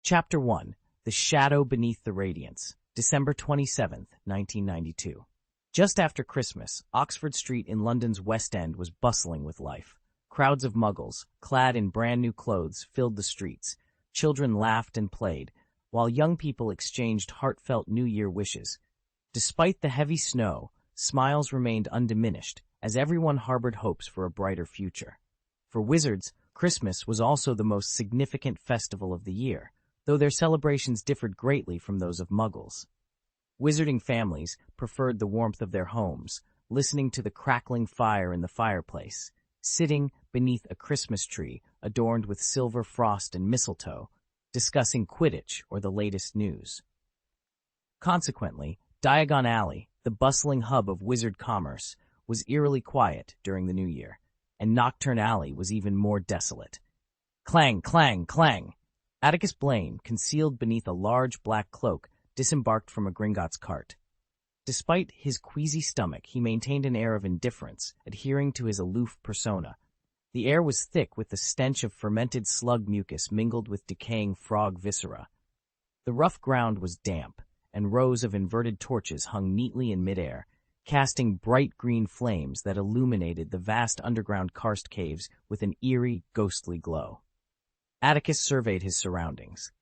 Chapter 1. The Shadow Beneath the Radiance, December 27th, 1992. Just after Christmas, Oxford Street in London's West End was bustling with life. Crowds of muggles, clad in brand-new clothes, filled the streets. Children laughed and played, while young people exchanged heartfelt New Year wishes. Despite the heavy snow, smiles remained undiminished, as everyone harbored hopes for a brighter future. For wizards, Christmas was also the most significant festival of the year, though their celebrations differed greatly from those of muggles. Wizarding families preferred the warmth of their homes, listening to the crackling fire in the fireplace, sitting beneath a Christmas tree adorned with silver frost and mistletoe, discussing Quidditch or the latest news. Consequently, Diagon Alley, the bustling hub of wizard commerce, was eerily quiet during the New Year, and Nocturne Alley was even more desolate. Clang, clang, clang! Atticus Blaine, concealed beneath a large black cloak, disembarked from a Gringotts cart. Despite his queasy stomach, he maintained an air of indifference, adhering to his aloof persona. The air was thick with the stench of fermented slug mucus mingled with decaying frog viscera. The rough ground was damp, and rows of inverted torches hung neatly in midair, casting bright green flames that illuminated the vast underground karst caves with an eerie, ghostly glow. Atticus surveyed his surroundings.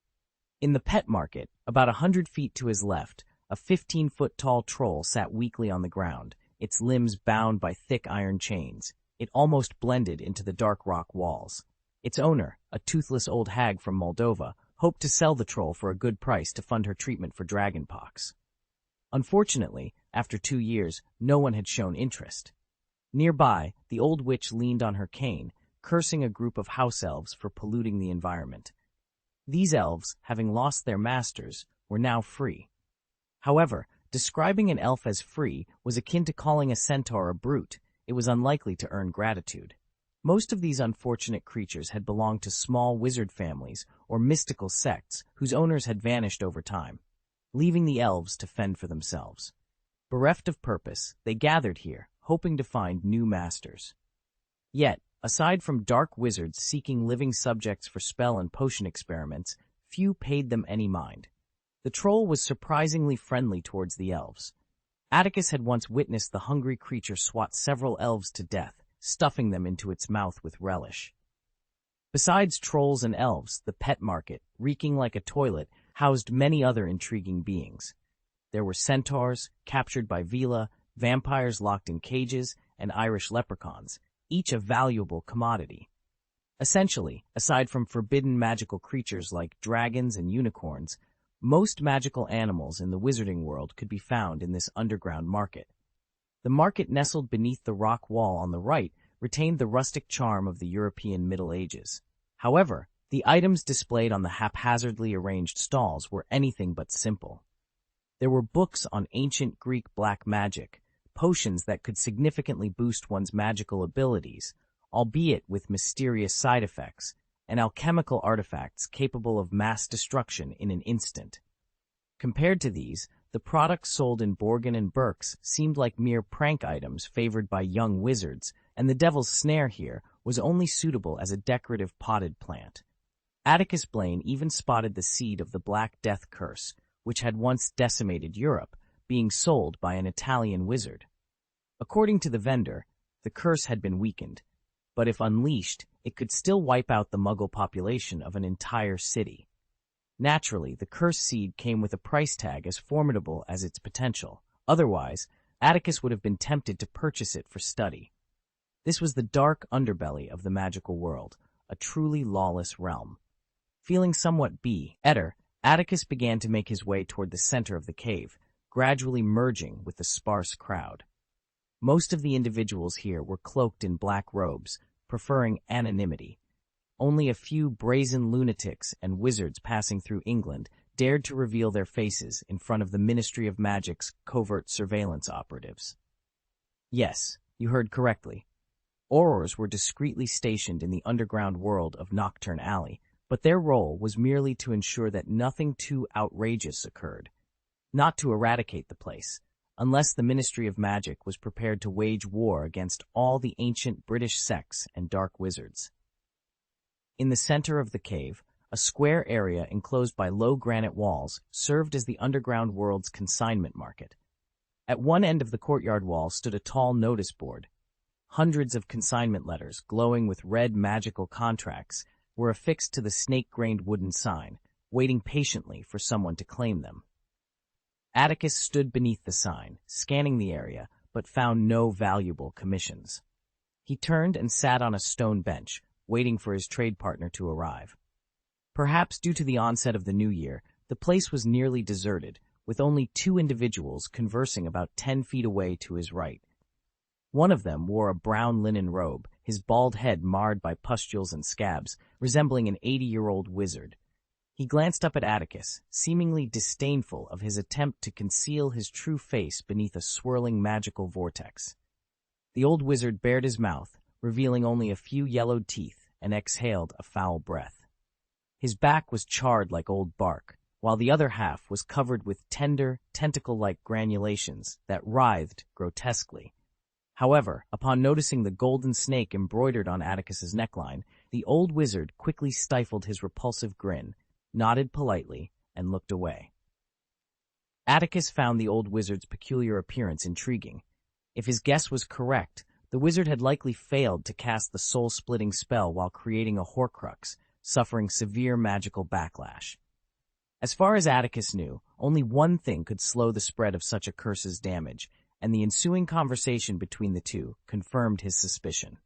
In the pet market, about 100 feet to his left, a 15-foot-tall troll sat weakly on the ground, its limbs bound by thick iron chains. It almost blended into the dark rock walls. Its owner, a toothless old hag from Moldova, hoped to sell the troll for a good price to fund her treatment for dragonpox. Unfortunately, after 2 years, no one had shown interest. Nearby, the old witch leaned on her cane, cursing a group of house elves for polluting the environment. These elves, having lost their masters, were now free. However, describing an elf as free was akin to calling a centaur a brute. It was unlikely to earn gratitude. Most of these unfortunate creatures had belonged to small wizard families or mystical sects whose owners had vanished over time, leaving the elves to fend for themselves. Bereft of purpose, they gathered here, hoping to find new masters. Yet, aside from dark wizards seeking living subjects for spell and potion experiments, few paid them any mind. The troll was surprisingly friendly towards the elves. Atticus had once witnessed the hungry creature swat several elves to death, stuffing them into its mouth with relish. Besides trolls and elves, the pet market, reeking like a toilet, housed many other intriguing beings. There were centaurs, captured by Vila, vampires locked in cages, and Irish leprechauns, each a valuable commodity. Essentially, aside from forbidden magical creatures like dragons and unicorns, most magical animals in the wizarding world could be found in this underground market. The market nestled beneath the rock wall on the right retained the rustic charm of the European Middle Ages. However, the items displayed on the haphazardly arranged stalls were anything but simple. There were books on ancient Greek black magic, potions that could significantly boost one's magical abilities, albeit with mysterious side effects, and alchemical artifacts capable of mass destruction in an instant. Compared to these, the products sold in Borgin and Burke's seemed like mere prank items favored by young wizards, and the devil's snare here was only suitable as a decorative potted plant. Atticus Blaine even spotted the seed of the Black Death curse, which had once decimated Europe, being sold by an Italian wizard. According to the vendor, the curse had been weakened, but if unleashed, it could still wipe out the Muggle population of an entire city. Naturally, the curse seed came with a price tag as formidable as its potential. Otherwise, Atticus would have been tempted to purchase it for study. This was the dark underbelly of the magical world, a truly lawless realm. Feeling somewhat Atticus began to make his way toward the center of the cave, gradually merging with the sparse crowd. Most of the individuals here were cloaked in black robes, preferring anonymity. Only a few brazen lunatics and wizards passing through England dared to reveal their faces in front of the Ministry of Magic's covert surveillance operatives. Yes, you heard correctly. Aurors were discreetly stationed in the underground world of Nocturne Alley, but their role was merely to ensure that nothing too outrageous occurred, not to eradicate the place, unless the Ministry of Magic was prepared to wage war against all the ancient British sects and dark wizards. In the center of the cave, a square area enclosed by low granite walls, served as the underground world's consignment market. At one end of the courtyard wall stood a tall notice board. Hundreds of consignment letters, glowing with red magical contracts, were affixed to the snake-grained wooden sign, waiting patiently for someone to claim them. Atticus stood beneath the sign, scanning the area, but found no valuable commissions. He turned and sat on a stone bench, waiting for his trade partner to arrive. Perhaps due to the onset of the new year, the place was nearly deserted, with only two individuals conversing about 10 feet away to his right. One of them wore a brown linen robe, his bald head marred by pustules and scabs, resembling an 80-year-old wizard. He glanced up at Atticus, seemingly disdainful of his attempt to conceal his true face beneath a swirling magical vortex. The old wizard bared his mouth, revealing only a few yellowed teeth, and exhaled a foul breath. His back was charred like old bark, while the other half was covered with tender, tentacle-like granulations that writhed grotesquely. However, upon noticing the golden snake embroidered on Atticus's neckline, the old wizard quickly stifled his repulsive grin, nodded politely, and looked away. Atticus found the old wizard's peculiar appearance intriguing. If his guess was correct, the wizard had likely failed to cast the soul-splitting spell while creating a Horcrux, suffering severe magical backlash. As far as Atticus knew, only one thing could slow the spread of such a curse's damage, and the ensuing conversation between the two confirmed his suspicion.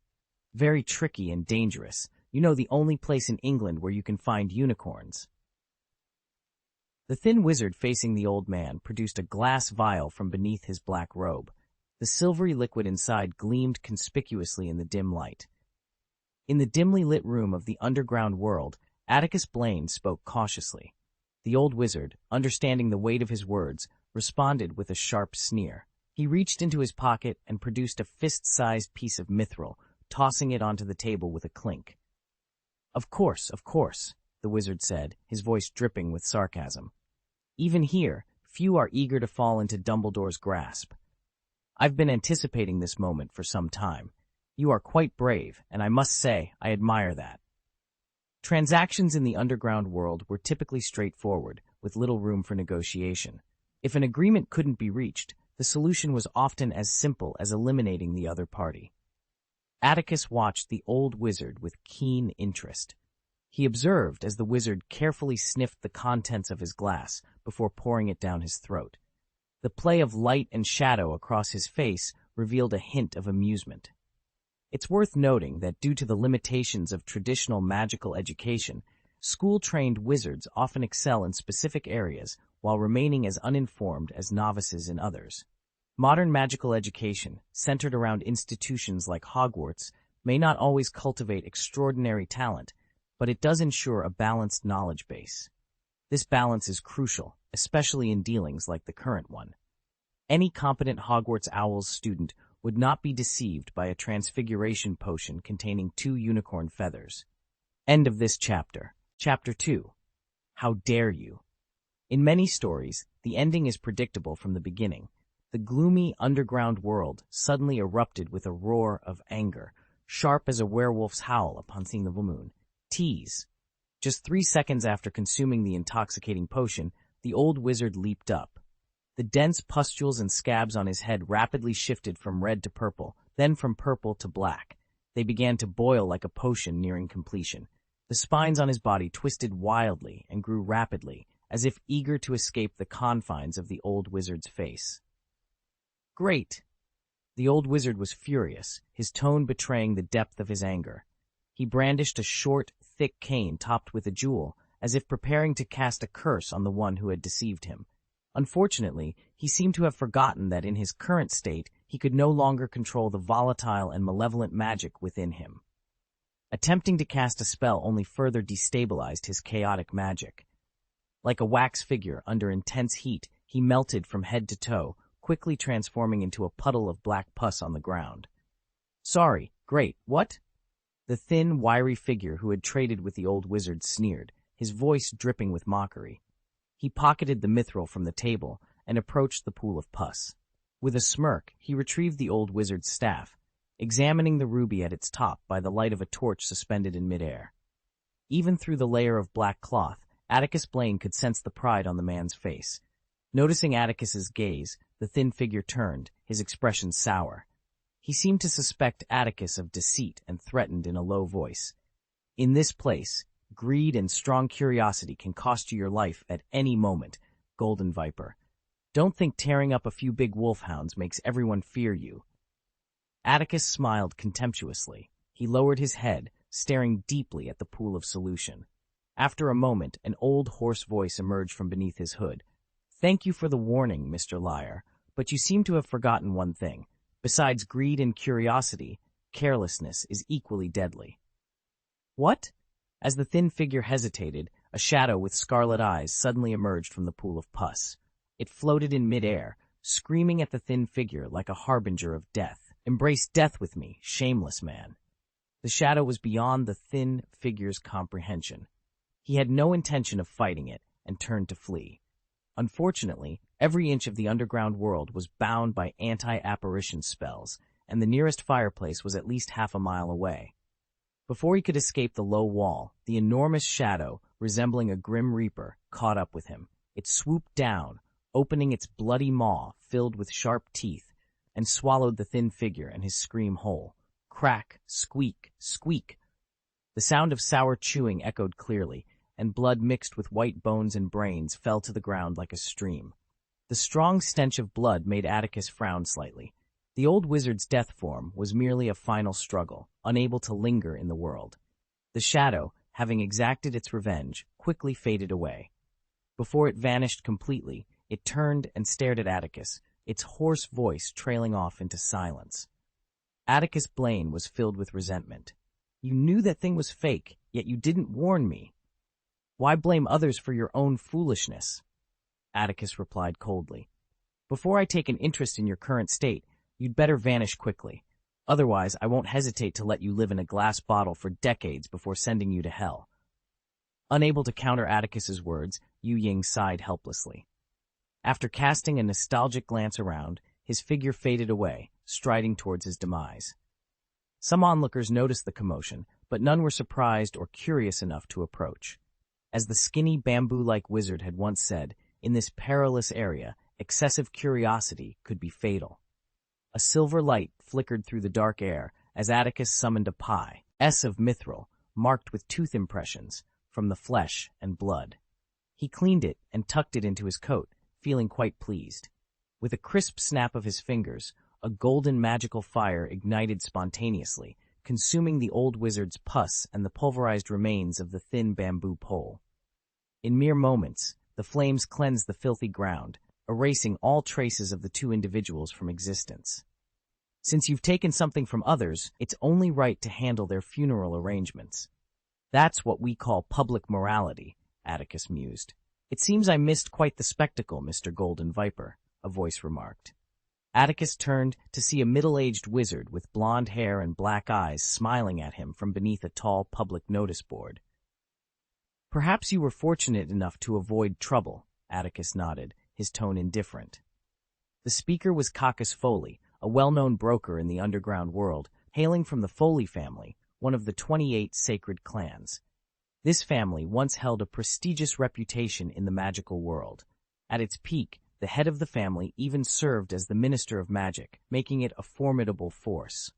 Very tricky and dangerous. You know, the only place in England where you can find unicorns. The thin wizard facing the old man produced a glass vial from beneath his black robe. The silvery liquid inside gleamed conspicuously in the dim light. In the dimly lit room of the underground world, Atticus Blaine spoke cautiously. The old wizard, understanding the weight of his words, responded with a sharp sneer. He reached into his pocket and produced a fist-sized piece of mithril, tossing it onto the table with a clink. Of course, the wizard said, his voice dripping with sarcasm. Even here, few are eager to fall into Dumbledore's grasp. I've been anticipating this moment for some time. You are quite brave, and I must say, I admire that. Transactions in the underground world were typically straightforward, with little room for negotiation. If an agreement couldn't be reached, the solution was often as simple as eliminating the other party. Atticus watched the old wizard with keen interest. He observed as the wizard carefully sniffed the contents of his glass before pouring it down his throat. The play of light and shadow across his face revealed a hint of amusement. It's worth noting that due to the limitations of traditional magical education, school-trained wizards often excel in specific areas while remaining as uninformed as novices in others. Modern magical education, centered around institutions like Hogwarts, may not always cultivate extraordinary talent, but it does ensure a balanced knowledge base. This balance is crucial, especially in dealings like the current one. Any competent Hogwarts Owls student would not be deceived by a transfiguration potion containing 2 unicorn feathers. End of this chapter. Chapter 2. How dare you? In many stories, the ending is predictable from the beginning. The gloomy underground world suddenly erupted with a roar of anger, sharp as a werewolf's howl upon seeing the full moon. Tease. Just 3 seconds after consuming the intoxicating potion, the old wizard leaped up. The dense pustules and scabs on his head rapidly shifted from red to purple, then from purple to black. They began to boil like a potion nearing completion. The spines on his body twisted wildly and grew rapidly, as if eager to escape the confines of the old wizard's face. Great! The old wizard was furious, his tone betraying the depth of his anger. He brandished a short, thick cane topped with a jewel, as if preparing to cast a curse on the one who had deceived him. Unfortunately, he seemed to have forgotten that in his current state he could no longer control the volatile and malevolent magic within him. Attempting to cast a spell only further destabilized his chaotic magic. Like a wax figure under intense heat, he melted from head to toe, quickly transforming into a puddle of black pus on the ground. Sorry, great, what? The thin, wiry figure who had traded with the old wizard sneered, his voice dripping with mockery. He pocketed the mithril from the table and approached the pool of pus. With a smirk, he retrieved the old wizard's staff, examining the ruby at its top by the light of a torch suspended in midair. Even through the layer of black cloth, Atticus Blaine could sense the pride on the man's face. Noticing Atticus's gaze, the thin figure turned, his expression sour. He seemed to suspect Atticus of deceit and threatened in a low voice. "In this place, greed and strong curiosity can cost you your life at any moment, Golden Viper. Don't think tearing up a few big wolfhounds makes everyone fear you." Atticus smiled contemptuously. He lowered his head, staring deeply at the pool of solution. After a moment, an old hoarse voice emerged from beneath his hood. "Thank you for the warning, Mr. Liar, but you seem to have forgotten one thing. Besides greed and curiosity, carelessness is equally deadly." "What?" As the thin figure hesitated, a shadow with scarlet eyes suddenly emerged from the pool of pus. It floated in midair, screaming at the thin figure like a harbinger of death. "Embrace death with me, shameless man." The shadow was beyond the thin figure's comprehension. He had no intention of fighting it and turned to flee. Unfortunately, every inch of the underground world was bound by anti-apparition spells, and the nearest fireplace was at least half a mile away. Before he could escape the low wall, the enormous shadow, resembling a grim reaper, caught up with him. It swooped down, opening its bloody maw filled with sharp teeth, and swallowed the thin figure and his scream whole. Crack, squeak, squeak. The sound of sour chewing echoed clearly, and blood mixed with white bones and brains fell to the ground like a stream. The strong stench of blood made Atticus frown slightly. The old wizard's death form was merely a final struggle, unable to linger in the world. The shadow, having exacted its revenge, quickly faded away. Before it vanished completely, it turned and stared at Atticus, its hoarse voice trailing off into silence. Atticus Blaine was filled with resentment. "You knew that thing was fake, yet you didn't warn me. Why blame others for your own foolishness?" Atticus replied coldly. "Before I take an interest in your current state, you'd better vanish quickly. Otherwise, I won't hesitate to let you live in a glass bottle for decades before sending you to hell." Unable to counter Atticus's words, Yu Ying sighed helplessly. After casting a nostalgic glance around, his figure faded away, striding towards his demise. Some onlookers noticed the commotion, but none were surprised or curious enough to approach. As the skinny, bamboo-like wizard had once said, in this perilous area, excessive curiosity could be fatal. A silver light flickered through the dark air as Atticus summoned a pie, of mithril, marked with tooth impressions, from the flesh and blood. He cleaned it and tucked it into his coat, feeling quite pleased. With a crisp snap of his fingers, a golden magical fire ignited spontaneously, consuming the old wizard's pus and the pulverized remains of the thin bamboo pole. In mere moments, the flames cleansed the filthy ground, erasing all traces of the two individuals from existence. "Since you've taken something from others, it's only right to handle their funeral arrangements. That's what we call public morality," Atticus mused. "It seems I missed quite the spectacle, Mr. Golden Viper," a voice remarked. Atticus turned to see a middle-aged wizard with blonde hair and black eyes smiling at him from beneath a tall public notice board. "Perhaps you were fortunate enough to avoid trouble," Atticus nodded, his tone indifferent. The speaker was Cacus Foley, a well-known broker in the underground world, hailing from the Foley family, one of the 28 sacred clans. This family once held a prestigious reputation in the magical world. At its peak, the head of the family even served as the Minister of Magic, making it a formidable force.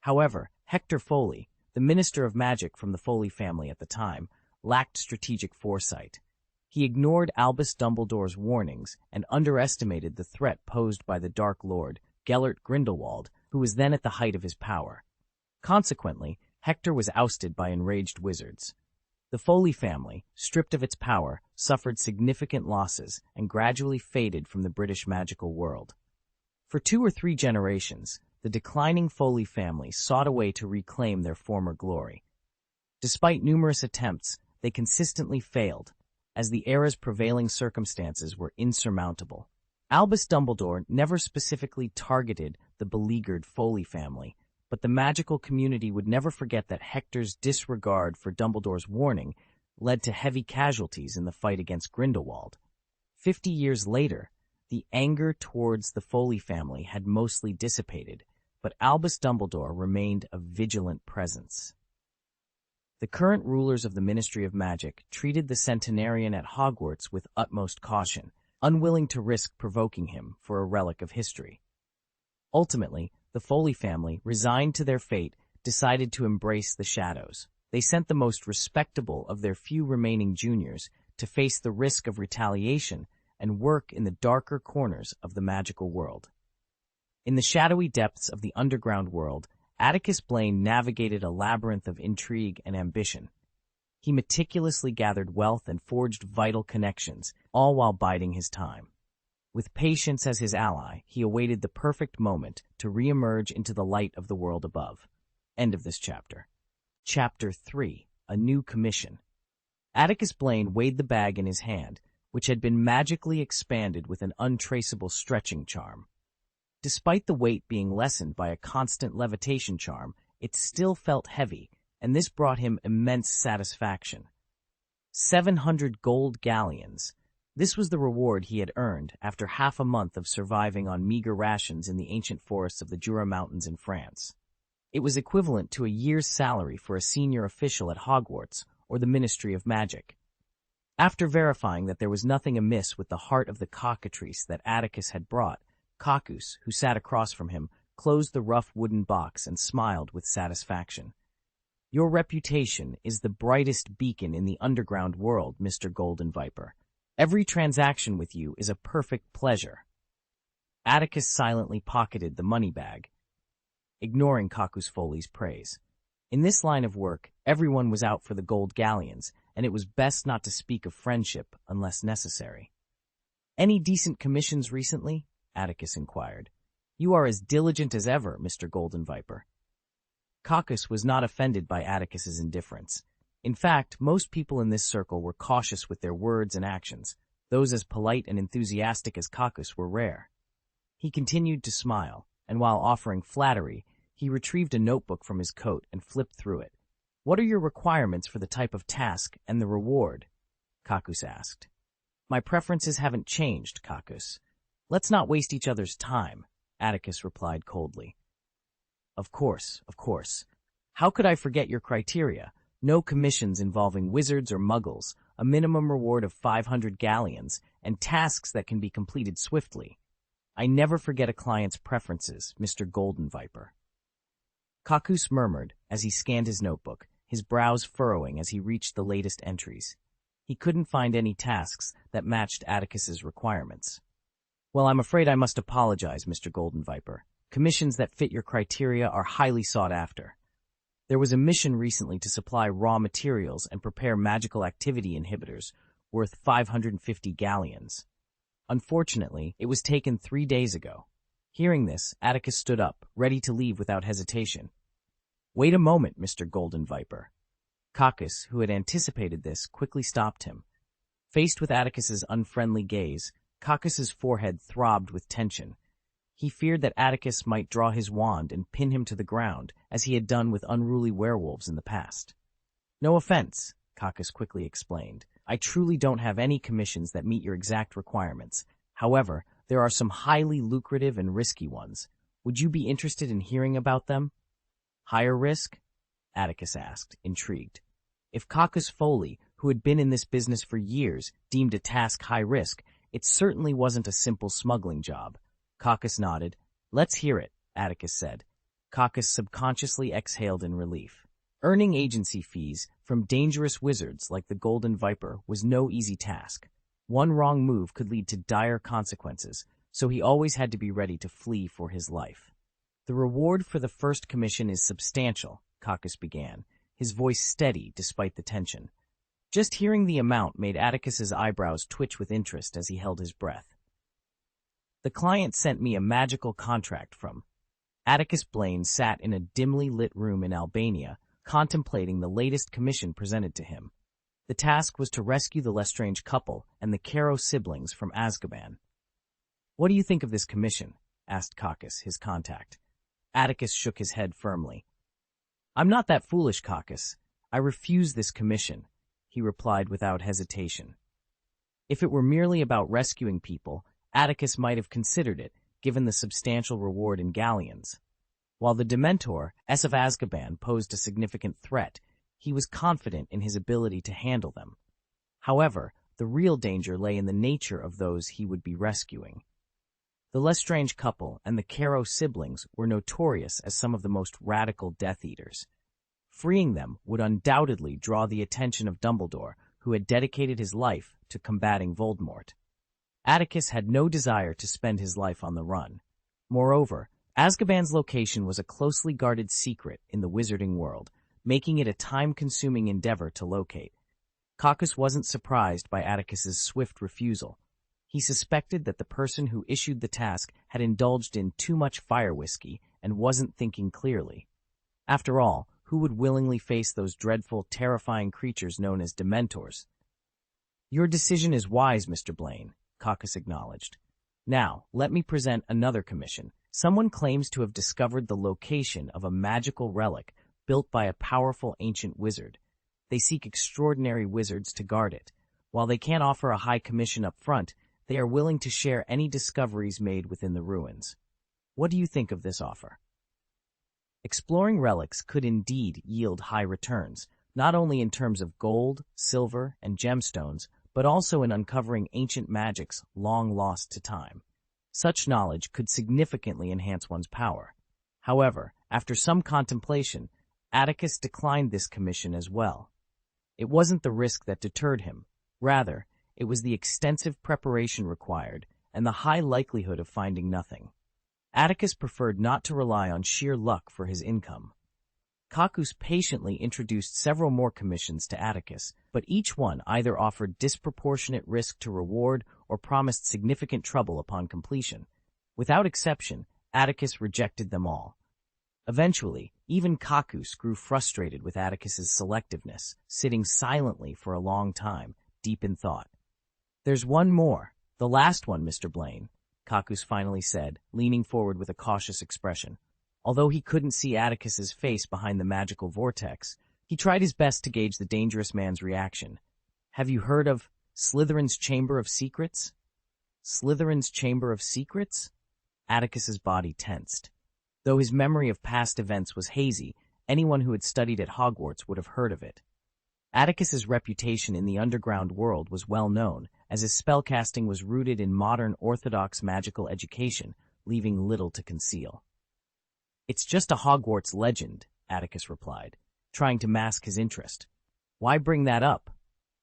However, Hector Foley, the Minister of Magic from the Foley family at the time, lacked strategic foresight. He ignored Albus Dumbledore's warnings and underestimated the threat posed by the Dark Lord, Gellert Grindelwald, who was then at the height of his power. Consequently, Hector was ousted by enraged wizards. The Foley family, stripped of its power, suffered significant losses and gradually faded from the British magical world. For 2 or 3 generations, the declining Foley family sought a way to reclaim their former glory. Despite numerous attempts, they consistently failed, as the era's prevailing circumstances were insurmountable. Albus Dumbledore never specifically targeted the beleaguered Foley family, but the magical community would never forget that Hector's disregard for Dumbledore's warning led to heavy casualties in the fight against Grindelwald. 50 years later, the anger towards the Foley family had mostly dissipated, but Albus Dumbledore remained a vigilant presence. The current rulers of the Ministry of Magic treated the centenarian at Hogwarts with utmost caution, unwilling to risk provoking him for a relic of history. Ultimately, the Foley family, resigned to their fate, decided to embrace the shadows. They sent the most respectable of their few remaining juniors to face the risk of retaliation and work in the darker corners of the magical world. In the shadowy depths of the underground world, Atticus Blaine navigated a labyrinth of intrigue and ambition. He meticulously gathered wealth and forged vital connections, all while biding his time. With patience as his ally, he awaited the perfect moment to re-emerge into the light of the world above. End of this chapter. Chapter 3. A New Commission. Atticus Blaine weighed the bag in his hand, which had been magically expanded with an untraceable stretching charm. Despite the weight being lessened by a constant levitation charm, it still felt heavy, and this brought him immense satisfaction. 700 gold galleons. This was the reward he had earned after half a month of surviving on meager rations in the ancient forests of the Jura Mountains in France. It was equivalent to a year's salary for a senior official at Hogwarts or the Ministry of Magic. After verifying that there was nothing amiss with the heart of the cockatrice that Atticus had brought, Cacus, who sat across from him, closed the rough wooden box and smiled with satisfaction. "Your reputation is the brightest beacon in the underground world, Mr. Golden Viper. Every transaction with you is a perfect pleasure." Atticus silently pocketed the money bag, ignoring Cacus Foley's praise. In this line of work, everyone was out for the gold galleons, and it was best not to speak of friendship unless necessary. "Any decent commissions recently?" Atticus inquired. "You are as diligent as ever, Mr. Golden Viper." Cacus was not offended by Atticus's indifference. In fact, most people in this circle were cautious with their words and actions. Those as polite and enthusiastic as Cacus were rare. He continued to smile, and while offering flattery, he retrieved a notebook from his coat and flipped through it. "What are your requirements for the type of task and the reward?" Cacus asked. "My preferences haven't changed, Cacus. Let's not waste each other's time," Atticus replied coldly. Of course. How could I forget your criteria? No commissions involving wizards or muggles, a minimum reward of 500 galleons, and tasks that can be completed swiftly. I never forget a client's preferences, Mr. Golden Viper." Cacus murmured as he scanned his notebook, his brows furrowing as he reached the latest entries. He couldn't find any tasks that matched Atticus's requirements. "Well, I'm afraid I must apologize, Mr. Golden Viper. Commissions that fit your criteria are highly sought after. There was a mission recently to supply raw materials and prepare magical activity inhibitors worth 550 galleons. Unfortunately, it was taken 3 days ago." Hearing this, Atticus stood up, ready to leave without hesitation. "Wait a moment, Mr. Golden Viper." Cacus, who had anticipated this, quickly stopped him. Faced with Atticus's unfriendly gaze, Cacus's forehead throbbed with tension. He feared that Atticus might draw his wand and pin him to the ground, as he had done with unruly werewolves in the past. "No offense," Cacus quickly explained. "I truly don't have any commissions that meet your exact requirements. However, there are some highly lucrative and risky ones. Would you be interested in hearing about them?" "Higher risk?" Atticus asked, intrigued. If Cacus Foley, who had been in this business for years, deemed a task high risk, it certainly wasn't a simple smuggling job. Cacus nodded. "Let's hear it," Atticus said. Cacus subconsciously exhaled in relief. Earning agency fees from dangerous wizards like the Golden Viper was no easy task. One wrong move could lead to dire consequences, so he always had to be ready to flee for his life. "The reward for the first commission is substantial," Cacus began, his voice steady despite the tension. Just hearing the amount made Atticus's eyebrows twitch with interest as he held his breath. "The client sent me a magical contract from—" Atticus Blaine sat in a dimly lit room in Albania, contemplating the latest commission presented to him. The task was to rescue the Lestrange couple and the Caro siblings from Azkaban. "What do you think of this commission?" asked Cacus, his contact. Atticus shook his head firmly. "I'm not that foolish, Cacus. I refuse this commission," he replied without hesitation. If it were merely about rescuing people, Atticus might have considered it, given the substantial reward in galleons. While the Dementor, S of Azkaban, posed a significant threat, He was confident in his ability to handle them. However, the real danger lay in the nature of those he would be rescuing. The Lestrange couple and the Caro siblings were notorious as some of the most radical Death Eaters. Freeing them would undoubtedly draw the attention of Dumbledore, who had dedicated his life to combating Voldemort. Atticus had no desire to spend his life on the run. Moreover, Azkaban's location was a closely guarded secret in the wizarding world, making it a time-consuming endeavor to locate. Caucus wasn't surprised by Atticus's swift refusal. He suspected that the person who issued the task had indulged in too much fire whiskey and wasn't thinking clearly. After all, who would willingly face those dreadful, terrifying creatures known as Dementors? "Your decision is wise, Mr. Blaine," Caucus acknowledged. "Now, let me present another commission. Someone claims to have discovered the location of a magical relic built by a powerful ancient wizard. They seek extraordinary wizards to guard it. While they can't offer a high commission up front, they are willing to share any discoveries made within the ruins. What do you think of this offer?" Exploring relics could indeed yield high returns, not only in terms of gold, silver, and gemstones, but also in uncovering ancient magics long lost to time. Such knowledge could significantly enhance one's power. However, after some contemplation, Atticus declined this commission as well. It wasn't the risk that deterred him. Rather, it was the extensive preparation required and the high likelihood of finding nothing. Atticus preferred not to rely on sheer luck for his income. Caucus patiently introduced several more commissions to Atticus, but each one either offered disproportionate risk to reward or promised significant trouble upon completion. Without exception, Atticus rejected them all. Eventually, even Caucus grew frustrated with Atticus's selectiveness, sitting silently for a long time, deep in thought. "There's one more, the last one, Mr. Blaine," Caucus finally said, leaning forward with a cautious expression. Although he couldn't see Atticus's face behind the magical vortex, he tried his best to gauge the dangerous man's reaction. "Have you heard of Slytherin's Chamber of Secrets?" "Slytherin's Chamber of Secrets?" Atticus's body tensed. Though his memory of past events was hazy, anyone who had studied at Hogwarts would have heard of it. Atticus's reputation in the underground world was well known, as his spellcasting was rooted in modern orthodox magical education, leaving little to conceal. "It's just a Hogwarts legend," Atticus replied, trying to mask his interest. "Why bring that up?"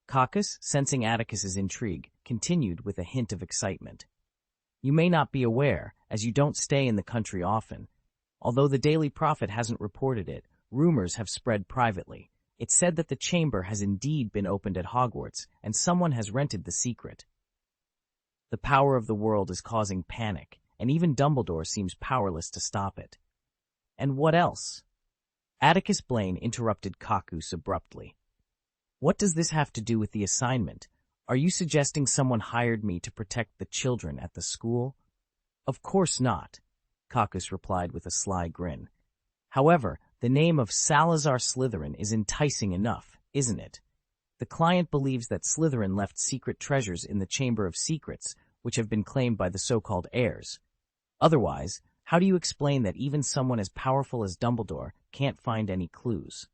Caucus, sensing Atticus's intrigue, continued with a hint of excitement. "You may not be aware, as you don't stay in the country often. Although the Daily Prophet hasn't reported it, rumors have spread privately. It's said that the chamber has indeed been opened at Hogwarts, and someone has rented the secret. The power of the world is causing panic, and even Dumbledore seems powerless to stop it." "And what else?" Atticus Blaine interrupted Caucus abruptly. "What does this have to do with the assignment? Are you suggesting someone hired me to protect the children at the school?" "Of course not," Caucus replied with a sly grin. "However, the name of Salazar Slytherin is enticing enough, isn't it? The client believes that Slytherin left secret treasures in the Chamber of Secrets, which have been claimed by the so-called heirs. Otherwise, how do you explain that even someone as powerful as Dumbledore can't find any clues?"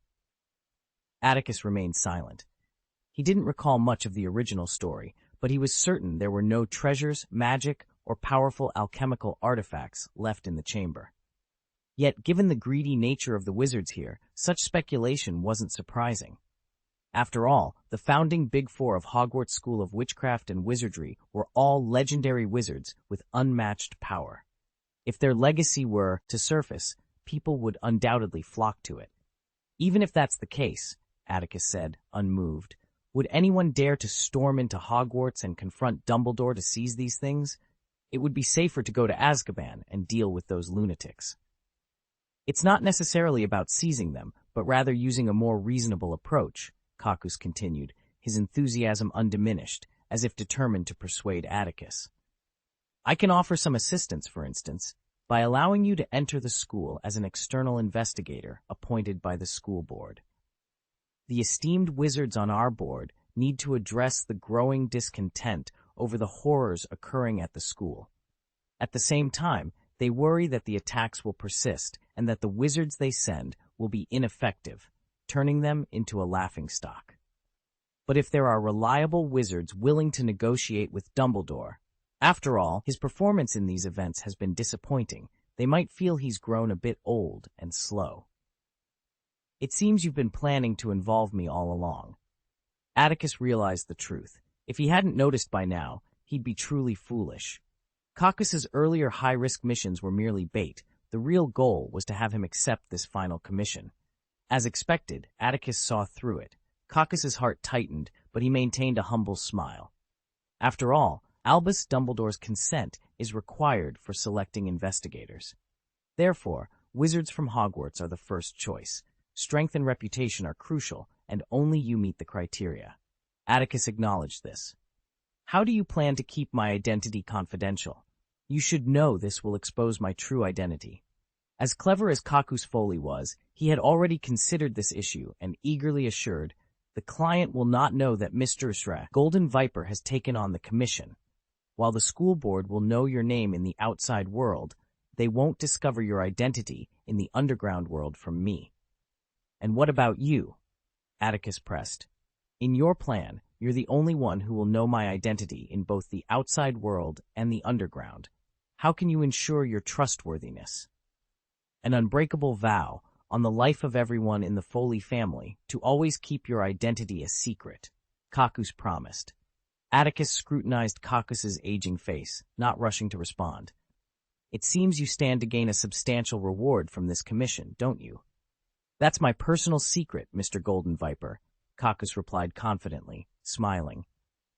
Atticus remained silent. He didn't recall much of the original story, but he was certain there were no treasures, magic, or powerful alchemical artifacts left in the chamber. Yet, given the greedy nature of the wizards here, such speculation wasn't surprising. After all, the founding Big Four of Hogwarts School of Witchcraft and Wizardry were all legendary wizards with unmatched power. If their legacy were to surface, people would undoubtedly flock to it. "Even if that's the case," Atticus said, unmoved, "would anyone dare to storm into Hogwarts and confront Dumbledore to seize these things? It would be safer to go to Azkaban and deal with those lunatics." "It's not necessarily about seizing them, but rather using a more reasonable approach," Caucus continued, his enthusiasm undiminished, as if determined to persuade Atticus. "I can offer some assistance, for instance, by allowing you to enter the school as an external investigator appointed by the school board. The esteemed wizards on our board need to address the growing discontent over the horrors occurring at the school. At the same time, they worry that the attacks will persist and that the wizards they send will be ineffective, turning them into a laughingstock. But if there are reliable wizards willing to negotiate with Dumbledore, after all, his performance in these events has been disappointing, they might feel he's grown a bit old and slow. It seems you've been planning to involve me all along. Atticus realized the truth. If he hadn't noticed by now, he'd be truly foolish. Caucus's earlier high-risk missions were merely bait. The real goal was to have him accept this final commission. As expected, Atticus saw through it. Caucus's heart tightened, but he maintained a humble smile. After all, Albus Dumbledore's consent is required for selecting investigators. Therefore, wizards from Hogwarts are the first choice. Strength and reputation are crucial, and only you meet the criteria. Atticus acknowledged this. How do you plan to keep my identity confidential? You should know this will expose my true identity. As clever as Caucus Foley was, he had already considered this issue and eagerly assured, the client will not know that Mr. Shra, Golden Viper, has taken on the commission. While the school board will know your name in the outside world, they won't discover your identity in the underground world from me. And what about you? Atticus pressed. In your plan, you're the only one who will know my identity in both the outside world and the underground. How can you ensure your trustworthiness? An unbreakable vow, on the life of everyone in the Foley family, to always keep your identity a secret, Caucus promised. Atticus scrutinized Caucus's aging face, not rushing to respond. It seems you stand to gain a substantial reward from this commission, don't you? That's my personal secret, Mr. Golden Viper, Caucus replied confidently, smiling.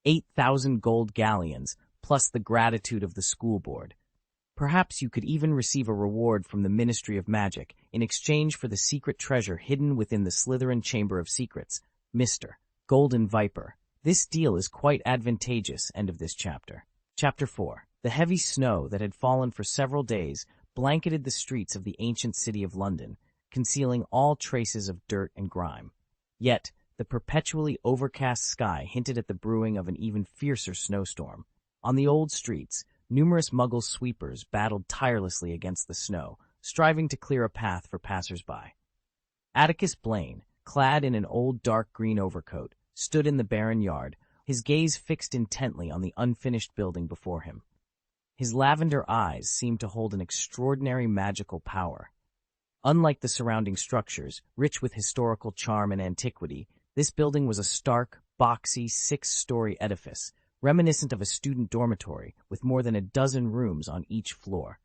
8,000 gold galleons, plus the gratitude of the school board. Perhaps you could even receive a reward from the Ministry of Magic in exchange for the secret treasure hidden within the Slytherin Chamber of Secrets, Mr. Golden Viper. This deal is quite advantageous. End of this chapter. Chapter 4. The heavy snow that had fallen for several days blanketed the streets of the ancient city of London, concealing all traces of dirt and grime. Yet, the perpetually overcast sky hinted at the brewing of an even fiercer snowstorm. On the old streets, numerous Muggle sweepers battled tirelessly against the snow, striving to clear a path for passers-by. Atticus Blaine, clad in an old dark green overcoat, stood in the barren yard, his gaze fixed intently on the unfinished building before him. His lavender eyes seemed to hold an extraordinary magical power. Unlike the surrounding structures, rich with historical charm and antiquity, this building was a stark, boxy, 6-story edifice, reminiscent of a student dormitory with more than a dozen rooms on each floor.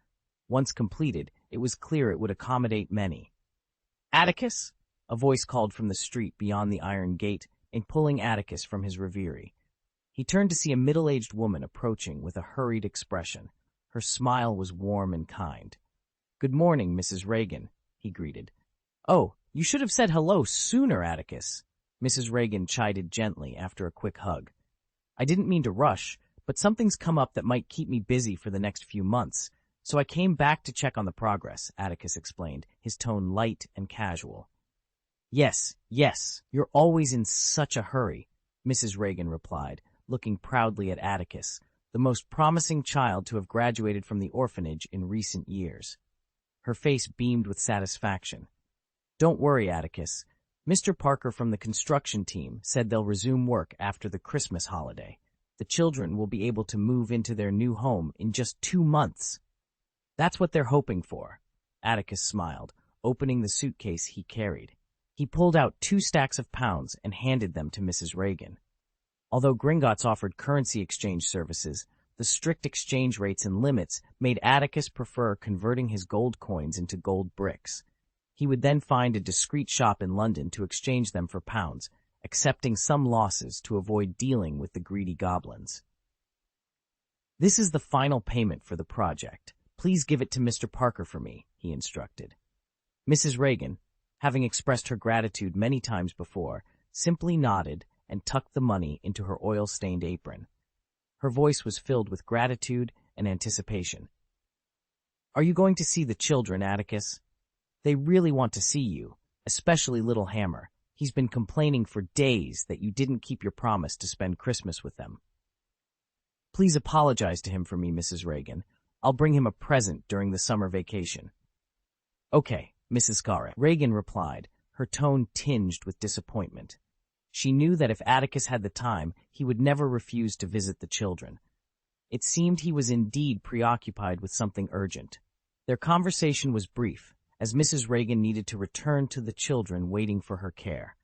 Once completed, it was clear it would accommodate many. Atticus? A voice called from the street beyond the iron gate, and pulling Atticus from his reverie. He turned to see a middle-aged woman approaching with a hurried expression. Her smile was warm and kind. "Good morning, Mrs. Reagan," he greeted. "Oh, you should have said hello sooner, Atticus," Mrs. Reagan chided gently after a quick hug. "I didn't mean to rush, but something's come up that might keep me busy for the next few months, so I came back to check on the progress," Atticus explained, his tone light and casual. Yes, you're always in such a hurry," Mrs. Reagan replied, looking proudly at Atticus, the most promising child to have graduated from the orphanage in recent years. Her face beamed with satisfaction. "Don't worry, Atticus. Mr. Parker from the construction team said they'll resume work after the Christmas holiday. The children will be able to move into their new home in just 2 months. That's what they're hoping for." Atticus smiled, opening the suitcase he carried. He pulled out 2 stacks of pounds and handed them to Mrs. Reagan. Although Gringotts offered currency exchange services, the strict exchange rates and limits made Atticus prefer converting his gold coins into gold bricks. He would then find a discreet shop in London to exchange them for pounds, accepting some losses to avoid dealing with the greedy goblins. "This is the final payment for the project. Please give it to Mr. Parker for me," he instructed. Mrs. Reagan, having expressed her gratitude many times before, simply nodded and tucked the money into her oil-stained apron. Her voice was filled with gratitude and anticipation. "Are you going to see the children, Atticus? They really want to see you, especially little Hammer. He's been complaining for days that you didn't keep your promise to spend Christmas with them." "Please apologize to him for me, Mrs. Reagan. I'll bring him a present during the summer vacation." "Okay, Mrs. Reagan replied, her tone tinged with disappointment. She knew that if Atticus had the time, he would never refuse to visit the children. It seemed he was indeed preoccupied with something urgent. Their conversation was brief, as Mrs. Reagan needed to return to the children waiting for her care.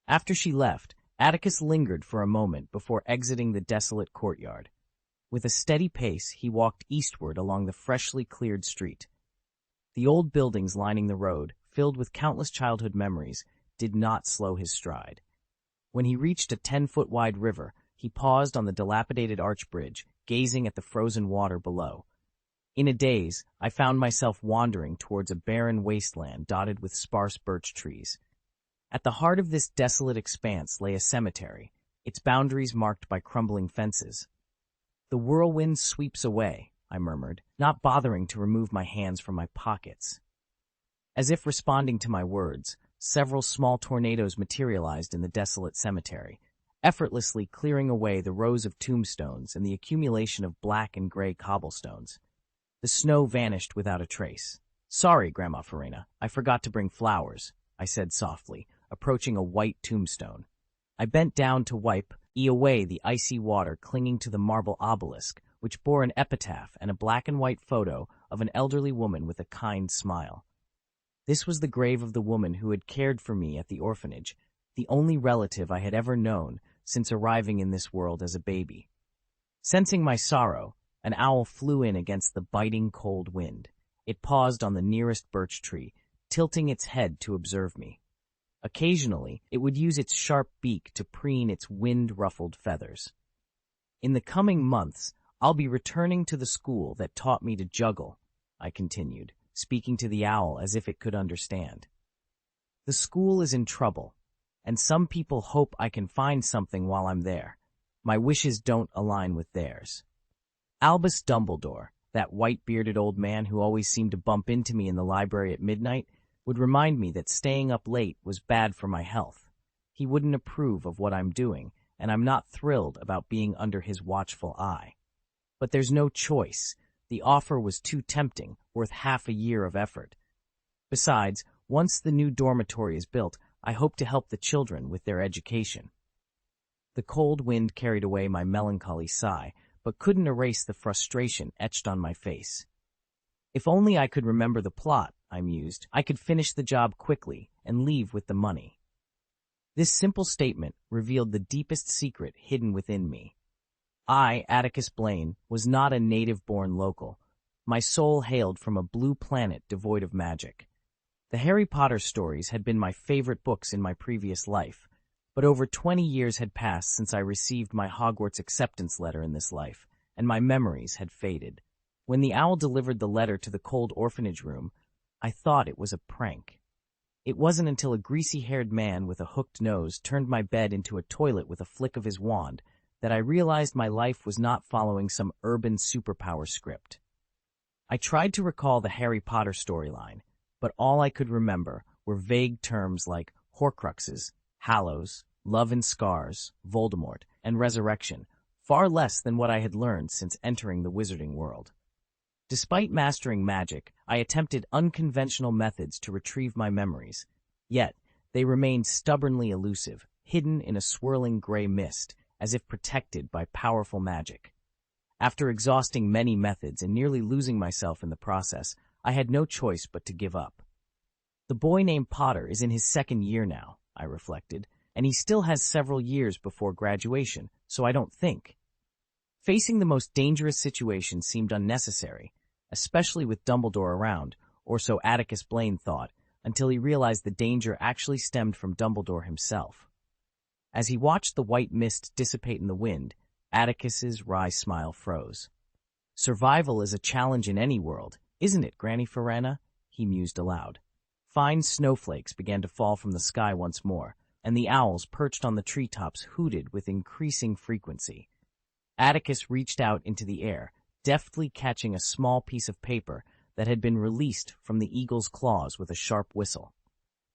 After she left, Atticus lingered for a moment before exiting the desolate courtyard. With a steady pace, he walked eastward along the freshly cleared street. The old buildings lining the road, filled with countless childhood memories, did not slow his stride. When he reached a 10-foot-wide river, he paused on the dilapidated arch bridge, gazing at the frozen water below. In a daze, I found myself wandering towards a barren wasteland dotted with sparse birch trees. At the heart of this desolate expanse lay a cemetery, its boundaries marked by crumbling fences. "The whirlwind sweeps away," I murmured, not bothering to remove my hands from my pockets. As if responding to my words, several small tornadoes materialized in the desolate cemetery, effortlessly clearing away the rows of tombstones and the accumulation of black and gray cobblestones. The snow vanished without a trace. "Sorry, Grandma Farina, I forgot to bring flowers," I said softly, approaching a white tombstone. I bent down to wipe away the icy water clinging to the marble obelisk, which bore an epitaph and a black-and-white photo of an elderly woman with a kind smile. This was the grave of the woman who had cared for me at the orphanage, the only relative I had ever known since arriving in this world as a baby. Sensing my sorrow, an owl flew in against the biting cold wind. It paused on the nearest birch tree, tilting its head to observe me. Occasionally, it would use its sharp beak to preen its wind-ruffled feathers. "In the coming months, I'll be returning to the school that taught me to juggle," I continued, speaking to the owl as if it could understand. "The school is in trouble, and some people hope I can find something while I'm there. My wishes don't align with theirs." Albus Dumbledore, that white-bearded old man who always seemed to bump into me in the library at midnight, would remind me that staying up late was bad for my health. He wouldn't approve of what I'm doing, and I'm not thrilled about being under his watchful eye. But there's no choice. The offer was too tempting, worth half a year of effort. Besides, once the new dormitory is built, I hope to help the children with their education. The cold wind carried away my melancholy sigh, but couldn't erase the frustration etched on my face. If only I could remember the plot, I mused, I could finish the job quickly and leave with the money. This simple statement revealed the deepest secret hidden within me. I, Atticus Blaine, was not a native-born local. My soul hailed from a blue planet devoid of magic. The Harry Potter stories had been my favorite books in my previous life, but over 20 years had passed since I received my Hogwarts acceptance letter in this life, and my memories had faded. When the owl delivered the letter to the cold orphanage room, I thought it was a prank. It wasn't until a greasy-haired man with a hooked nose turned my bed into a toilet with a flick of his wand that I realized my life was not following some urban superpower script. I tried to recall the Harry Potter storyline, but all I could remember were vague terms like Horcruxes, Hallows, Love and Scars, Voldemort, and Resurrection, far less than what I had learned since entering the wizarding world. Despite mastering magic, I attempted unconventional methods to retrieve my memories. Yet, they remained stubbornly elusive, hidden in a swirling gray mist, as if protected by powerful magic. After exhausting many methods and nearly losing myself in the process, I had no choice but to give up. The boy named Potter is in his second year now, I reflected, and he still has several years before graduation, so I don't think. Facing the most dangerous situation seemed unnecessary, especially with Dumbledore around, or so Atticus Blaine thought, until he realized the danger actually stemmed from Dumbledore himself. As he watched the white mist dissipate in the wind, Atticus's wry smile froze. "Survival is a challenge in any world, isn't it, Granny Farina?" he mused aloud. Fine snowflakes began to fall from the sky once more, and the owls perched on the treetops hooted with increasing frequency. Atticus reached out into the air, deftly catching a small piece of paper that had been released from the eagle's claws with a sharp whistle.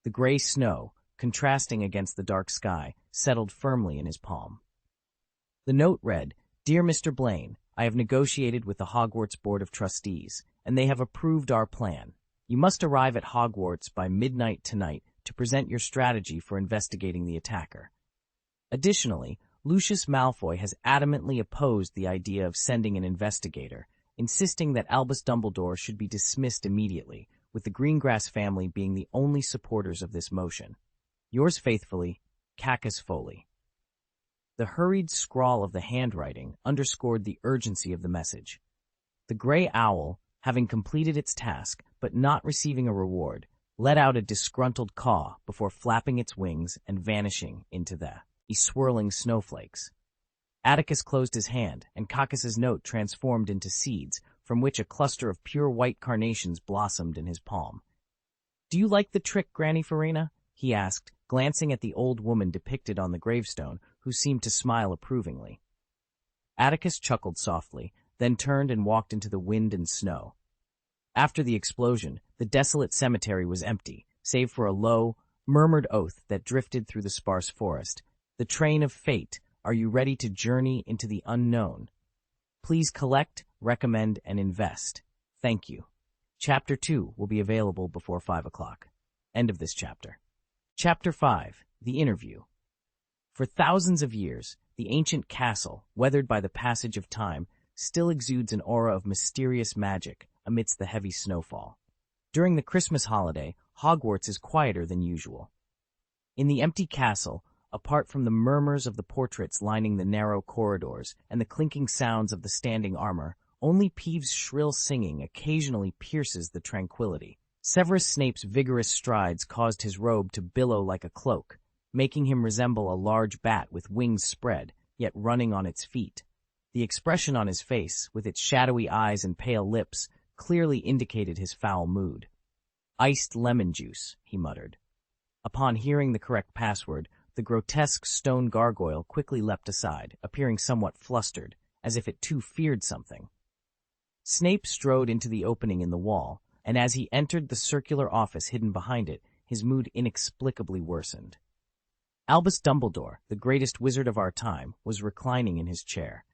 The gray snow, contrasting against the dark sky, settled firmly in his palm. The note read, "Dear Mr. Blaine, I have negotiated with the Hogwarts Board of Trustees, and they have approved our plan. You must arrive at Hogwarts by midnight tonight to present your strategy for investigating the attacker. Additionally, Lucius Malfoy has adamantly opposed the idea of sending an investigator, insisting that Albus Dumbledore should be dismissed immediately, with the Greengrass family being the only supporters of this motion. Yours faithfully, Cacus Foley. The hurried scrawl of the handwriting underscored the urgency of the message. The gray owl, having completed its task but not receiving a reward, let out a disgruntled caw before flapping its wings and vanishing into the swirling snowflakes. Atticus closed his hand, and Cacus's note transformed into seeds, from which a cluster of pure white carnations blossomed in his palm. "Do you like the trick, Granny Farina?" he asked, glancing at the old woman depicted on the gravestone, who seemed to smile approvingly. Atticus chuckled softly, then turned and walked into the wind and snow. After the explosion, the desolate cemetery was empty, save for a low, murmured oath that drifted through the sparse forest. "The train of fate. Are you ready to journey into the unknown? Please collect, recommend, and invest. Thank you." Chapter 2 will be available before 5 o'clock. End of this chapter. Chapter 5. The Interview. For thousands of years, the ancient castle, weathered by the passage of time, still exudes an aura of mysterious magic amidst the heavy snowfall. During the Christmas holiday, Hogwarts is quieter than usual. In the empty castle, apart from the murmurs of the portraits lining the narrow corridors and the clinking sounds of the standing armor, only Peeves' shrill singing occasionally pierces the tranquility. Severus Snape's vigorous strides caused his robe to billow like a cloak, making him resemble a large bat with wings spread, yet running on its feet. The expression on his face, with its shadowy eyes and pale lips, clearly indicated his foul mood. "Iced lemon juice," he muttered. Upon hearing the correct password, the grotesque stone gargoyle quickly leapt aside, appearing somewhat flustered, as if it too feared something. Snape strode into the opening in the wall, and as he entered the circular office hidden behind it, his mood inexplicably worsened. Albus Dumbledore, the greatest wizard of our time, was reclining in his chair.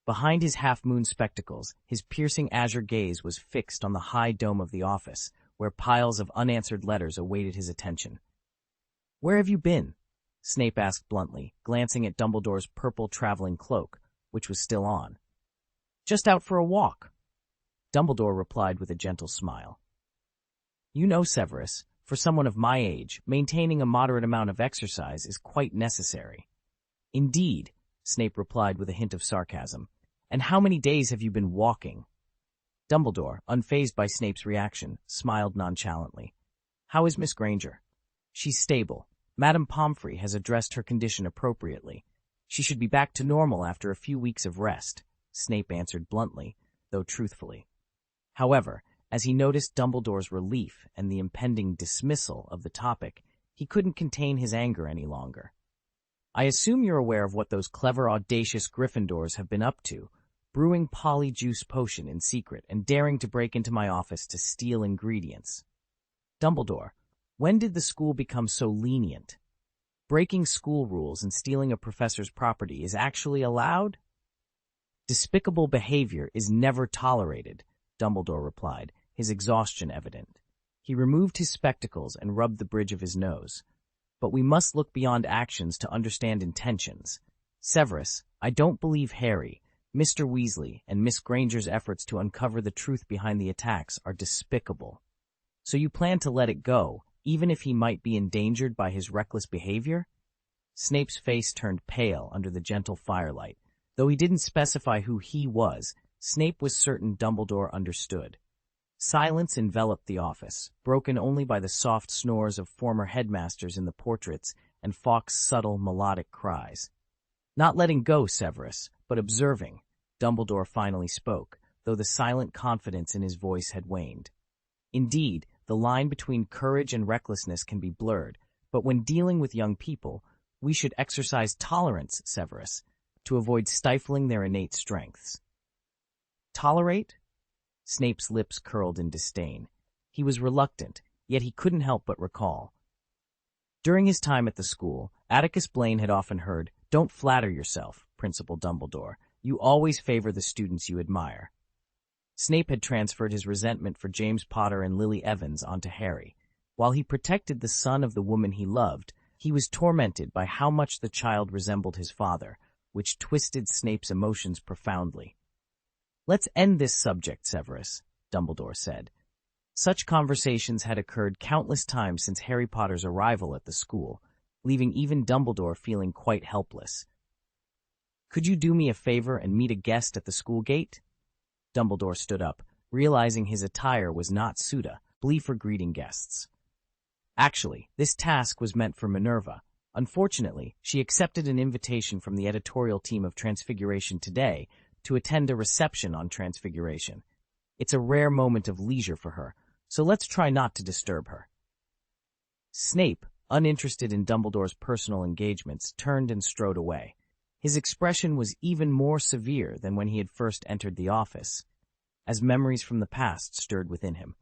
Behind his half-moon spectacles, his piercing azure gaze was fixed on the high dome of the office, where piles of unanswered letters awaited his attention. "Where have you been?" Snape asked bluntly, glancing at Dumbledore's purple traveling cloak, which was still on. "Just out for a walk," Dumbledore replied with a gentle smile. "You know, Severus, for someone of my age, maintaining a moderate amount of exercise is quite necessary." "Indeed," Snape replied with a hint of sarcasm. "And how many days have you been walking?" Dumbledore, unfazed by Snape's reaction, smiled nonchalantly. "How is Miss Granger?" "She's stable. Madame Pomfrey has addressed her condition appropriately. She should be back to normal after a few weeks of rest," Snape answered bluntly, though truthfully. However, as he noticed Dumbledore's relief and the impending dismissal of the topic, he couldn't contain his anger any longer. "I assume you're aware of what those clever, audacious Gryffindors have been up to, brewing polyjuice potion in secret and daring to break into my office to steal ingredients. Dumbledore, when did the school become so lenient? Breaking school rules and stealing a professor's property is actually allowed?" "Despicable behavior is never tolerated," Dumbledore replied, his exhaustion evident. He removed his spectacles and rubbed the bridge of his nose. "But we must look beyond actions to understand intentions. Severus, I don't believe Harry, Mr. Weasley, and Miss Granger's efforts to uncover the truth behind the attacks are despicable. So you plan to let it go, even if he might be endangered by his reckless behavior?" Snape's face turned pale under the gentle firelight. Though he didn't specify who he was, Snape was certain Dumbledore understood. Silence enveloped the office, broken only by the soft snores of former headmasters in the portraits and Fawkes' subtle melodic cries. "Not letting go, Severus, but observing," Dumbledore finally spoke, though the silent confidence in his voice had waned. "Indeed, the line between courage and recklessness can be blurred, but when dealing with young people, we should exercise tolerance, Severus, to avoid stifling their innate strengths." "Tolerate?" Snape's lips curled in disdain. He was reluctant, yet he couldn't help but recall. During his time at the school, Atticus Blaine had often heard, "Don't flatter yourself, Principal Dumbledore. You always favor the students you admire." Snape had transferred his resentment for James Potter and Lily Evans onto Harry. While he protected the son of the woman he loved, he was tormented by how much the child resembled his father, which twisted Snape's emotions profoundly. "Let's end this subject, Severus," Dumbledore said. Such conversations had occurred countless times since Harry Potter's arrival at the school, leaving even Dumbledore feeling quite helpless. "Could you do me a favor and meet a guest at the school gate?" Dumbledore stood up, realizing his attire was not suitably for greeting guests. Actually, this task was meant for Minerva. Unfortunately, she accepted an invitation from the editorial team of Transfiguration today to attend a reception on Transfiguration. It's a rare moment of leisure for her, so let's try not to disturb her. Snape, uninterested in Dumbledore's personal engagements, turned and strode away. His expression was even more severe than when he had first entered the office, as memories from the past stirred within him.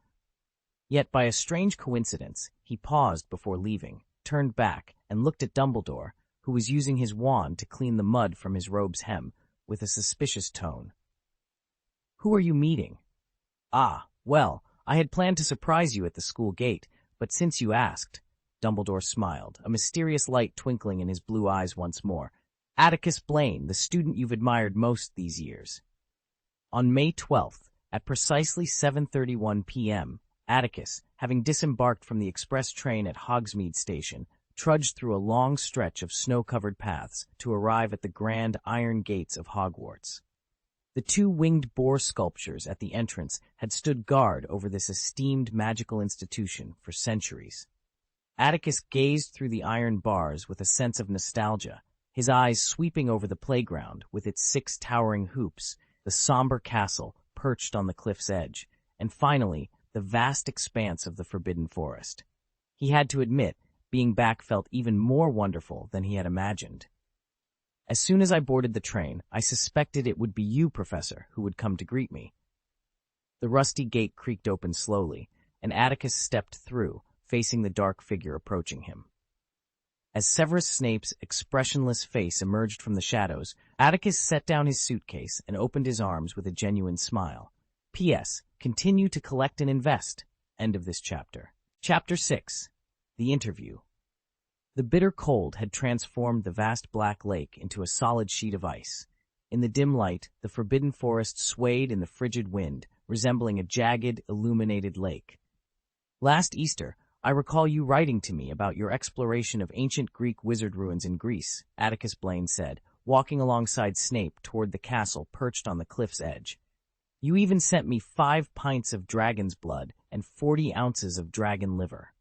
Yet by a strange coincidence, he paused before leaving, turned back, and looked at Dumbledore, who was using his wand to clean the mud from his robe's hem, with a suspicious tone. "Who are you meeting?" "Ah, well, I had planned to surprise you at the school gate, but since you asked," Dumbledore smiled, a mysterious light twinkling in his blue eyes once more. "Atticus Blaine, the student you've admired most these years." On May 12th, at precisely 7:31 p.m., Atticus, having disembarked from the express train at Hogsmeade Station, trudged through a long stretch of snow-covered paths to arrive at the grand iron gates of Hogwarts. The two winged boar sculptures at the entrance had stood guard over this esteemed magical institution for centuries. Atticus gazed through the iron bars with a sense of nostalgia, his eyes sweeping over the playground with its 6 towering hoops, the somber castle perched on the cliff's edge, and finally, the vast expanse of the Forbidden Forest. He had to admit, being back felt even more wonderful than he had imagined. "As soon as I boarded the train, I suspected it would be you, Professor, who would come to greet me." The rusty gate creaked open slowly, and Atticus stepped through, facing the dark figure approaching him. As Severus Snape's expressionless face emerged from the shadows, Atticus set down his suitcase and opened his arms with a genuine smile. P.S. Continue to collect and invest. End of this chapter. Chapter 6. The Interview. The bitter cold had transformed the vast black lake into a solid sheet of ice. In the dim light, the Forbidden Forest swayed in the frigid wind, resembling a jagged, illuminated lake. "Last Easter, I recall you writing to me about your exploration of ancient Greek wizard ruins in Greece," Atticus Blaine said, walking alongside Snape toward the castle perched on the cliff's edge. "You even sent me 5 pints of dragon's blood and 40 ounces of dragon liver."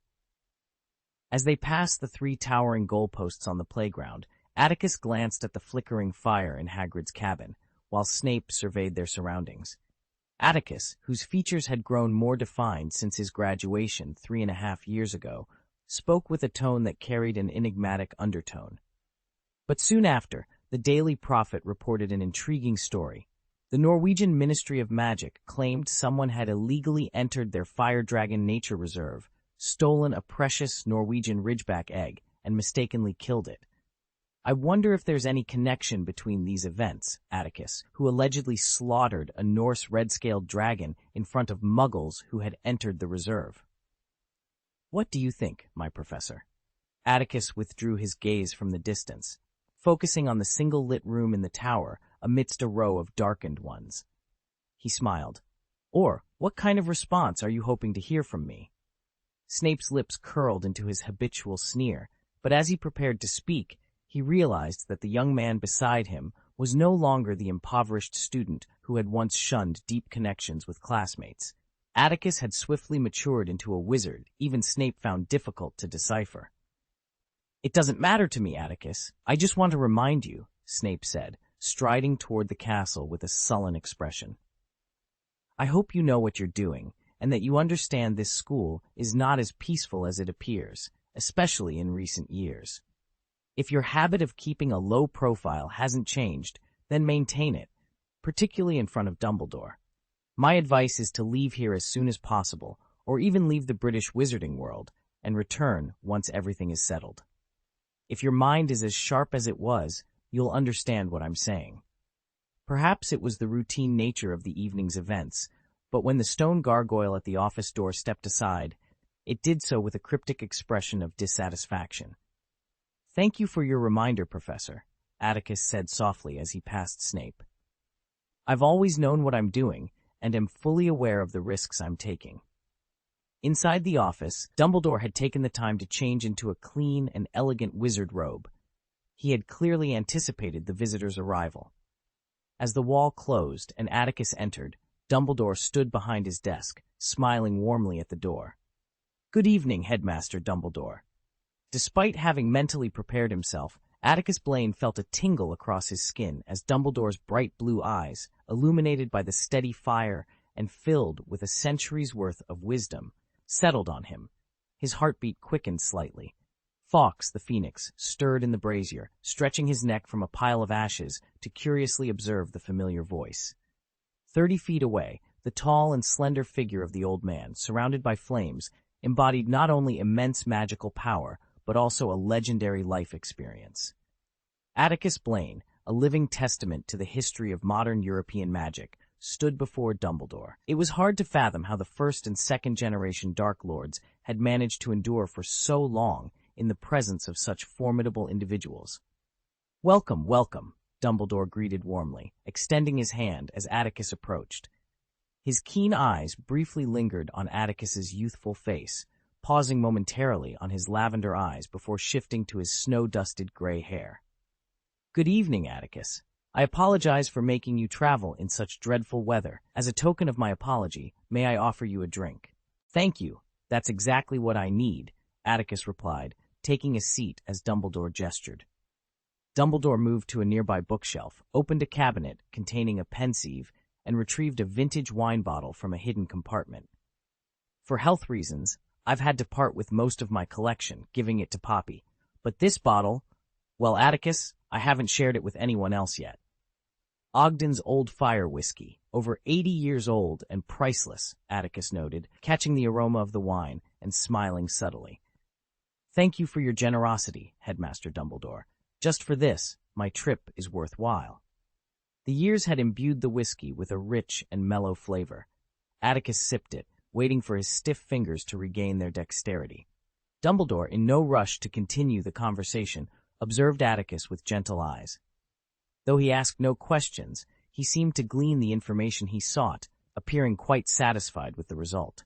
As they passed the 3 towering goalposts on the playground, Atticus glanced at the flickering fire in Hagrid's cabin, while Snape surveyed their surroundings. Atticus, whose features had grown more defined since his graduation 3.5 years ago, spoke with a tone that carried an enigmatic undertone. But soon after, the Daily Prophet reported an intriguing story. The Norwegian Ministry of Magic claimed someone had illegally entered their fire dragon nature reserve, stolen a precious Norwegian ridgeback egg, and mistakenly killed it. "I wonder if there's any connection between these events," Atticus, who allegedly slaughtered a Norse red-scaled dragon in front of Muggles who had entered the reserve. "What do you think, my professor?" Atticus withdrew his gaze from the distance, focusing on the single-lit room in the tower amidst a row of darkened ones. He smiled. "Or, what kind of response are you hoping to hear from me?" Snape's lips curled into his habitual sneer, but as he prepared to speak, he realized that the young man beside him was no longer the impoverished student who had once shunned deep connections with classmates. Atticus had swiftly matured into a wizard even Snape found difficult to decipher. "It doesn't matter to me, Atticus. I just want to remind you," Snape said, striding toward the castle with a sullen expression. "I hope you know what you're doing, and that you understand this school is not as peaceful as it appears, especially in recent years. If your habit of keeping a low profile hasn't changed, then maintain it, particularly in front of Dumbledore. My advice is to leave here as soon as possible, or even leave the British wizarding world, and return once everything is settled. If your mind is as sharp as it was, you'll understand what I'm saying." Perhaps it was the routine nature of the evening's events, but when the stone gargoyle at the office door stepped aside, It did so with a cryptic expression of dissatisfaction. "Thank you for your reminder, Professor," Atticus said softly as he passed Snape. "I've always known what I'm doing, and am fully aware of the risks I'm taking." Inside the office, Dumbledore had taken the time to change into a clean and elegant wizard robe. He had clearly anticipated the visitor's arrival. As the wall closed and Atticus entered, Dumbledore stood behind his desk, smiling warmly at the door. "Good evening, Headmaster Dumbledore." Despite having mentally prepared himself, Atticus Blaine felt a tingle across his skin as Dumbledore's bright blue eyes, illuminated by the steady fire and filled with a century's worth of wisdom, settled on him. His heartbeat quickened slightly. Fawkes, the phoenix, stirred in the brazier, stretching his neck from a pile of ashes to curiously observe the familiar voice. 30 feet away, the tall and slender figure of the old man, surrounded by flames, embodied not only immense magical power, but also a legendary life experience. Atticus Blaine, a living testament to the history of modern European magic, stood before Dumbledore. It was hard to fathom how the first and second generation Dark Lords had managed to endure for so long in the presence of such formidable individuals. "Welcome, welcome," Dumbledore greeted warmly, extending his hand as Atticus approached. His keen eyes briefly lingered on Atticus's youthful face, pausing momentarily on his lavender eyes before shifting to his snow-dusted gray hair. "Good evening, Atticus. I apologize for making you travel in such dreadful weather. As a token of my apology, may I offer you a drink?" "Thank you. That's exactly what I need," Atticus replied, taking a seat as Dumbledore gestured. Dumbledore moved to a nearby bookshelf, opened a cabinet containing a pensieve, and retrieved a vintage wine bottle from a hidden compartment. "For health reasons, I've had to part with most of my collection, giving it to Poppy. But this bottle, well, Atticus, I haven't shared it with anyone else yet. Ogden's Old Fire Whiskey, over 80 years old and priceless," Atticus noted, catching the aroma of the wine and smiling subtly. "Thank you for your generosity, Headmaster Dumbledore. Just for this, my trip is worthwhile." The years had imbued the whiskey with a rich and mellow flavor. Atticus sipped it, waiting for his stiff fingers to regain their dexterity. Dumbledore, in no rush to continue the conversation, observed Atticus with gentle eyes. Though he asked no questions, he seemed to glean the information he sought, appearing quite satisfied with the result.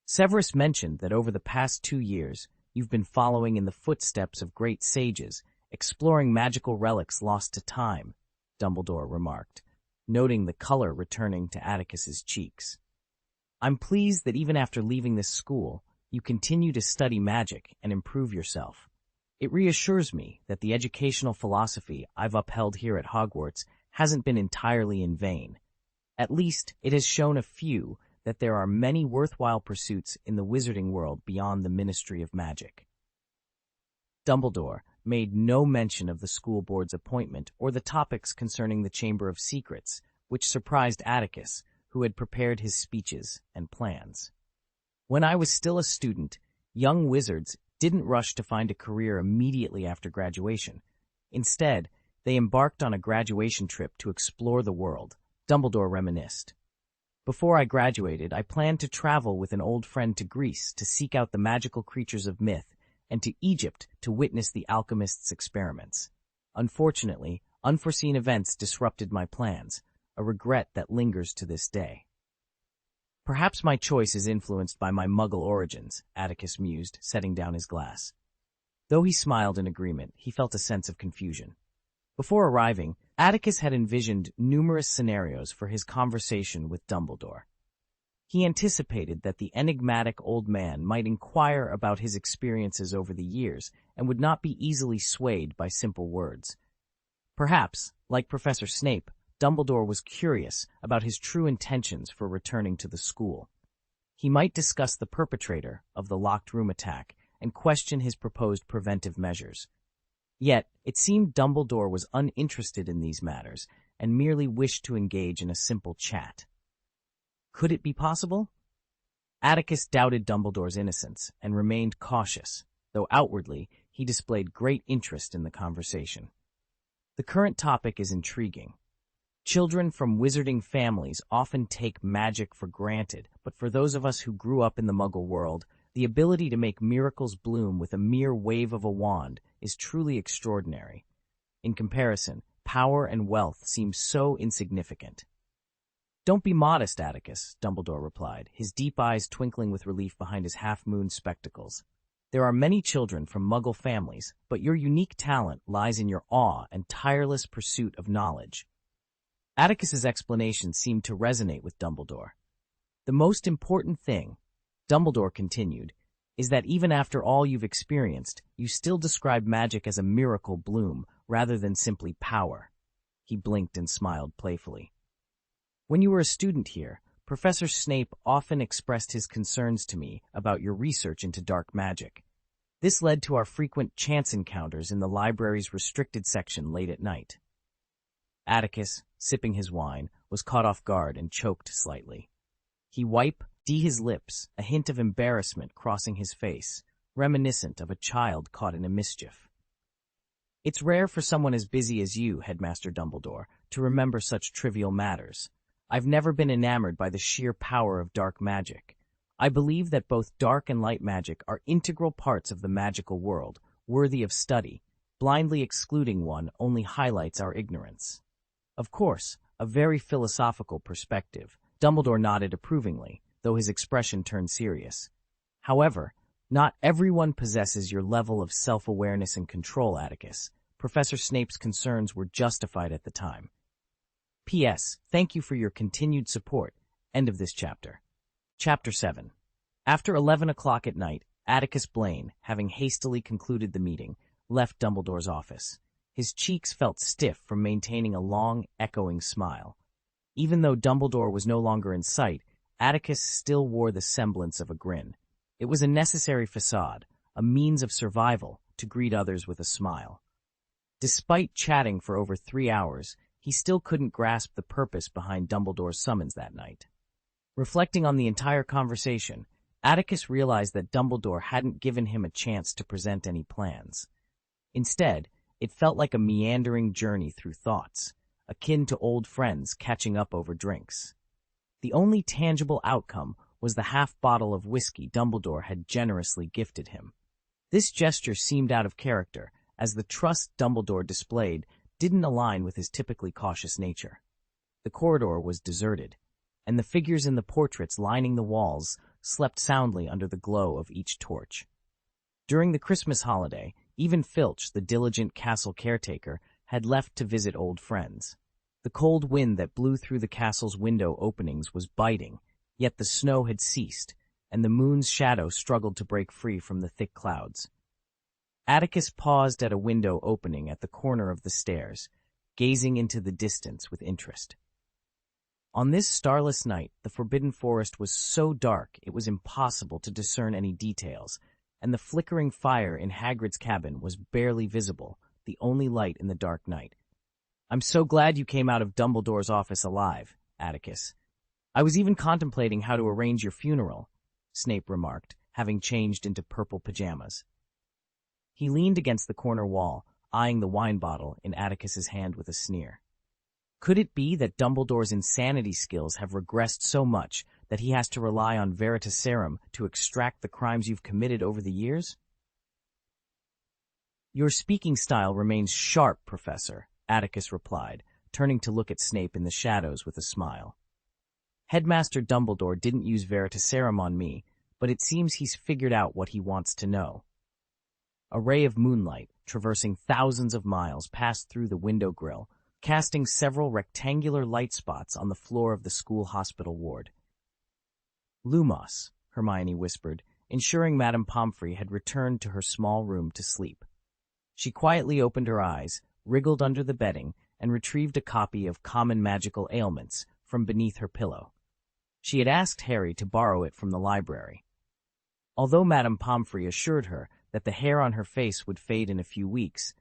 "Severus mentioned that over the past 2 years, you've been following in the footsteps of great sages, exploring magical relics lost to time," Dumbledore remarked, noting the color returning to Atticus's cheeks. "I'm pleased that even after leaving this school, you continue to study magic and improve yourself. It reassures me that the educational philosophy I've upheld here at Hogwarts hasn't been entirely in vain. At least, it has shown a few that there are many worthwhile pursuits in the wizarding world beyond the Ministry of Magic." Dumbledore made no mention of the school board's appointment or the topics concerning the Chamber of Secrets, which surprised Atticus, who had prepared his speeches and plans. "When I was still a student, young wizards didn't rush to find a career immediately after graduation. Instead, they embarked on a graduation trip to explore the world," Dumbledore reminisced. "Before I graduated, I planned to travel with an old friend to Greece to seek out the magical creatures of myth, and to Egypt to witness the alchemist's experiments. Unfortunately, unforeseen events disrupted my plans, a regret that lingers to this day." "Perhaps my choice is influenced by my Muggle origins," Atticus mused, setting down his glass. Though he smiled in agreement, he felt a sense of confusion. Before arriving, Atticus had envisioned numerous scenarios for his conversation with Dumbledore. He anticipated that the enigmatic old man might inquire about his experiences over the years and would not be easily swayed by simple words. Perhaps, like Professor Snape, Dumbledore was curious about his true intentions for returning to the school. He might discuss the perpetrator of the locked room attack and question his proposed preventive measures. Yet, it seemed Dumbledore was uninterested in these matters and merely wished to engage in a simple chat. Could it be possible? Atticus doubted Dumbledore's innocence and remained cautious, though outwardly he displayed great interest in the conversation. The current topic is intriguing. Children from wizarding families often take magic for granted, but for those of us who grew up in the Muggle world, The ability to make miracles bloom with a mere wave of a wand is truly extraordinary. In comparison, power and wealth seem so insignificant. "Don't be modest, Atticus," Dumbledore replied, his deep eyes twinkling with relief behind his half-moon spectacles. "There are many children from Muggle families, but your unique talent lies in your awe and tireless pursuit of knowledge." Atticus's explanation seemed to resonate with Dumbledore. "The most important thing," Dumbledore continued, "is that even after all you've experienced, you still describe magic as a miracle bloom rather than simply power." He blinked and smiled playfully. "When you were a student here, Professor Snape often expressed his concerns to me about your research into dark magic. This led to our frequent chance encounters in the library's restricted section late at night." Atticus, sipping his wine, was caught off guard and choked slightly. He wiped his lips, a hint of embarrassment crossing his face, reminiscent of a child caught in a mischief. "It's rare for someone as busy as you, Headmaster Dumbledore, to remember such trivial matters. I've never been enamored by the sheer power of dark magic. I believe that both dark and light magic are integral parts of the magical world, worthy of study. Blindly excluding one only highlights our ignorance." "Of course, a very philosophical perspective." Dumbledore nodded approvingly, though his expression turned serious. "However, not everyone possesses your level of self-awareness and control, Atticus. Professor Snape's concerns were justified at the time. P.S. Thank you for your continued support. End of this chapter." Chapter 7. After 11 o'clock at night, Atticus Blaine, having hastily concluded the meeting, left Dumbledore's office. His cheeks felt stiff from maintaining a long, echoing smile. Even though Dumbledore was no longer in sight, Atticus still wore the semblance of a grin. It was a necessary facade, a means of survival, to greet others with a smile. Despite chatting for over 3 hours, he still couldn't grasp the purpose behind Dumbledore's summons that night. Reflecting on the entire conversation, Atticus realized that Dumbledore hadn't given him a chance to present any plans. Instead, it felt like a meandering journey through thoughts, akin to old friends catching up over drinks. The only tangible outcome was the half-bottle of whiskey Dumbledore had generously gifted him. This gesture seemed out of character, as the trust Dumbledore displayed didn't align with his typically cautious nature. The corridor was deserted, and the figures in the portraits lining the walls slept soundly under the glow of each torch. During the Christmas holiday, even Filch, the diligent castle caretaker, had left to visit old friends. The cold wind that blew through the castle's window openings was biting, yet the snow had ceased, and the moon's shadow struggled to break free from the thick clouds. Atticus paused at a window opening at the corner of the stairs, gazing into the distance with interest. On this starless night, the Forbidden Forest was so dark it was impossible to discern any details, and the flickering fire in Hagrid's cabin was barely visible, the only light in the dark night. "I'm so glad you came out of Dumbledore's office alive, Atticus. I was even contemplating how to arrange your funeral," Snape remarked, having changed into purple pajamas. He leaned against the corner wall, eyeing the wine bottle in Atticus's hand with a sneer. Could it be that Dumbledore's insanity skills have regressed so much that he has to rely on Veritaserum to extract the crimes you've committed over the years? "Your speaking style remains sharp, Professor," Atticus replied, turning to look at Snape in the shadows with a smile. "Headmaster Dumbledore didn't use Veritaserum on me, but it seems he's figured out what he wants to know." A ray of moonlight, traversing thousands of miles, passed through the window grill, casting several rectangular light spots on the floor of the school hospital ward. "Lumos," Hermione whispered, ensuring Madame Pomfrey had returned to her small room to sleep. She quietly opened her eyes, wriggled under the bedding, and retrieved a copy of Common Magical Ailments from beneath her pillow. She had asked Harry to borrow it from the library. Although Madame Pomfrey assured her that the hair on her face would fade in a few weeks,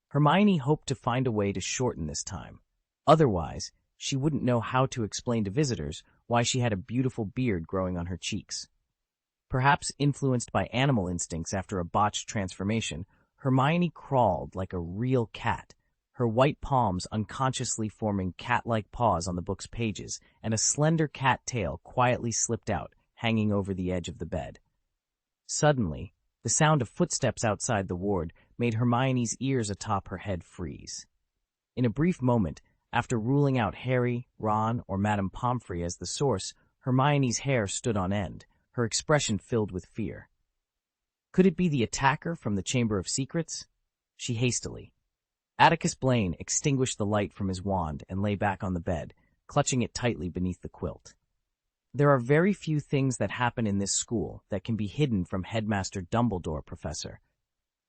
Hermione hoped to find a way to shorten this time. Otherwise, she wouldn't know how to explain to visitors why she had a beautiful beard growing on her cheeks. Perhaps influenced by animal instincts after a botched transformation, Hermione crawled like a real cat, her white palms unconsciously forming cat-like paws on the book's pages, and a slender cat tail quietly slipped out, hanging over the edge of the bed. Suddenly, the sound of footsteps outside the ward made Hermione's ears atop her head freeze. In a brief moment, after ruling out Harry, Ron, or Madame Pomfrey as the source, Hermione's hair stood on end, her expression filled with fear. Could it be the attacker from the Chamber of Secrets? She hastily. Atticus Blaine extinguished the light from his wand and lay back on the bed, clutching it tightly beneath the quilt. There are very few things that happen in this school that can be hidden from Headmaster Dumbledore, Professor.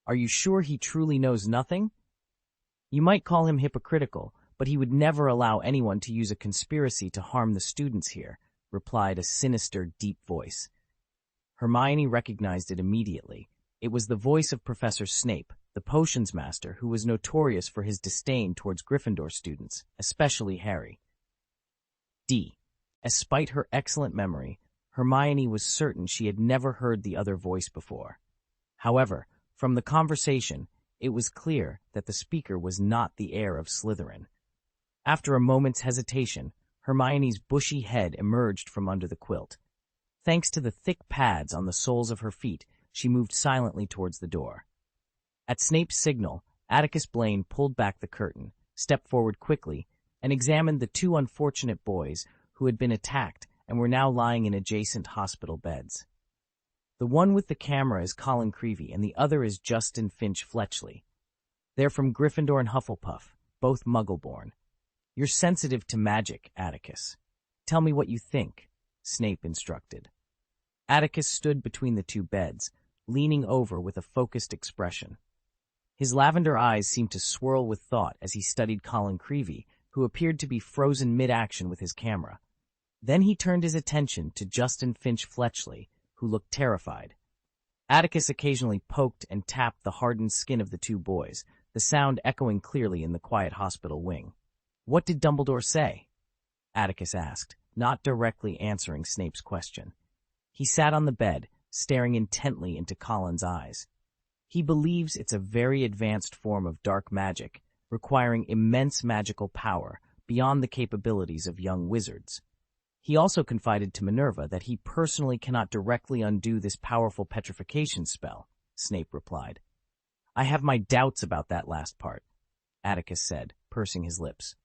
Are you sure he truly knows nothing? You might call him hypocritical, but he would never allow anyone to use a conspiracy to harm the students here, replied a sinister, deep voice. Hermione recognized it immediately. It was the voice of Professor Snape, the potions master who was notorious for his disdain towards Gryffindor students, especially Harry. Despite her excellent memory, Hermione was certain she had never heard the other voice before. However, from the conversation, it was clear that the speaker was not the heir of Slytherin. After a moment's hesitation, Hermione's bushy head emerged from under the quilt. Thanks to the thick pads on the soles of her feet, she moved silently towards the door. At Snape's signal, Atticus Blaine pulled back the curtain, stepped forward quickly, and examined the two unfortunate boys who had been attacked and were now lying in adjacent hospital beds. The one with the camera is Colin Creevey, and the other is Justin Finch Fletchley. They're from Gryffindor and Hufflepuff, both Muggle-born. You're sensitive to magic, Atticus. Tell me what you think, Snape instructed. Atticus stood between the two beds, leaning over with a focused expression. His lavender eyes seemed to swirl with thought as he studied Colin Creevey, who appeared to be frozen mid-action with his camera. Then he turned his attention to Justin Finch Fletchley, who looked terrified. Atticus occasionally poked and tapped the hardened skin of the two boys, the sound echoing clearly in the quiet hospital wing. "What did Dumbledore say?" Atticus asked, not directly answering Snape's question. He sat on the bed, staring intently into Colin's eyes. He believes it's a very advanced form of dark magic, requiring immense magical power beyond the capabilities of young wizards. He also confided to Minerva that he personally cannot directly undo this powerful petrification spell, Snape replied. "I have my doubts about that last part," Atticus said, pursing his lips.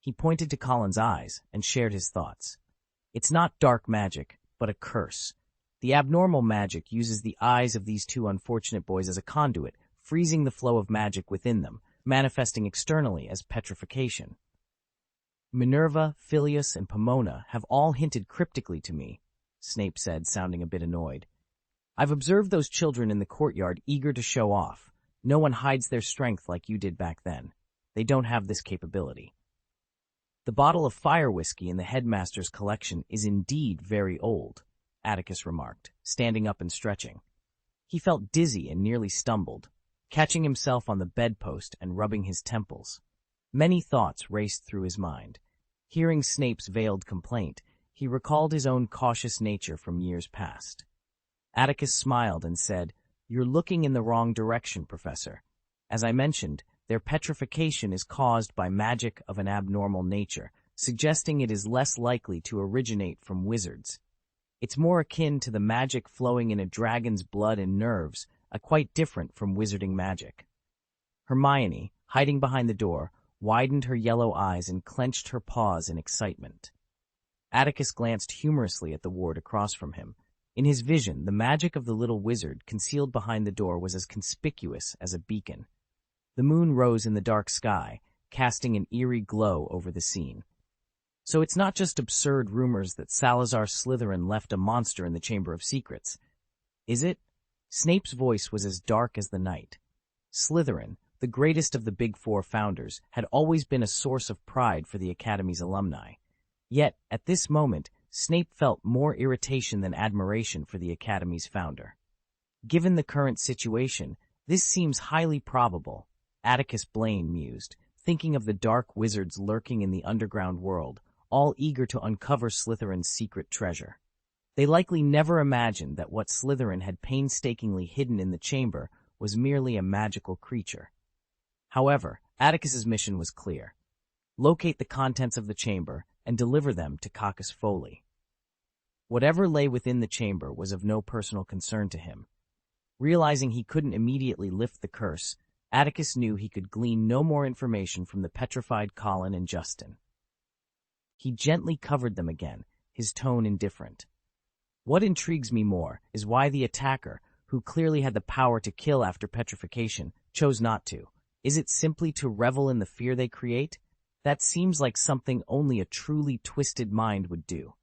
He pointed to Colin's eyes and shared his thoughts. "It's not dark magic, but a curse. The abnormal magic uses the eyes of these two unfortunate boys as a conduit, freezing the flow of magic within them, manifesting externally as petrification. Minerva, Phileas, and Pomona have all hinted cryptically to me," Snape said, sounding a bit annoyed. "I've observed those children in the courtyard eager to show off. No one hides their strength like you did back then. They don't have this capability." "The bottle of fire whiskey in the headmaster's collection is indeed very old," Atticus remarked, standing up and stretching. He felt dizzy and nearly stumbled, catching himself on the bedpost and rubbing his temples. Many thoughts raced through his mind. Hearing Snape's veiled complaint, he recalled his own cautious nature from years past. Atticus smiled and said, "You're looking in the wrong direction, Professor. As I mentioned, their petrification is caused by magic of an abnormal nature, suggesting it is less likely to originate from wizards. It's more akin to the magic flowing in a dragon's blood and nerves, quite different from wizarding magic." Hermione, hiding behind the door, widened her yellow eyes and clenched her paws in excitement. Atticus glanced humorously at the ward across from him. In his vision, the magic of the little wizard concealed behind the door was as conspicuous as a beacon. The moon rose in the dark sky, casting an eerie glow over the scene. "So it's not just absurd rumors that Salazar Slytherin left a monster in the Chamber of Secrets, is it?" Snape's voice was as dark as the night. Slytherin, the greatest of the Big Four founders, had always been a source of pride for the Academy's alumni. Yet, at this moment, Snape felt more irritation than admiration for the Academy's founder. "Given the current situation, this seems highly probable," Atticus Blaine mused, thinking of the dark wizards lurking in the underground world, all eager to uncover Slytherin's secret treasure. They likely never imagined that what Slytherin had painstakingly hidden in the chamber was merely a magical creature. However, Atticus's mission was clear. Locate the contents of the chamber and deliver them to Cacus Foley. Whatever lay within the chamber was of no personal concern to him. Realizing he couldn't immediately lift the curse, Atticus knew he could glean no more information from the petrified Colin and Justin. He gently covered them again, his tone indifferent. What intrigues me more is why the attacker, who clearly had the power to kill after petrification, chose not to. Is it simply to revel in the fear they create? That seems like something only a truly twisted mind would do.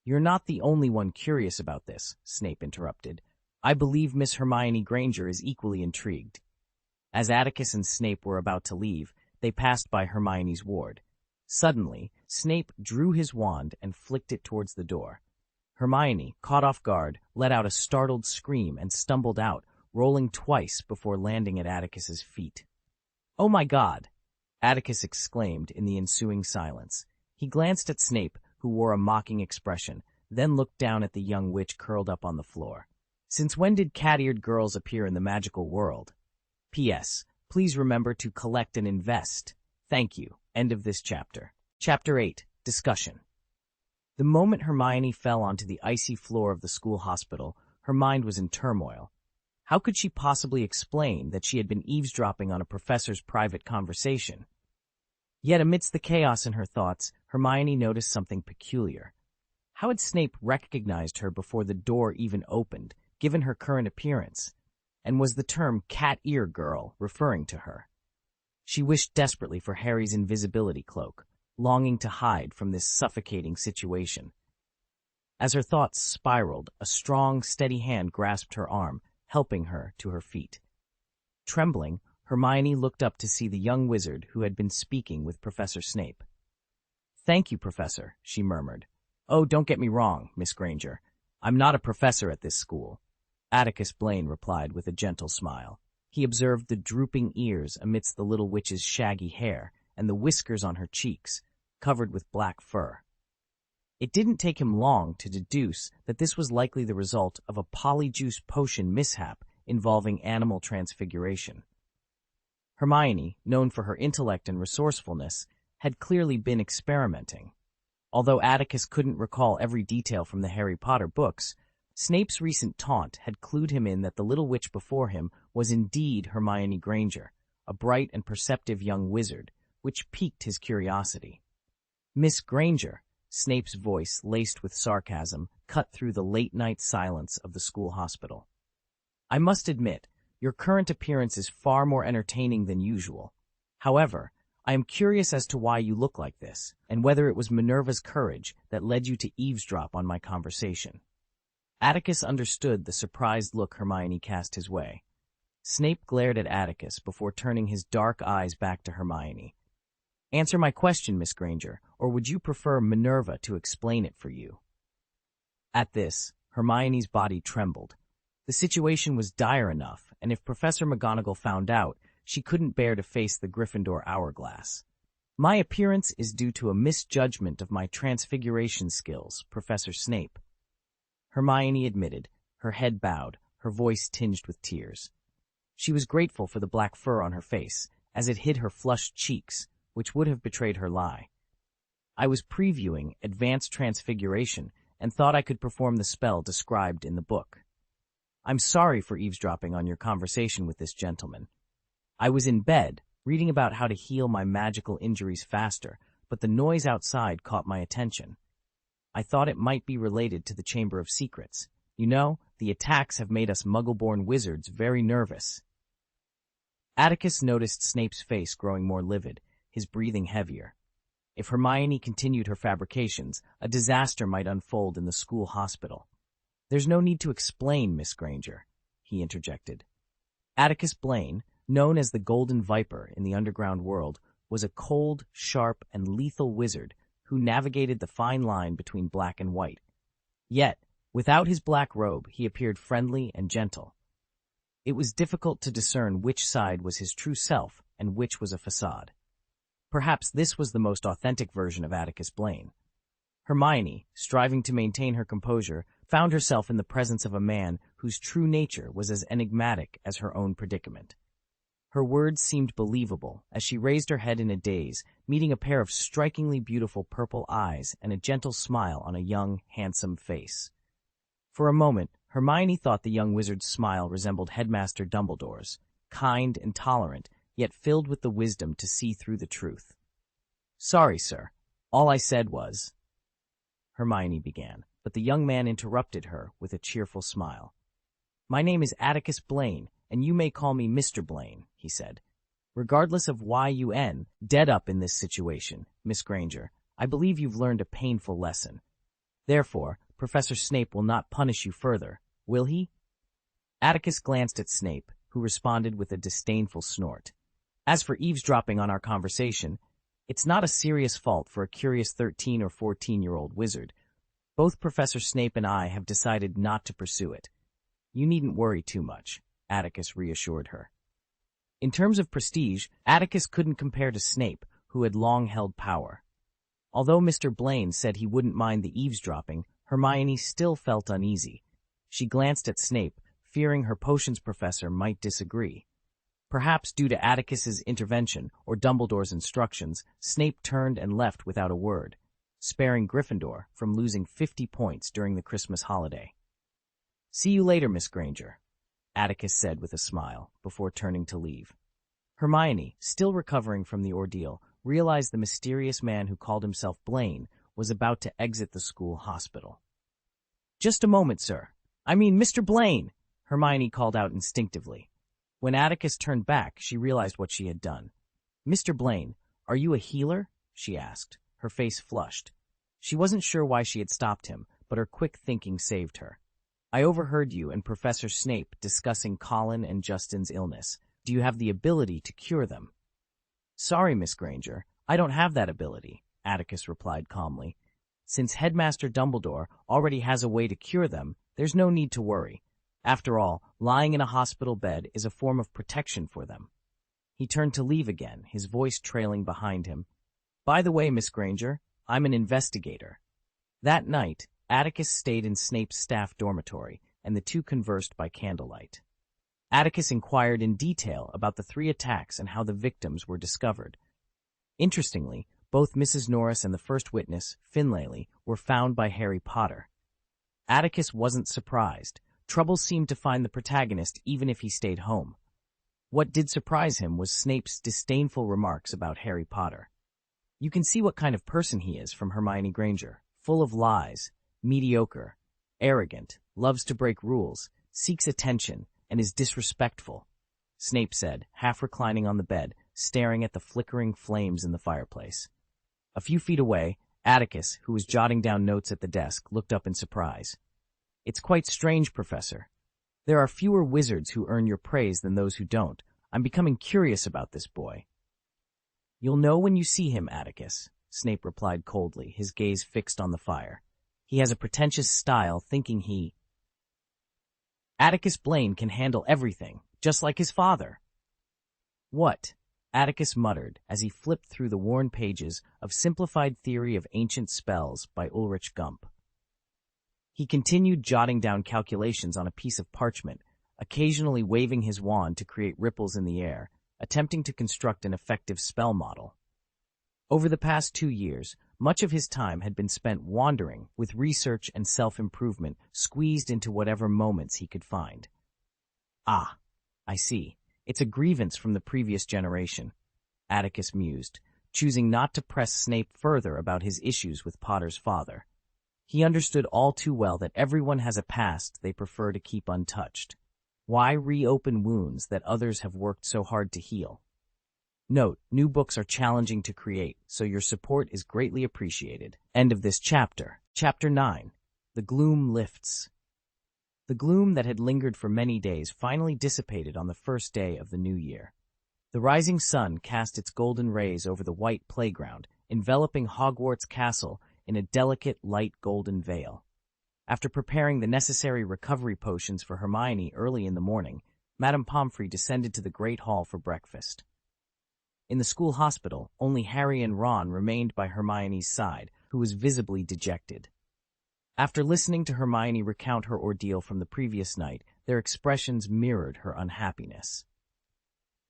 You're not the only one curious about this, Snape interrupted. I believe Miss Hermione Granger is equally intrigued. As Atticus and Snape were about to leave, they passed by Hermione's ward. Suddenly, Snape drew his wand and flicked it towards the door. Hermione, caught off guard, let out a startled scream and stumbled out, rolling twice before landing at Atticus's feet. "Oh my God!" Atticus exclaimed in the ensuing silence. He glanced at Snape, who wore a mocking expression, then looked down at the young witch curled up on the floor. Since when did cat-eared girls appear in the magical world? P.S. Please remember to collect and invest. Thank you. End of this chapter. Chapter 8. Discussion. The moment Hermione fell onto the icy floor of the school hospital, her mind was in turmoil. How could she possibly explain that she had been eavesdropping on a professor's private conversation? Yet amidst the chaos in her thoughts, Hermione noticed something peculiar. How had Snape recognized her before the door even opened, given her current appearance? And was the term cat-ear girl referring to her? She wished desperately for Harry's invisibility cloak, longing to hide from this suffocating situation. As her thoughts spiraled, a strong, steady hand grasped her arm, helping her to her feet. Trembling, Hermione looked up to see the young wizard who had been speaking with Professor Snape. "Thank you, Professor," she murmured. "Oh, don't get me wrong, Miss Granger. I'm not a professor at this school." Atticus Blaine replied with a gentle smile. He observed the drooping ears amidst the little witch's shaggy hair and the whiskers on her cheeks, covered with black fur. It didn't take him long to deduce that this was likely the result of a polyjuice potion mishap involving animal transfiguration. Hermione, known for her intellect and resourcefulness, had clearly been experimenting. Although Atticus couldn't recall every detail from the Harry Potter books, Snape's recent taunt had clued him in that the little witch before him was indeed Hermione Granger, a bright and perceptive young wizard, which piqued his curiosity. "Miss Granger," Snape's voice, laced with sarcasm, cut through the late-night silence of the school hospital. "I must admit, your current appearance is far more entertaining than usual. However, I am curious as to why you look like this, and whether it was Minerva's courage that led you to eavesdrop on my conversation." Atticus understood the surprised look Hermione cast his way. Snape glared at Atticus before turning his dark eyes back to Hermione. "Answer my question, Miss Granger, or would you prefer Minerva to explain it for you?" At this, Hermione's body trembled. The situation was dire enough, and if Professor McGonagall found out, she couldn't bear to face the Gryffindor hourglass. "My appearance is due to a misjudgment of my transfiguration skills, Professor Snape," Hermione admitted, her head bowed, her voice tinged with tears. She was grateful for the black fur on her face, as it hid her flushed cheeks, which would have betrayed her lie. "I was previewing Advanced Transfiguration and thought I could perform the spell described in the book. I'm sorry for eavesdropping on your conversation with this gentleman. I was in bed, reading about how to heal my magical injuries faster, but the noise outside caught my attention. I thought it might be related to the Chamber of Secrets. You know, the attacks have made us Muggle-born wizards very nervous." Atticus noticed Snape's face growing more livid, his breathing heavier. If Hermione continued her fabrications, a disaster might unfold in the school hospital. "There's no need to explain, Miss Granger," he interjected. Atticus Blaine, known as the Golden Viper in the underground world, was a cold, sharp, and lethal wizard who navigated the fine line between black and white. Yet, without his black robe, he appeared friendly and gentle. It was difficult to discern which side was his true self and which was a facade. Perhaps this was the most authentic version of Atticus Blaine. Hermione, striving to maintain her composure, found herself in the presence of a man whose true nature was as enigmatic as her own predicament. Her words seemed believable as she raised her head in a daze, meeting a pair of strikingly beautiful purple eyes and a gentle smile on a young, handsome face. For a moment, Hermione thought the young wizard's smile resembled Headmaster Dumbledore's, kind and tolerant, yet filled with the wisdom to see through the truth. "Sorry, sir. All I said was—" Hermione began, but the young man interrupted her with a cheerful smile. "My name is Atticus Blaine, and you may call me Mr. Blaine," he said. "Regardless of why you end dead up in this situation, Miss Granger, I believe you've learned a painful lesson. Therefore, Professor Snape will not punish you further, will he?" Atticus glanced at Snape, who responded with a disdainful snort. "As for eavesdropping on our conversation, it's not a serious fault for a curious 13 or 14-year-old wizard. Both Professor Snape and I have decided not to pursue it. You needn't worry too much," Atticus reassured her. In terms of prestige, Atticus couldn't compare to Snape, who had long held power. Although Mr. Blaine said he wouldn't mind the eavesdropping, Hermione still felt uneasy. She glanced at Snape, fearing her potions professor might disagree. Perhaps due to Atticus's intervention or Dumbledore's instructions, Snape turned and left without a word, sparing Gryffindor from losing 50 points during the Christmas holiday. "See you later, Miss Granger," Atticus said with a smile, before turning to leave. Hermione, still recovering from the ordeal, realized the mysterious man who called himself Blaine was about to exit the school hospital. "Just a moment, sir. I mean, Mr. Blaine!" Hermione called out instinctively. When Atticus turned back, she realized what she had done. "Mr. Blaine, are you a healer?" she asked, her face flushed. She wasn't sure why she had stopped him, but her quick thinking saved her. "I overheard you and Professor Snape discussing Colin and Justin's illness. Do you have the ability to cure them?" "Sorry, Miss Granger, I don't have that ability," Atticus replied calmly. "Since Headmaster Dumbledore already has a way to cure them, there's no need to worry. After all, lying in a hospital bed is a form of protection for them." He turned to leave again, his voice trailing behind him. "By the way, Miss Granger, I'm an investigator." That night, Atticus stayed in Snape's staff dormitory, and the two conversed by candlelight. Atticus inquired in detail about the 3 attacks and how the victims were discovered. Interestingly, both Mrs. Norris and the first witness, Finlay, were found by Harry Potter. Atticus wasn't surprised. Trouble seemed to find the protagonist even if he stayed home. What did surprise him was Snape's disdainful remarks about Harry Potter. "You can see what kind of person he is from Hermione Granger. Full of lies, mediocre, arrogant, loves to break rules, seeks attention, and is disrespectful," Snape said, half reclining on the bed, staring at the flickering flames in the fireplace. A few feet away, Atticus, who was jotting down notes at the desk, looked up in surprise. "It's quite strange, Professor. There are fewer wizards who earn your praise than those who don't. I'm becoming curious about this boy." "You'll know when you see him, Atticus," Snape replied coldly, his gaze fixed on the fire. "He has a pretentious style, thinking he—" "Atticus Blaine can handle everything, just like his father." "What?" Atticus muttered as he flipped through the worn pages of Simplified Theory of Ancient Spells by Ulrich Gump. He continued jotting down calculations on a piece of parchment, occasionally waving his wand to create ripples in the air, attempting to construct an effective spell model. Over the past 2 years, much of his time had been spent wandering, with research and self-improvement squeezed into whatever moments he could find. "Ah, I see. It's a grievance from the previous generation," Atticus mused, choosing not to press Snape further about his issues with Potter's father. He understood all too well that everyone has a past they prefer to keep untouched. Why reopen wounds that others have worked so hard to heal? Note, new books are challenging to create, so your support is greatly appreciated. End of this chapter. Chapter 9. The Gloom Lifts. The gloom that had lingered for many days finally dissipated on the first day of the new year. The rising sun cast its golden rays over the white playground, enveloping Hogwarts Castle in a delicate light golden veil. After preparing the necessary recovery potions for Hermione early in the morning, Madame Pomfrey descended to the Great Hall for breakfast. In the school hospital, only Harry and Ron remained by Hermione's side, who was visibly dejected. After listening to Hermione recount her ordeal from the previous night, their expressions mirrored her unhappiness.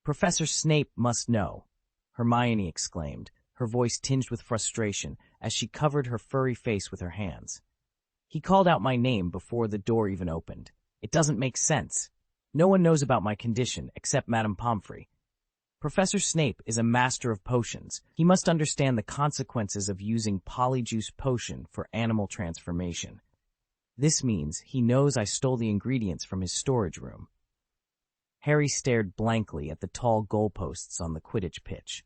"Professor Snape must know," Hermione exclaimed, her voice tinged with frustration as she covered her furry face with her hands. "He called out my name before the door even opened. It doesn't make sense. No one knows about my condition except Madame Pomfrey. Professor Snape is a master of potions. He must understand the consequences of using polyjuice potion for animal transformation. This means he knows I stole the ingredients from his storage room. Harry stared blankly at the tall goalposts on the Quidditch pitch.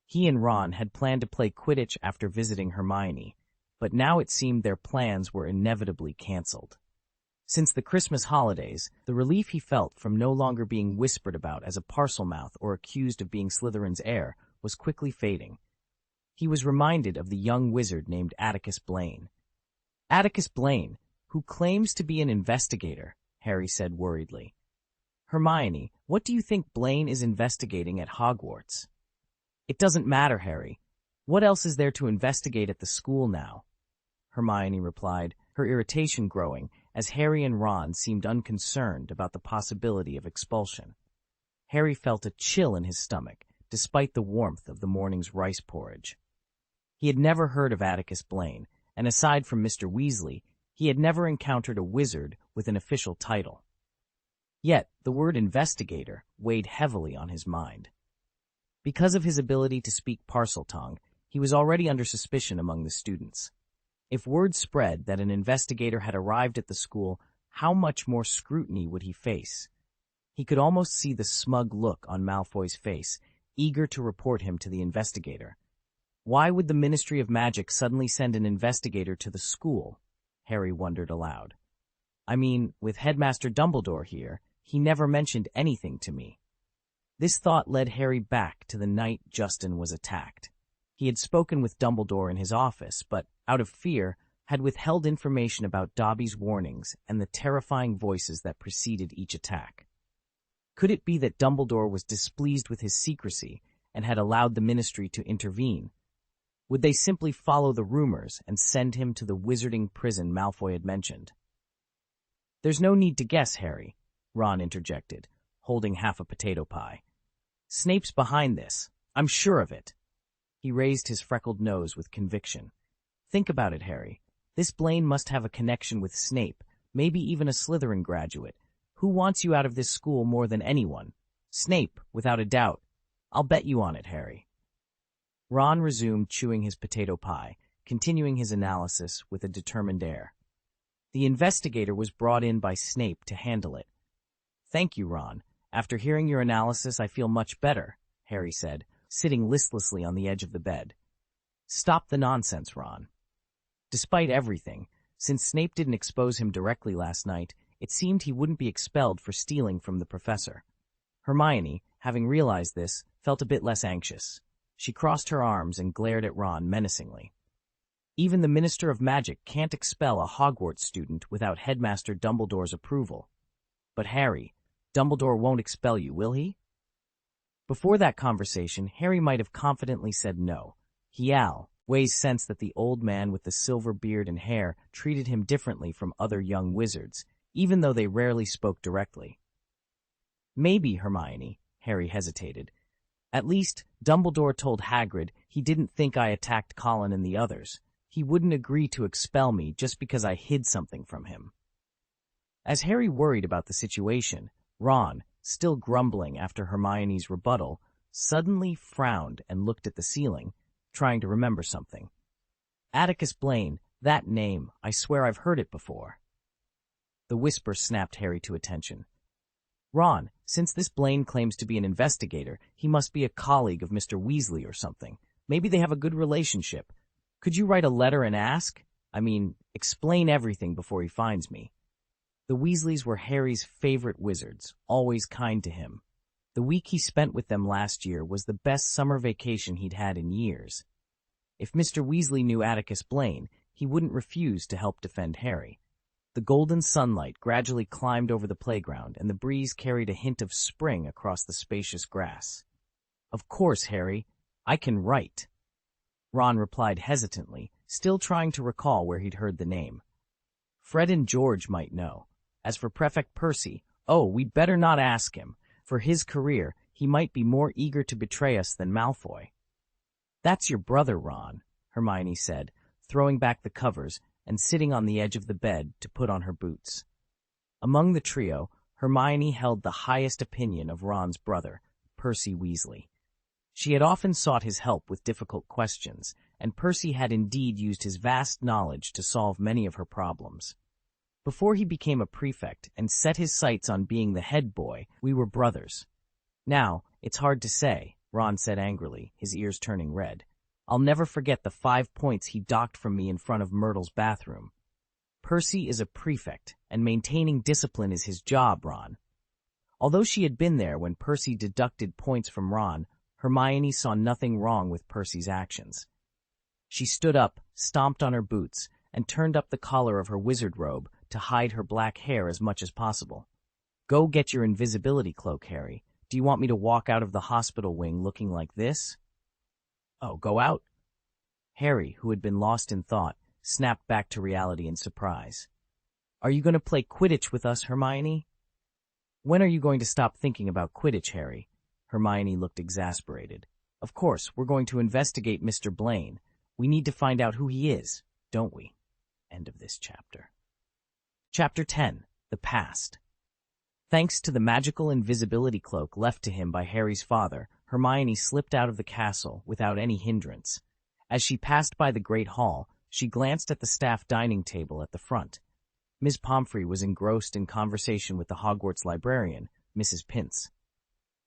He and Ron had planned to play Quidditch after visiting Hermione, but now it seemed their plans were inevitably cancelled. Since the Christmas holidays, the relief he felt from no longer being whispered about as a Parselmouth or accused of being Slytherin's heir was quickly fading. He was reminded of the young wizard named Atticus Blaine. Atticus Blaine, who claims to be an investigator, Harry said worriedly. Hermione, what do you think Blaine is investigating at Hogwarts? It doesn't matter, Harry. What else is there to investigate at the school now? Hermione replied, her irritation growing as Harry and Ron seemed unconcerned about the possibility of expulsion. Harry felt a chill in his stomach, despite the warmth of the morning's rice porridge. He had never heard of Atticus Blaine, and aside from Mr. Weasley, he had never encountered a wizard with an official title. Yet, the word investigator weighed heavily on his mind. Because of his ability to speak Parseltongue, he was already under suspicion among the students. If word spread that an investigator had arrived at the school, how much more scrutiny would he face? He could almost see the smug look on Malfoy's face, eager to report him to the investigator. Why would the Ministry of Magic suddenly send an investigator to the school? Harry wondered aloud. I mean, with Headmaster Dumbledore here, he never mentioned anything to me. This thought led Harry back to the night Justin was attacked. He had spoken with Dumbledore in his office, but, out of fear, had withheld information about Dobby's warnings and the terrifying voices that preceded each attack. Could it be that Dumbledore was displeased with his secrecy and had allowed the Ministry to intervene? Would they simply follow the rumors and send him to the wizarding prison Malfoy had mentioned? There's no need to guess, Harry, Ron interjected, holding half a potato pie. Snape's behind this. I'm sure of it. He raised his freckled nose with conviction. Think about it, Harry. This Blaine must have a connection with Snape, maybe even a Slytherin graduate. Who wants you out of this school more than anyone? Snape, without a doubt. I'll bet you on it, Harry. Ron resumed chewing his potato pie, continuing his analysis with a determined air. The investigator was brought in by Snape to handle it. Thank you, Ron. After hearing your analysis, I feel much better, Harry said, sitting listlessly on the edge of the bed. Stop the nonsense, Ron. Despite everything, since Snape didn't expose him directly last night, it seemed he wouldn't be expelled for stealing from the professor. Hermione, having realized this, felt a bit less anxious. She crossed her arms and glared at Ron menacingly. Even the Minister of Magic can't expel a Hogwarts student without Headmaster Dumbledore's approval. But Harry, Dumbledore won't expel you, will he? Before that conversation, Harry might have confidently said no. Ways sensed that the old man with the silver beard and hair treated him differently from other young wizards, even though they rarely spoke directly. Maybe, Hermione, Harry hesitated. At least, Dumbledore told Hagrid he didn't think I attacked Colin and the others. He wouldn't agree to expel me just because I hid something from him. As Harry worried about the situation, Ron, still grumbling after Hermione's rebuttal, suddenly frowned and looked at the ceiling, trying to remember something. Atticus Blaine, that name, I swear I've heard it before. The whisper snapped Harry to attention. Ron, since this Blaine claims to be an investigator, he must be a colleague of Mr. Weasley or something. Maybe they have a good relationship. Could you write a letter and ask? Explain everything before he finds me. The Weasleys were Harry's favorite wizards, always kind to him. The week he spent with them last year was the best summer vacation he'd had in years. If Mr. Weasley knew Atticus Blaine, he wouldn't refuse to help defend Harry. The golden sunlight gradually climbed over the playground, and the breeze carried a hint of spring across the spacious grass. Of course, Harry, I can write. Ron replied hesitantly, still trying to recall where he'd heard the name. Fred and George might know. As for Prefect Percy, we'd better not ask him. For his career, he might be more eager to betray us than Malfoy. That's your brother, Ron, Hermione said, throwing back the covers and sitting on the edge of the bed to put on her boots. Among the trio, Hermione held the highest opinion of Ron's brother, Percy Weasley. She had often sought his help with difficult questions, and Percy had indeed used his vast knowledge to solve many of her problems. Before he became a prefect and set his sights on being the head boy, we were brothers. Now, it's hard to say, Ron said angrily, his ears turning red. I'll never forget the 5 points he docked from me in front of Myrtle's bathroom. Percy is a prefect, and maintaining discipline is his job, Ron. Although she had been there when Percy deducted points from Ron, Hermione saw nothing wrong with Percy's actions. She stood up, stomped on her boots, and turned up the collar of her wizard robe to hide her black hair as much as possible. Go get your invisibility cloak, Harry. Do you want me to walk out of the hospital wing looking like this? Oh, go out? Harry, who had been lost in thought, snapped back to reality in surprise. Are you going to play Quidditch with us, Hermione? When are you going to stop thinking about Quidditch, Harry? Hermione looked exasperated. Of course, we're going to investigate Mr. Blaine. We need to find out who he is, don't we? End of this chapter. Chapter 10. The Past. Thanks to the magical invisibility cloak left to him by Harry's father, Hermione slipped out of the castle without any hindrance. As she passed by the Great Hall, she glanced at the staff dining table at the front. Miss Pomfrey was engrossed in conversation with the Hogwarts librarian, Mrs. Pince.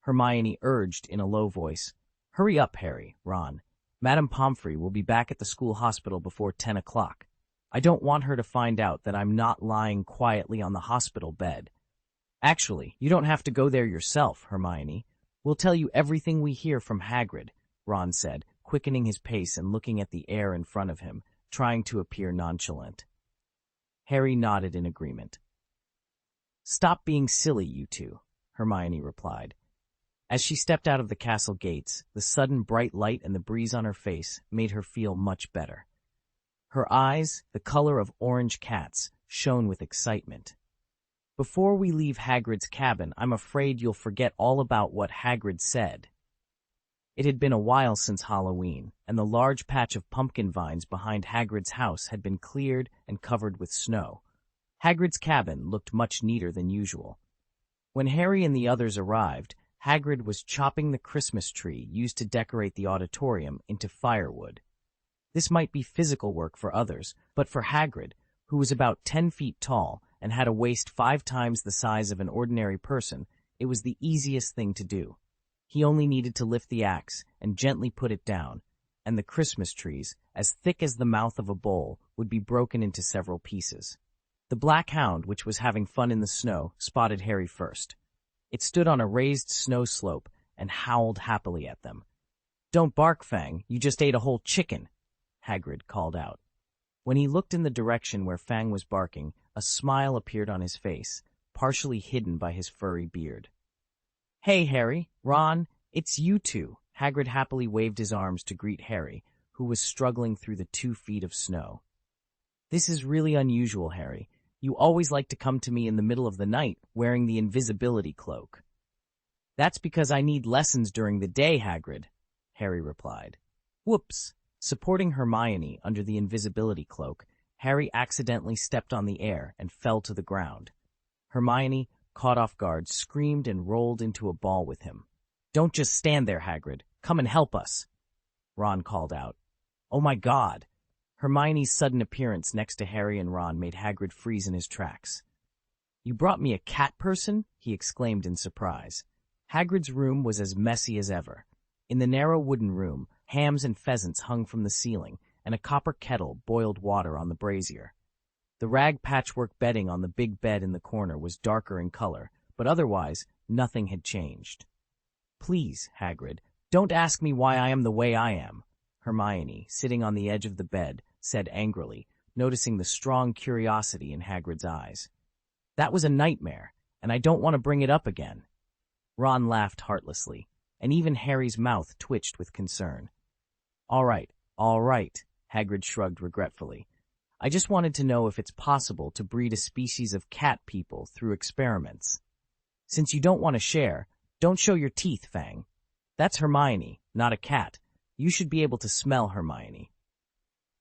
Hermione urged in a low voice, Hurry up, Harry, Ron. Madame Pomfrey will be back at the school hospital before 10 o'clock. I don't want her to find out that I'm not lying quietly on the hospital bed. Actually, you don't have to go there yourself, Hermione. We'll tell you everything we hear from Hagrid, Ron said, quickening his pace and looking at the air in front of him, trying to appear nonchalant. Harry nodded in agreement. Stop being silly, you two, Hermione replied. As she stepped out of the castle gates, the sudden bright light and the breeze on her face made her feel much better. Her eyes, the color of orange cats, shone with excitement. Before we leave Hagrid's cabin, I'm afraid you'll forget all about what Hagrid said. It had been a while since Halloween, and the large patch of pumpkin vines behind Hagrid's house had been cleared and covered with snow. Hagrid's cabin looked much neater than usual. When Harry and the others arrived, Hagrid was chopping the Christmas tree used to decorate the auditorium into firewood. This might be physical work for others, but for Hagrid, who was about 10 feet tall and had a waist 5 times the size of an ordinary person, it was the easiest thing to do. He only needed to lift the axe and gently put it down, and the Christmas trees, as thick as the mouth of a bowl, would be broken into several pieces. The black hound, which was having fun in the snow, spotted Harry first. It stood on a raised snow slope and howled happily at them. Don't bark, Fang, you just ate a whole chicken, Hagrid called out. When he looked in the direction where Fang was barking, a smile appeared on his face, partially hidden by his furry beard. Hey, Harry, Ron, it's you two. Hagrid happily waved his arms to greet Harry, who was struggling through the 2 feet of snow. This is really unusual, Harry. You always like to come to me in the middle of the night, wearing the invisibility cloak. That's because I need lessons during the day, Hagrid, Harry replied. Whoops! Supporting Hermione under the invisibility cloak, Harry accidentally stepped on the air and fell to the ground. Hermione, caught off guard, screamed and rolled into a ball with him. Don't just stand there, Hagrid. Come and help us, Ron called out. Oh my God! Hermione's sudden appearance next to Harry and Ron made Hagrid freeze in his tracks. You brought me a cat person? He exclaimed in surprise. Hagrid's room was as messy as ever. In the narrow wooden room, hams and pheasants hung from the ceiling, and a copper kettle boiled water on the brazier. The rag patchwork bedding on the big bed in the corner was darker in color, but otherwise nothing had changed. Please, Hagrid, don't ask me why I am the way I am, Hermione, sitting on the edge of the bed, said angrily, noticing the strong curiosity in Hagrid's eyes. That was a nightmare, and I don't want to bring it up again. Ron laughed heartlessly, and even Harry's mouth twitched with concern. All right, Hagrid shrugged regretfully. I just wanted to know if it's possible to breed a species of cat people through experiments. Since you don't want to share, don't show your teeth, Fang. That's Hermione, not a cat. You should be able to smell Hermione.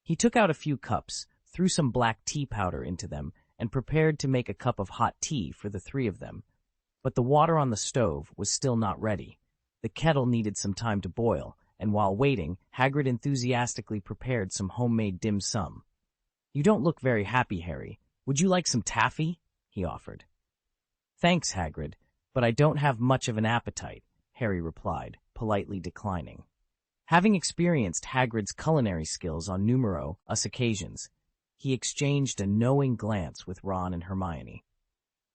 He took out a few cups, threw some black tea powder into them, and prepared to make a cup of hot tea for the three of them. But the water on the stove was still not ready. The kettle needed some time to boil, and while waiting, Hagrid enthusiastically prepared some homemade dim sum. "You don't look very happy, Harry. Would you like some taffy?" he offered. "Thanks, Hagrid, but I don't have much of an appetite," Harry replied, politely declining. Having experienced Hagrid's culinary skills on numerous occasions, he exchanged a knowing glance with Ron and Hermione.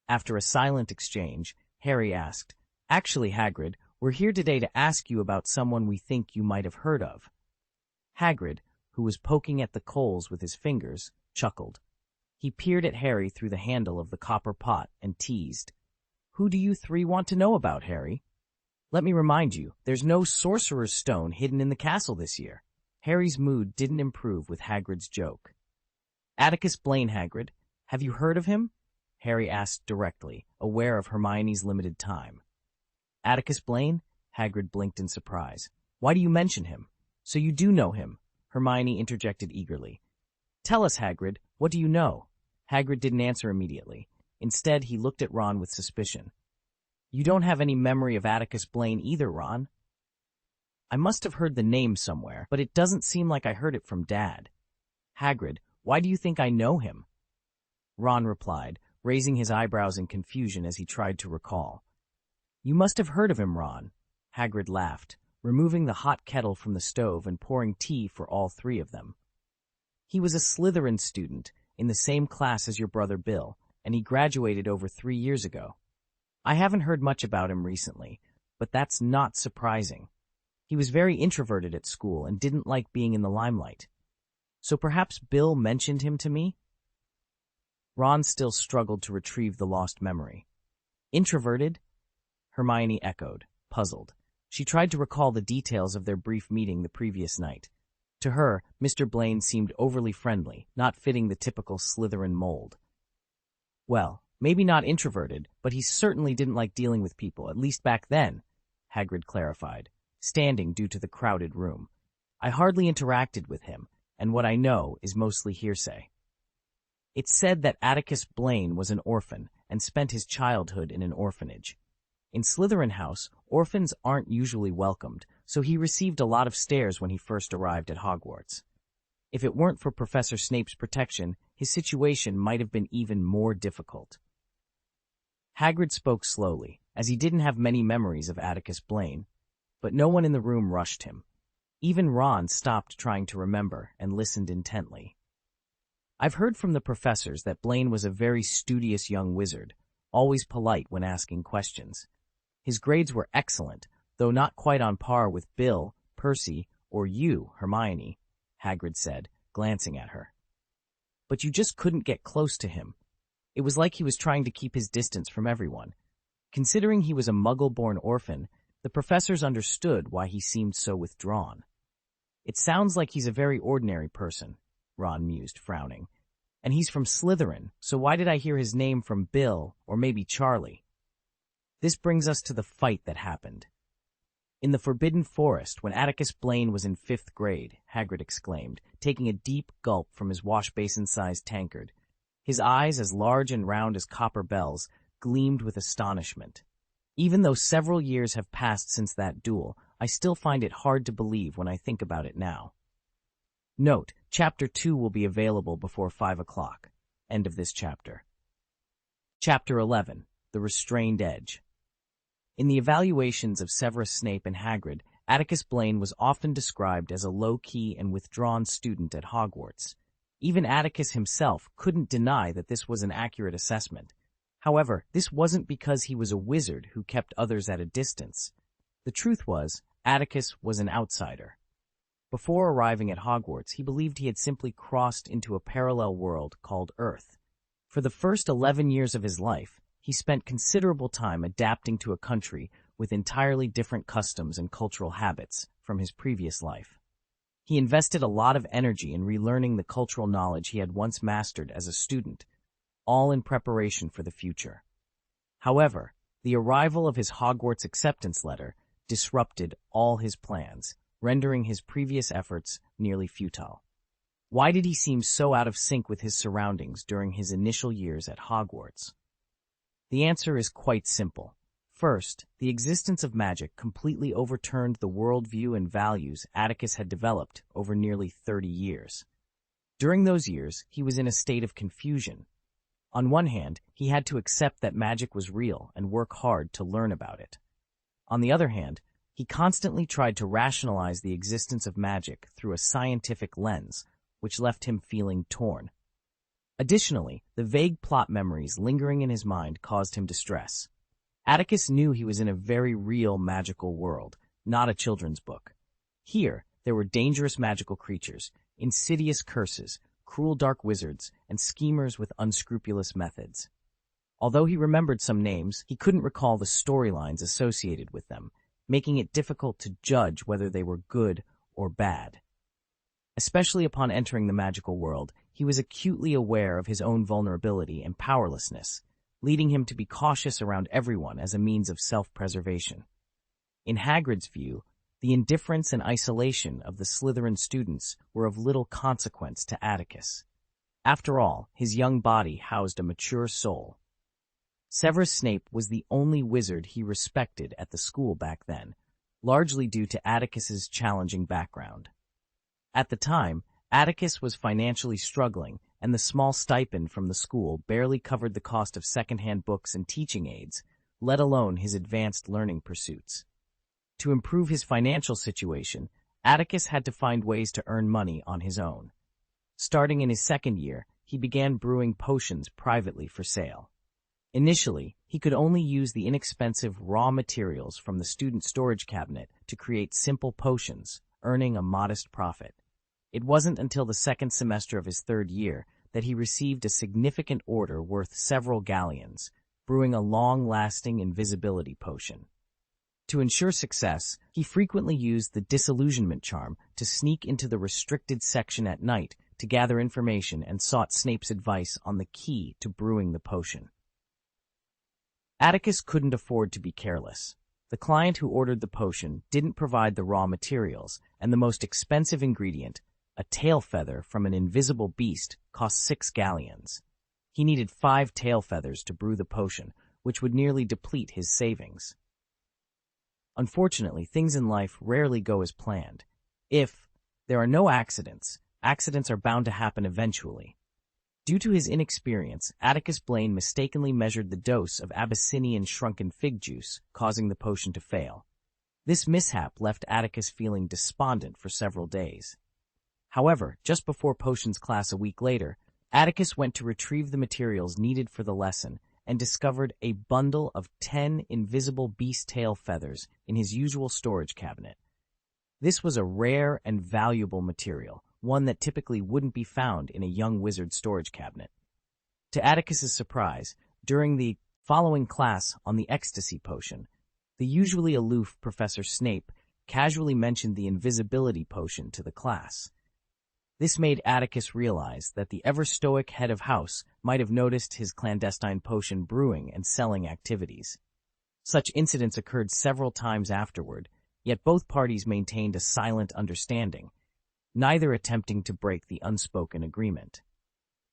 After a silent exchange, Harry asked, "Actually, Hagrid, we're here today to ask you about someone we think you might have heard of." Hagrid, who was poking at the coals with his fingers, chuckled. He peered at Harry through the handle of the copper pot and teased, "Who do you three want to know about, Harry? Let me remind you, there's no Sorcerer's Stone hidden in the castle this year." Harry's mood didn't improve with Hagrid's joke. "Atticus Blaine, Hagrid. Have you heard of him?" Harry asked directly, aware of Hermione's limited time. "Atticus Blaine?" Hagrid blinked in surprise. "Why do you mention him? So you do know him?" Hermione interjected eagerly. "Tell us, Hagrid, what do you know?" Hagrid didn't answer immediately. Instead, he looked at Ron with suspicion. "You don't have any memory of Atticus Blaine either, Ron?" "I must have heard the name somewhere, but it doesn't seem like I heard it from Dad." "Hagrid, why do you think I know him?" Ron replied, raising his eyebrows in confusion as he tried to recall. "You must have heard of him, Ron." Hagrid laughed, removing the hot kettle from the stove and pouring tea for all three of them. "He was a Slytherin student in the same class as your brother Bill, and he graduated over 3 years ago. I haven't heard much about him recently, but that's not surprising. He was very introverted at school and didn't like being in the limelight. So perhaps Bill mentioned him to me?" Ron still struggled to retrieve the lost memory. "Introverted?" Hermione echoed, puzzled. She tried to recall the details of their brief meeting the previous night. To her, Mr. Blaine seemed overly friendly, not fitting the typical Slytherin mold. "Well, maybe not introverted, but he certainly didn't like dealing with people, at least back then," Hagrid clarified, standing due to the crowded room. "I hardly interacted with him, and what I know is mostly hearsay." It's said that Atticus Blaine was an orphan and spent his childhood in an orphanage. In Slytherin House, orphans aren't usually welcomed, so he received a lot of stares when he first arrived at Hogwarts. If it weren't for Professor Snape's protection, his situation might have been even more difficult. Hagrid spoke slowly, as he didn't have many memories of Atticus Blaine, but no one in the room rushed him. Even Ron stopped trying to remember and listened intently. "I've heard from the professors that Blaine was a very studious young wizard, always polite when asking questions. His grades were excellent, though not quite on par with Bill, Percy, or you, Hermione," Hagrid said, glancing at her. "But you just couldn't get close to him. It was like he was trying to keep his distance from everyone. Considering he was a Muggle-born orphan, the professors understood why he seemed so withdrawn." "It sounds like he's a very ordinary person," Ron mused, frowning. "And he's from Slytherin, so why did I hear his name from Bill or maybe Charlie?" This brings us to the fight that happened. "In the Forbidden Forest, when Atticus Blaine was in 5th grade, Hagrid exclaimed, taking a deep gulp from his wash-basin-sized tankard. His eyes, as large and round as copper bells, gleamed with astonishment. "Even though several years have passed since that duel, I still find it hard to believe when I think about it now." Note, Chapter 2 will be available before 5 o'clock. End of this chapter. Chapter 11. The Restrained Edge. In the evaluations of Severus Snape and Hagrid, Atticus Blaine was often described as a low-key and withdrawn student at Hogwarts. Even Atticus himself couldn't deny that this was an accurate assessment. However, this wasn't because he was a wizard who kept others at a distance. The truth was, Atticus was an outsider. Before arriving at Hogwarts, he believed he had simply crossed into a parallel world called Earth. For the first 11 years of his life, he spent considerable time adapting to a country with entirely different customs and cultural habits from his previous life. He invested a lot of energy in relearning the cultural knowledge he had once mastered as a student, all in preparation for the future. However, the arrival of his Hogwarts acceptance letter disrupted all his plans, rendering his previous efforts nearly futile. Why did he seem so out of sync with his surroundings during his initial years at Hogwarts? The answer is quite simple. First, the existence of magic completely overturned the worldview and values Atticus had developed over nearly 30 years. During those years, he was in a state of confusion. On one hand, he had to accept that magic was real and work hard to learn about it. On the other hand, he constantly tried to rationalize the existence of magic through a scientific lens, which left him feeling torn. Additionally, the vague plot memories lingering in his mind caused him distress. Atticus knew he was in a very real magical world, not a children's book. Here, there were dangerous magical creatures, insidious curses, cruel dark wizards, and schemers with unscrupulous methods. Although he remembered some names, he couldn't recall the storylines associated with them, making it difficult to judge whether they were good or bad. Especially upon entering the magical world, he was acutely aware of his own vulnerability and powerlessness, leading him to be cautious around everyone as a means of self-preservation. In Hagrid's view, the indifference and isolation of the Slytherin students were of little consequence to Atticus. After all, his young body housed a mature soul. Severus Snape was the only wizard he respected at the school back then, largely due to Atticus's challenging background. At the time, Atticus was financially struggling, and the small stipend from the school barely covered the cost of second-hand books and teaching aids, let alone his advanced learning pursuits. To improve his financial situation, Atticus had to find ways to earn money on his own. Starting in his second year, he began brewing potions privately for sale. Initially, he could only use the inexpensive raw materials from the student storage cabinet to create simple potions, earning a modest profit. It wasn't until the second semester of his third year that he received a significant order worth several galleons, brewing a long-lasting invisibility potion. To ensure success, he frequently used the disillusionment charm to sneak into the restricted section at night to gather information and sought Snape's advice on the key to brewing the potion. Atticus couldn't afford to be careless. The client who ordered the potion didn't provide the raw materials, and the most expensive ingredient, a tail feather from an invisible beast, cost 6 galleons. He needed 5 tail feathers to brew the potion, which would nearly deplete his savings. Unfortunately, things in life rarely go as planned. If there are no accidents, accidents are bound to happen eventually. Due to his inexperience, Atticus Blaine mistakenly measured the dose of Abyssinian shrunken fig juice, causing the potion to fail. This mishap left Atticus feeling despondent for several days. However, just before potions class a week later, Atticus went to retrieve the materials needed for the lesson and discovered a bundle of 10 invisible beast tail feathers in his usual storage cabinet. This was a rare and valuable material, one that typically wouldn't be found in a young wizard's storage cabinet. To Atticus's surprise, during the following class on the ecstasy potion, the usually aloof Professor Snape casually mentioned the invisibility potion to the class. This made Atticus realize that the ever-stoic head of house might have noticed his clandestine potion brewing and selling activities. Such incidents occurred several times afterward, yet both parties maintained a silent understanding, neither attempting to break the unspoken agreement.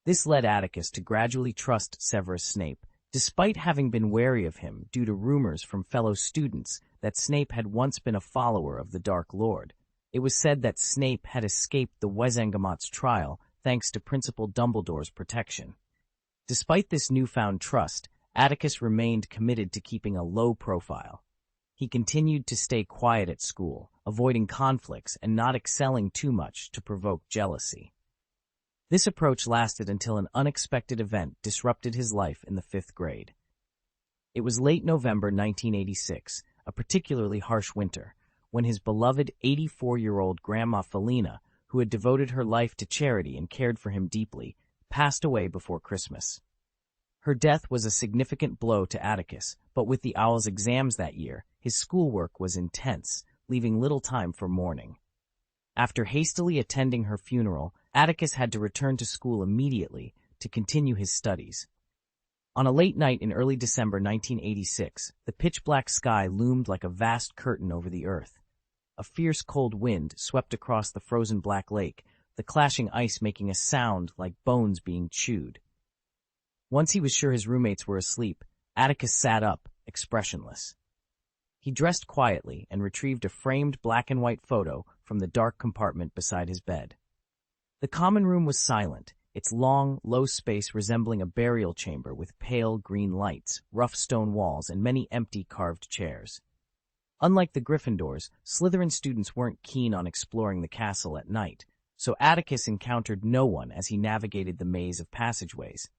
This led Atticus to gradually trust Severus Snape, despite having been wary of him due to rumors from fellow students that Snape had once been a follower of the Dark Lord. It was said that Snape had escaped the Wizengamot's trial thanks to Principal Dumbledore's protection. Despite this newfound trust, Atticus remained committed to keeping a low profile. He continued to stay quiet at school, avoiding conflicts and not excelling too much to provoke jealousy. This approach lasted until an unexpected event disrupted his life in the 5th grade. It was late November 1986, a particularly harsh winter, when his beloved 84-year-old Grandma Felina, who had devoted her life to charity and cared for him deeply, passed away before Christmas. Her death was a significant blow to Atticus, but with the Owl's exams that year, his schoolwork was intense, leaving little time for mourning. After hastily attending her funeral, Atticus had to return to school immediately to continue his studies. On a late night in early December 1986, the pitch-black sky loomed like a vast curtain over the earth. A fierce cold wind swept across the frozen Black Lake, the clashing ice making a sound like bones being chewed. Once he was sure his roommates were asleep, Atticus sat up, expressionless. He dressed quietly and retrieved a framed black-and-white photo from the dark compartment beside his bed. The common room was silent, its long, low space resembling a burial chamber with pale green lights, rough stone walls, and many empty carved chairs. Unlike the Gryffindors, Slytherin students weren't keen on exploring the castle at night, so Atticus encountered no one as he navigated the maze of passageways.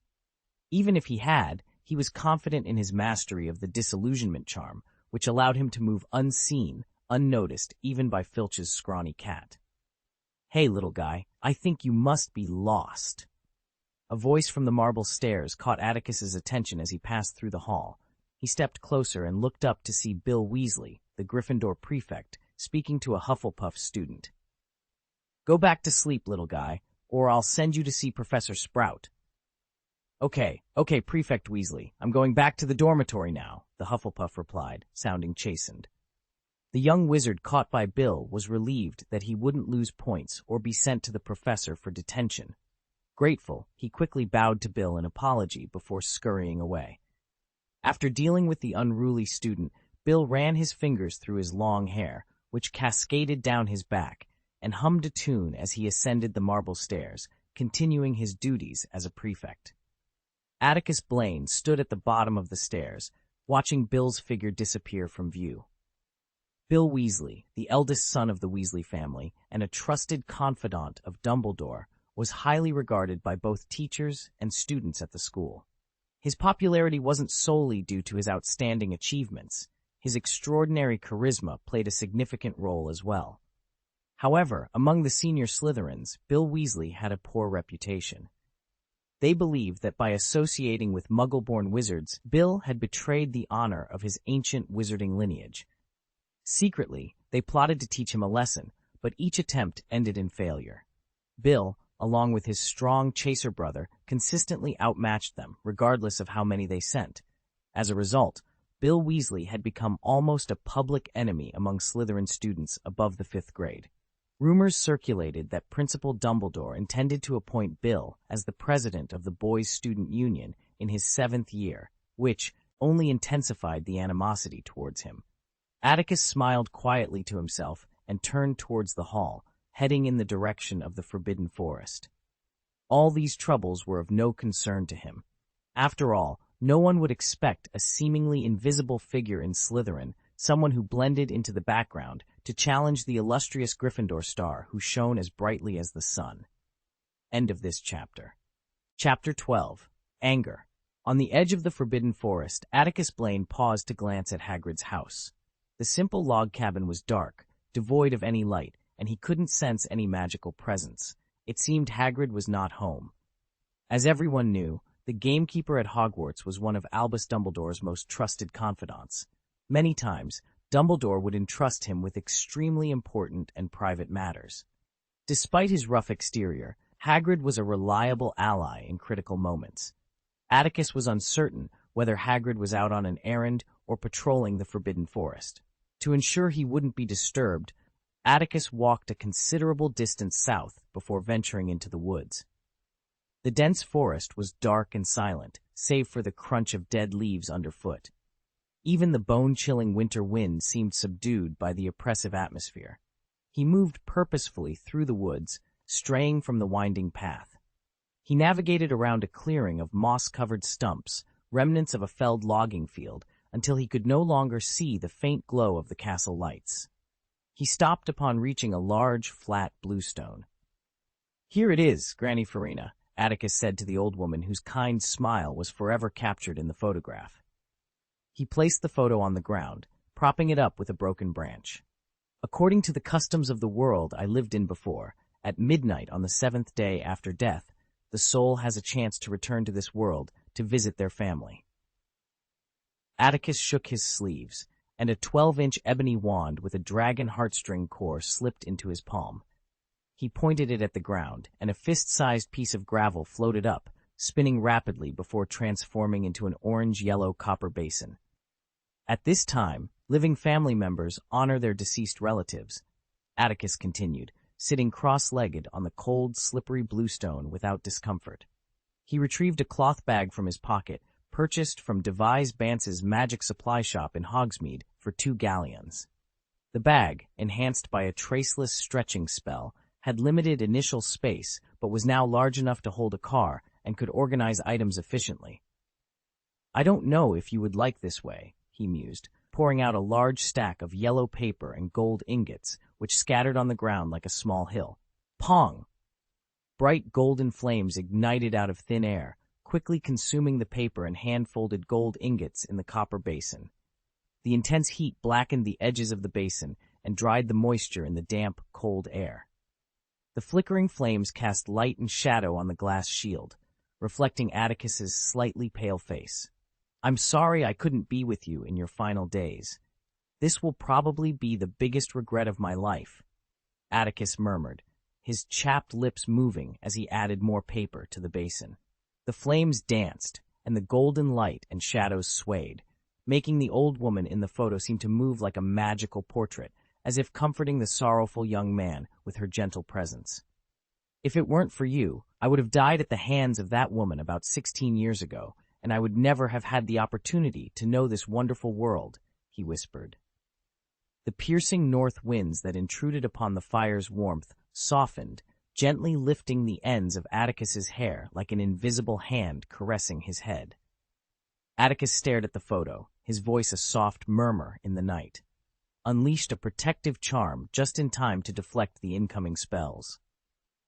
Even if he had, he was confident in his mastery of the disillusionment charm, which allowed him to move unseen, unnoticed, even by Filch's scrawny cat. "Hey, little guy, I think you must be lost." A voice from the marble stairs caught Atticus's attention as he passed through the hall. He stepped closer and looked up to see Bill Weasley, the Gryffindor prefect, speaking to a Hufflepuff student. "Go back to sleep, little guy, or I'll send you to see Professor Sprout." Okay, Prefect Weasley, I'm going back to the dormitory now," the Hufflepuff replied, sounding chastened. The young wizard caught by Bill was relieved that he wouldn't lose points or be sent to the professor for detention. Grateful, he quickly bowed to Bill in apology before scurrying away. After dealing with the unruly student, Bill ran his fingers through his long hair, which cascaded down his back, and hummed a tune as he ascended the marble stairs, continuing his duties as a prefect. Atticus Blaine stood at the bottom of the stairs, watching Bill's figure disappear from view. Bill Weasley, the eldest son of the Weasley family and a trusted confidant of Dumbledore, was highly regarded by both teachers and students at the school. His popularity wasn't solely due to his outstanding achievements. His extraordinary charisma played a significant role as well. However, among the senior Slytherins, Bill Weasley had a poor reputation. They believed that by associating with Muggle-born wizards, Bill had betrayed the honor of his ancient wizarding lineage. Secretly, they plotted to teach him a lesson, but each attempt ended in failure. Bill, along with his strong chaser brother, consistently outmatched them, regardless of how many they sent. As a result, Bill Weasley had become almost a public enemy among Slytherin students above the 5th grade. Rumors circulated that Principal Dumbledore intended to appoint Bill as the president of the Boys' Student Union in his 7th year, which only intensified the animosity towards him. Atticus smiled quietly to himself and turned towards the hall, heading in the direction of the Forbidden Forest. All these troubles were of no concern to him. After all, no one would expect a seemingly invisible figure in Slytherin, someone who blended into the background, to challenge the illustrious Gryffindor star who shone as brightly as the sun. End of this chapter. Chapter 12. Anger. On the edge of the Forbidden Forest, Atticus Blaine paused to glance at Hagrid's house. The simple log cabin was dark, devoid of any light, and he couldn't sense any magical presence. It seemed Hagrid was not home. As everyone knew, the gamekeeper at Hogwarts was one of Albus Dumbledore's most trusted confidants. Many times, Dumbledore would entrust him with extremely important and private matters. Despite his rough exterior, Hagrid was a reliable ally in critical moments. Atticus was uncertain whether Hagrid was out on an errand or patrolling the Forbidden Forest. To ensure he wouldn't be disturbed, Atticus walked a considerable distance south before venturing into the woods. The dense forest was dark and silent, save for the crunch of dead leaves underfoot. Even the bone-chilling winter wind seemed subdued by the oppressive atmosphere. He moved purposefully through the woods, straying from the winding path. He navigated around a clearing of moss-covered stumps, remnants of a felled logging field, until he could no longer see the faint glow of the castle lights. He stopped upon reaching a large, flat bluestone. "Here it is, Granny Farina," Atticus said to the old woman whose kind smile was forever captured in the photograph. He placed the photo on the ground, propping it up with a broken branch. "According to the customs of the world I lived in before, at midnight on the 7th day after death, the soul has a chance to return to this world to visit their family." Atticus shook his sleeves, and a 12-inch ebony wand with a dragon heartstring core slipped into his palm. He pointed it at the ground, and a fist-sized piece of gravel floated up, spinning rapidly before transforming into an orange-yellow copper basin. "At this time, living family members honor their deceased relatives," Atticus continued, sitting cross-legged on the cold, slippery bluestone without discomfort. He retrieved a cloth bag from his pocket, purchased from Devise Bance's magic supply shop in Hogsmeade for 2 galleons. The bag, enhanced by a traceless stretching spell, had limited initial space but was now large enough to hold a car and could organize items efficiently. "I don't know if you would like this way," he mused, pouring out a large stack of yellow paper and gold ingots, which scattered on the ground like a small hill. Pong! Bright golden flames ignited out of thin air, quickly consuming the paper and hand-folded gold ingots in the copper basin. The intense heat blackened the edges of the basin and dried the moisture in the damp, cold air. The flickering flames cast light and shadow on the glass shield, reflecting Atticus's slightly pale face. "I'm sorry I couldn't be with you in your final days. This will probably be the biggest regret of my life," Atticus murmured, his chapped lips moving as he added more paper to the basin. The flames danced, and the golden light and shadows swayed, making the old woman in the photo seem to move like a magical portrait, as if comforting the sorrowful young man with her gentle presence. "If it weren't for you, I would have died at the hands of that woman about 16 years ago, and I would never have had the opportunity to know this wonderful world," he whispered. The piercing north winds that intruded upon the fire's warmth softened, gently lifting the ends of Atticus's hair like an invisible hand caressing his head. Atticus stared at the photo, his voice a soft murmur in the night, unleashed a protective charm just in time to deflect the incoming spells.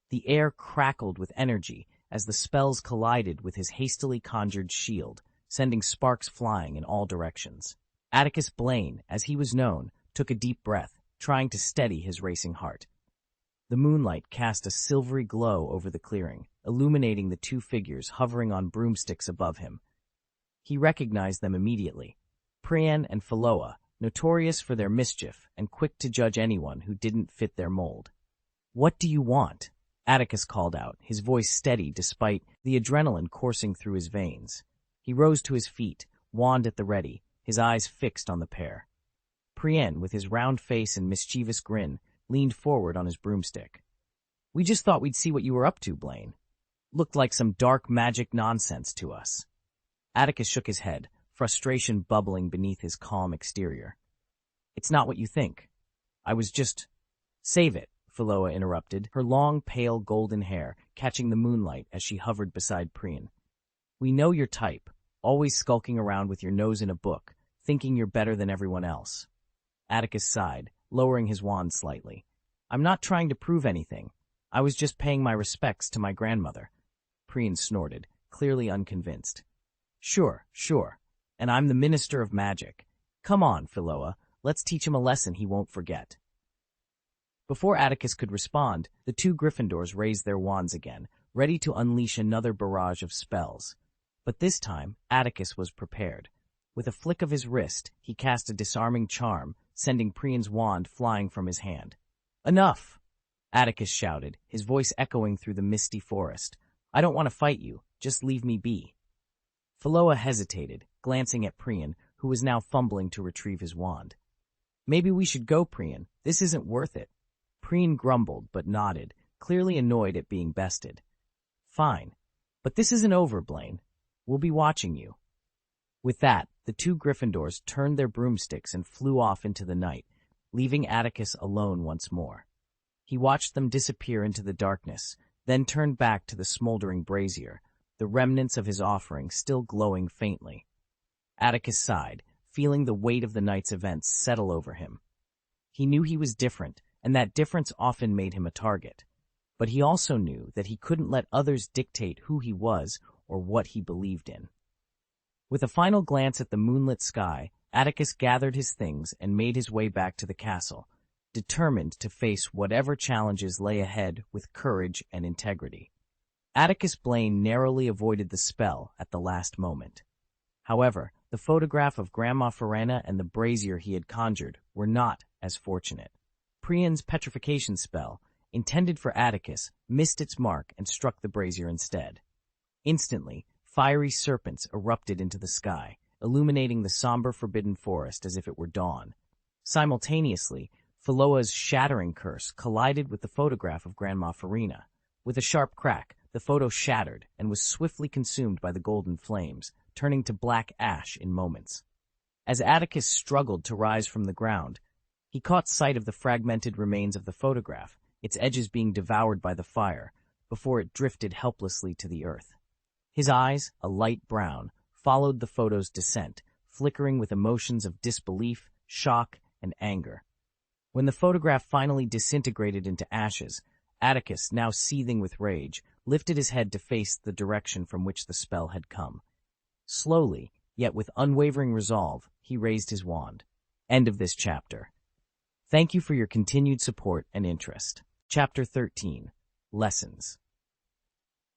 The air crackled with energy as the spells collided with his hastily conjured shield, sending sparks flying in all directions. Atticus Blaine, as he was known, took a deep breath, trying to steady his racing heart. The moonlight cast a silvery glow over the clearing, illuminating the 2 figures hovering on broomsticks above him. He recognized them immediately. Priyan and Philoa, notorious for their mischief and quick to judge anyone who didn't fit their mold. "What do you want?" Atticus called out, his voice steady despite the adrenaline coursing through his veins. He rose to his feet, wand at the ready, his eyes fixed on the pair. Priyan, with his round face and mischievous grin, leaned forward on his broomstick. "We just thought we'd see what you were up to, Blaine. Looked like some dark magic nonsense to us." Atticus shook his head, frustration bubbling beneath his calm exterior. "It's not what you think. I was just—" "Save it," Philoa interrupted, her long, pale golden hair catching the moonlight as she hovered beside Priyan. "We know your type, always skulking around with your nose in a book, thinking you're better than everyone else." Atticus sighed, lowering his wand slightly. "I'm not trying to prove anything. I was just paying my respects to my grandmother." Priyan snorted, clearly unconvinced. Sure. And I'm the Minister of Magic. Come on, Philoa, let's teach him a lesson he won't forget." Before Atticus could respond, the 2 Gryffindors raised their wands again, ready to unleash another barrage of spells. But this time, Atticus was prepared. With a flick of his wrist, he cast a disarming charm, sending Priyan's wand flying from his hand. "Enough!" Atticus shouted, his voice echoing through the misty forest. "I don't want to fight you. Just leave me be." Philoa hesitated, glancing at Priyan, who was now fumbling to retrieve his wand. "Maybe we should go, Priyan. This isn't worth it." Priyan grumbled but nodded, clearly annoyed at being bested. "Fine. But this isn't over, Blaine. We'll be watching you." With that, the 2 Gryffindors turned their broomsticks and flew off into the night, leaving Atticus alone once more. He watched them disappear into the darkness, then turned back to the smoldering brazier, the remnants of his offering still glowing faintly. Atticus sighed, feeling the weight of the night's events settle over him. He knew he was different, and that difference often made him a target. But he also knew that he couldn't let others dictate who he was or what he believed in. With a final glance at the moonlit sky, Atticus gathered his things and made his way back to the castle, determined to face whatever challenges lay ahead with courage and integrity. Atticus Blaine narrowly avoided the spell at the last moment. However, the photograph of Grandma Ferena and the brazier he had conjured were not as fortunate. Priyan's petrification spell, intended for Atticus, missed its mark and struck the brazier instead. Instantly, fiery serpents erupted into the sky, illuminating the somber forbidden forest as if it were dawn. Simultaneously, Philoa's shattering curse collided with the photograph of Grandma Farina. With a sharp crack, the photo shattered and was swiftly consumed by the golden flames, turning to black ash in moments. As Atticus struggled to rise from the ground, he caught sight of the fragmented remains of the photograph, its edges being devoured by the fire, before it drifted helplessly to the earth. His eyes, a light brown, followed the photo's descent, flickering with emotions of disbelief, shock, and anger. When the photograph finally disintegrated into ashes, Atticus, now seething with rage, lifted his head to face the direction from which the spell had come. Slowly, yet with unwavering resolve, he raised his wand. End of this chapter. Thank you for your continued support and interest. Chapter 13. Lessons.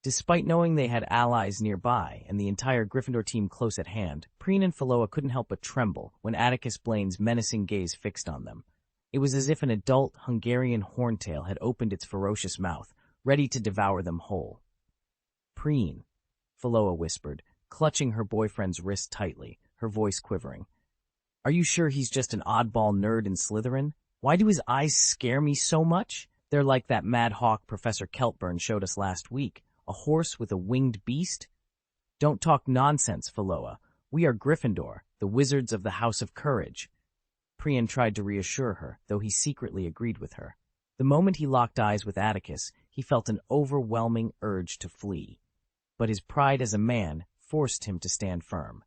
Despite knowing they had allies nearby and the entire Gryffindor team close at hand, Preen and Philoa couldn't help but tremble when Atticus Blaine's menacing gaze fixed on them. It was as if an adult Hungarian horntail had opened its ferocious mouth, ready to devour them whole. "Preen," Philoa whispered, clutching her boyfriend's wrist tightly, her voice quivering. "Are you sure he's just an oddball nerd in Slytherin? Why do his eyes scare me so much? They're like that mad hawk Professor Keltburn showed us last week, a horse with a winged beast." "Don't talk nonsense, Philoa. We are Gryffindor, the wizards of the House of Courage." Preen tried to reassure her, though he secretly agreed with her. The moment he locked eyes with Atticus, he felt an overwhelming urge to flee. But his pride as a man forced him to stand firm.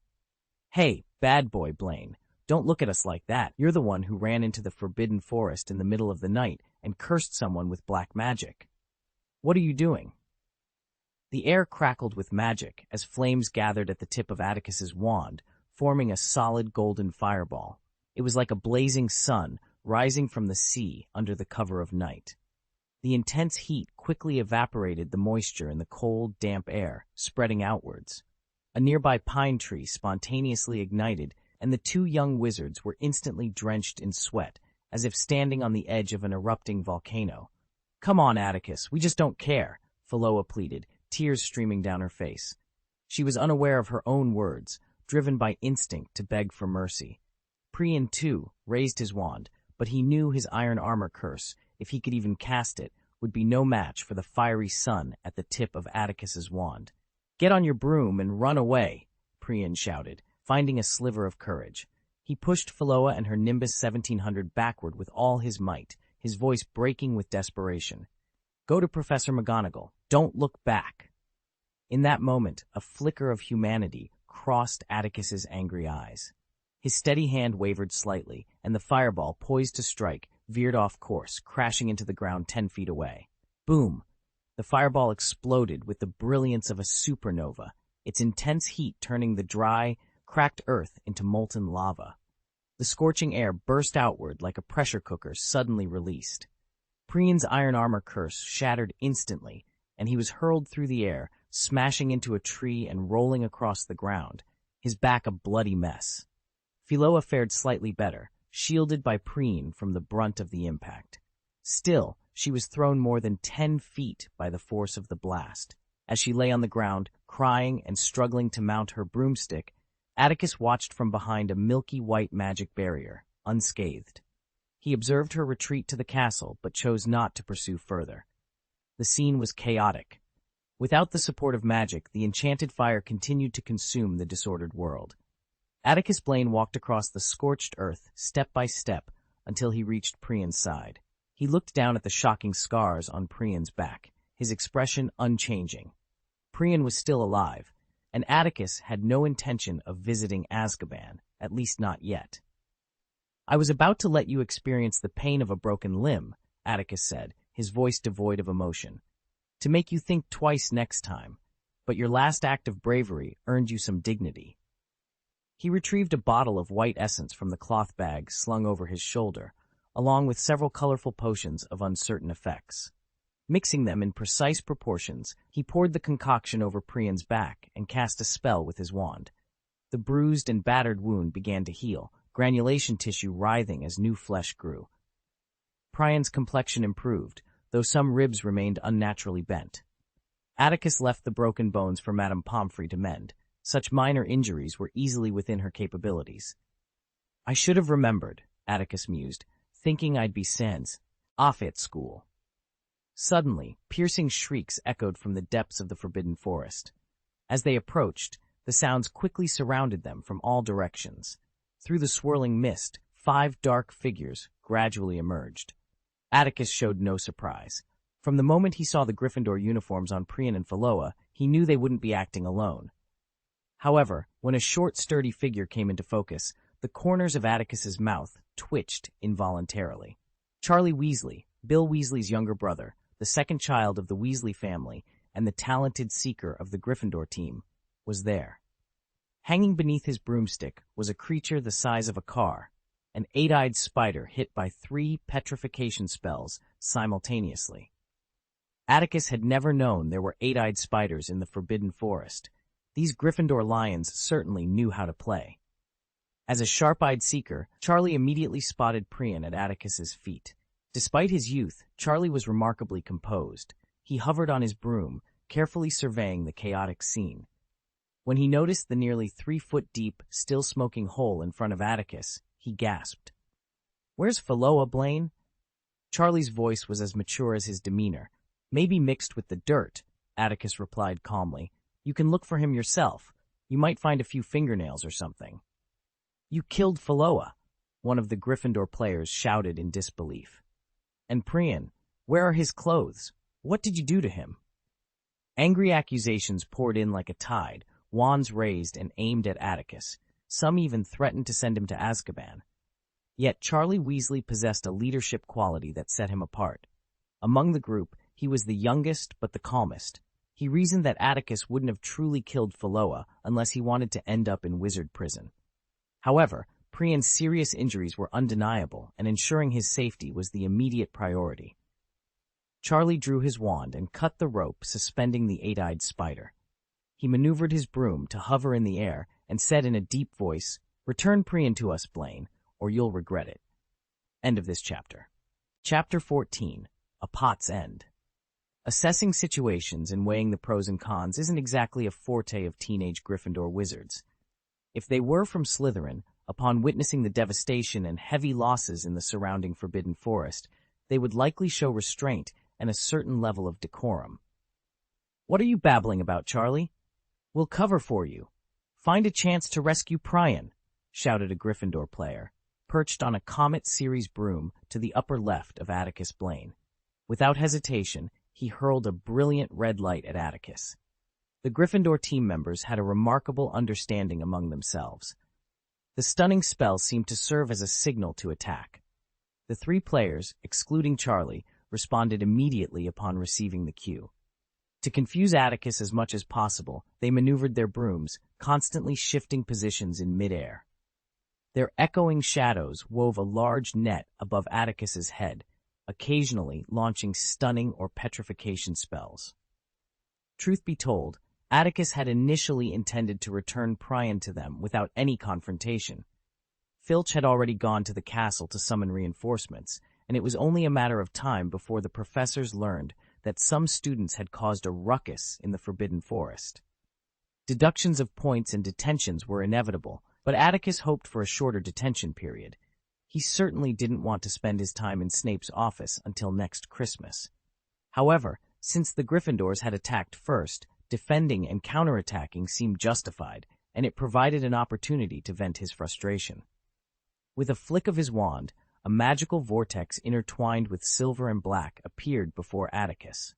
"Hey, bad boy Blaine, don't look at us like that. You're the one who ran into the forbidden forest in the middle of the night and cursed someone with black magic. What are you doing?" The air crackled with magic as flames gathered at the tip of Atticus's wand, forming a solid golden fireball. It was like a blazing sun rising from the sea under the cover of night. The intense heat quickly evaporated the moisture in the cold, damp air, spreading outwards. A nearby pine tree spontaneously ignited, and the two young wizards were instantly drenched in sweat, as if standing on the edge of an erupting volcano. "Come on, Atticus, we just don't care," Philoa pleaded, tears streaming down her face. She was unaware of her own words, driven by instinct to beg for mercy. Preen, too, raised his wand, but he knew his iron armor curse, if he could even cast it, would be no match for the fiery sun at the tip of Atticus's wand. "Get on your broom and run away," Preen shouted, finding a sliver of courage. He pushed Philoa and her Nimbus 1700 backward with all his might, his voice breaking with desperation. "Go to Professor McGonagall. Don't look back." In that moment, a flicker of humanity crossed Atticus's angry eyes. His steady hand wavered slightly, and the fireball, poised to strike, veered off course, crashing into the ground 10 feet away. Boom! The fireball exploded with the brilliance of a supernova, its intense heat turning the dry, cracked earth into molten lava. The scorching air burst outward like a pressure cooker suddenly released. Preen's iron armor curse shattered instantly, and he was hurled through the air, smashing into a tree and rolling across the ground, his back a bloody mess. Philoa fared slightly better, shielded by Preen from the brunt of the impact. Still, she was thrown more than 10 feet by the force of the blast. As she lay on the ground, crying and struggling to mount her broomstick, Atticus watched from behind a milky white magic barrier, unscathed. He observed her retreat to the castle, but chose not to pursue further. The scene was chaotic. Without the support of magic, the enchanted fire continued to consume the disordered world. Atticus Blaine walked across the scorched earth, step by step, until he reached Preen's side. He looked down at the shocking scars on Preen's back, his expression unchanging. Preen was still alive, and Atticus had no intention of visiting Azkaban, at least not yet. "I was about to let you experience the pain of a broken limb," Atticus said, his voice devoid of emotion, "to make you think twice next time, but your last act of bravery earned you some dignity." He retrieved a bottle of white essence from the cloth bag slung over his shoulder, along with several colorful potions of uncertain effects. Mixing them in precise proportions, he poured the concoction over Preen's back and cast a spell with his wand. The bruised and battered wound began to heal, granulation tissue writhing as new flesh grew. Preen's complexion improved, though some ribs remained unnaturally bent. Atticus left the broken bones for Madame Pomfrey to mend. Such minor injuries were easily within her capabilities. "I should have remembered," Atticus mused, thinking I'd be off at school. Suddenly, piercing shrieks echoed from the depths of the forbidden forest. As they approached, the sounds quickly surrounded them from all directions. Through the swirling mist, 5 dark figures gradually emerged. Atticus showed no surprise. From the moment he saw the Gryffindor uniforms on Priyan and Phaloa, he knew they wouldn't be acting alone. However, when a short, sturdy figure came into focus, the corners of Atticus's mouth twitched involuntarily. Charlie Weasley, Bill Weasley's younger brother, the second child of the Weasley family, and the talented seeker of the Gryffindor team, was there. Hanging beneath his broomstick was a creature the size of a car, an 8-eyed spider hit by 3 petrification spells simultaneously. Atticus had never known there were 8-eyed spiders in the Forbidden Forest. These Gryffindor lions certainly knew how to play. As a sharp-eyed seeker, Charlie immediately spotted Priyan at Atticus's feet. Despite his youth, Charlie was remarkably composed. He hovered on his broom, carefully surveying the chaotic scene. When he noticed the nearly 3-foot-deep, still-smoking hole in front of Atticus, he gasped. "Where's Phaloa, Blaine?" Charlie's voice was as mature as his demeanor. "Maybe mixed with the dirt," Atticus replied calmly. "You can look for him yourself. You might find a few fingernails or something." "You killed Phaloa," one of the Gryffindor players shouted in disbelief. "And Priyan, where are his clothes? What did you do to him?" Angry accusations poured in like a tide, wands raised and aimed at Atticus. Some even threatened to send him to Azkaban. Yet Charlie Weasley possessed a leadership quality that set him apart. Among the group, he was the youngest but the calmest. He reasoned that Atticus wouldn't have truly killed Phaloa unless he wanted to end up in wizard prison. However, Priyan's serious injuries were undeniable, and ensuring his safety was the immediate priority. Charlie drew his wand and cut the rope suspending the 8-eyed spider. He maneuvered his broom to hover in the air and said in a deep voice, "Return Priyan to us, Blaine, or you'll regret it." End of this chapter. Chapter 14. A Pot's End. Assessing situations and weighing the pros and cons isn't exactly a forte of teenage Gryffindor wizards. If they were from Slytherin, upon witnessing the devastation and heavy losses in the surrounding Forbidden Forest, they would likely show restraint and a certain level of decorum. "What are you babbling about, Charlie? We'll cover for you. Find a chance to rescue Priyan," shouted a Gryffindor player, perched on a Comet Series broom to the upper left of Atticus Blaine. Without hesitation, he hurled a brilliant red light at Atticus. The Gryffindor team members had a remarkable understanding among themselves. The stunning spell seemed to serve as a signal to attack. The 3 players, excluding Charlie, responded immediately upon receiving the cue. To confuse Atticus as much as possible, they maneuvered their brooms, constantly shifting positions in midair. Their echoing shadows wove a large net above Atticus's head, occasionally launching stunning or petrification spells. Truth be told, Atticus had initially intended to return Priyan to them without any confrontation. Filch had already gone to the castle to summon reinforcements, and it was only a matter of time before the professors learned that some students had caused a ruckus in the Forbidden Forest. Deductions of points and detentions were inevitable, but Atticus hoped for a shorter detention period. He certainly didn't want to spend his time in Snape's office until next Christmas. However, since the Gryffindors had attacked first, defending and counterattacking seemed justified, and it provided an opportunity to vent his frustration. With a flick of his wand, a magical vortex intertwined with silver and black appeared before Atticus.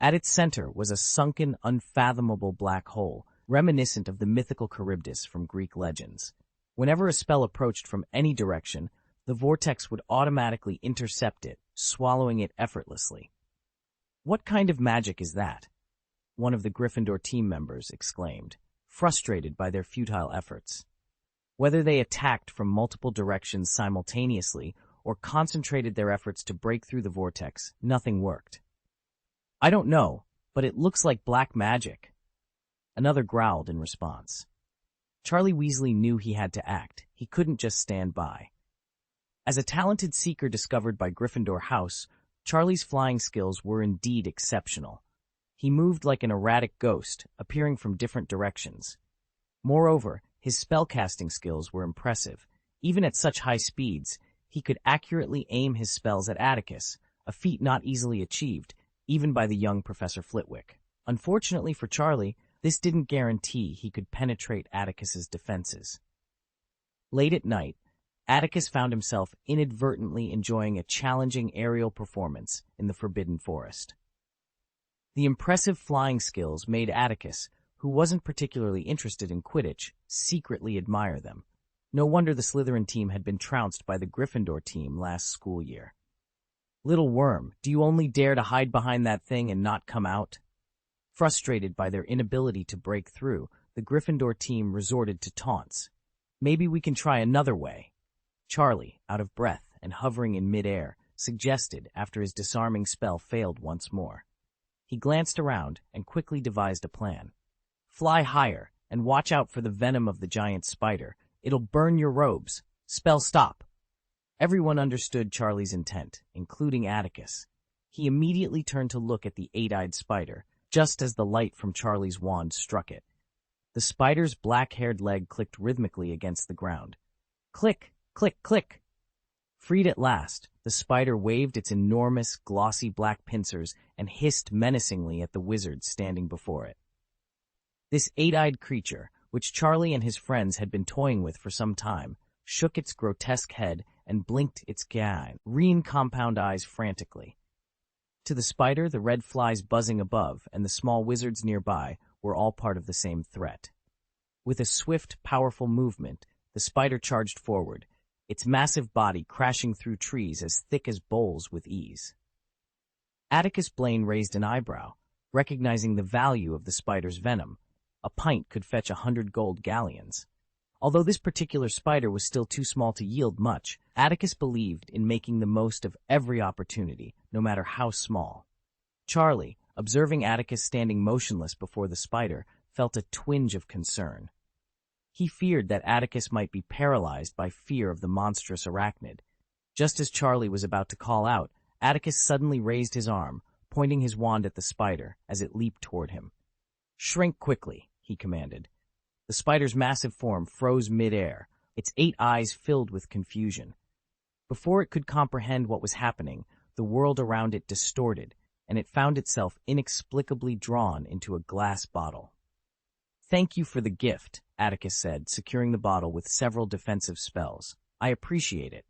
At its center was a sunken, unfathomable black hole, reminiscent of the mythical Charybdis from Greek legends. Whenever a spell approached from any direction, the vortex would automatically intercept it, swallowing it effortlessly. "What kind of magic is that?" one of the Gryffindor team members exclaimed, frustrated by their futile efforts. Whether they attacked from multiple directions simultaneously or concentrated their efforts to break through the vortex, nothing worked. "I don't know, but it looks like black magic," another growled in response. Charlie Weasley knew he had to act. He couldn't just stand by. As a talented seeker discovered by Gryffindor House, Charlie's flying skills were indeed exceptional. He moved like an erratic ghost, appearing from different directions. Moreover, his spellcasting skills were impressive. Even at such high speeds, He could accurately aim his spells at Atticus, a feat not easily achieved, even by the young Professor Flitwick. Unfortunately for Charlie, this didn't guarantee he could penetrate Atticus's defenses. Late at night, Atticus found himself inadvertently enjoying a challenging aerial performance in the Forbidden Forest. The impressive flying skills made Atticus, who wasn't particularly interested in Quidditch, secretly admire them. No wonder the Slytherin team had been trounced by the Gryffindor team last school year. "Little worm, do you only dare to hide behind that thing and not come out?" Frustrated by their inability to break through, the Gryffindor team resorted to taunts. "Maybe we can try another way," Charlie, out of breath and hovering in midair, suggested after his disarming spell failed once more. He glanced around and quickly devised a plan. "Fly higher and watch out for the venom of the giant spider. It'll burn your robes. Spell stop." Everyone understood Charlie's intent, including Atticus. He immediately turned to look at the eight-eyed spider, just as the light from Charlie's wand struck it. The spider's black-haired leg clicked rhythmically against the ground. Click, click, click. Freed at last, the spider waved its enormous, glossy black pincers and hissed menacingly at the wizard standing before it. This eight-eyed creature, which Charlie and his friends had been toying with for some time, shook its grotesque head and blinked its green compound eyes frantically. To the spider, the red flies buzzing above and the small wizards nearby were all part of the same threat. With a swift, powerful movement, the spider charged forward, its massive body crashing through trees as thick as bowls with ease. Atticus Blaine raised an eyebrow, recognizing the value of the spider's venom. A pint could fetch 100 gold galleons. Although this particular spider was still too small to yield much, Atticus believed in making the most of every opportunity, no matter how small. Charlie, observing Atticus standing motionless before the spider, felt a twinge of concern. He feared that Atticus might be paralyzed by fear of the monstrous arachnid. Just as Charlie was about to call out, Atticus suddenly raised his arm, pointing his wand at the spider as it leaped toward him. "Shrink quickly," he commanded. The spider's massive form froze mid-air, its 8 eyes filled with confusion. Before it could comprehend what was happening, the world around it distorted, and it found itself inexplicably drawn into a glass bottle. "Thank you for the gift," Atticus said, securing the bottle with several defensive spells. "I appreciate it."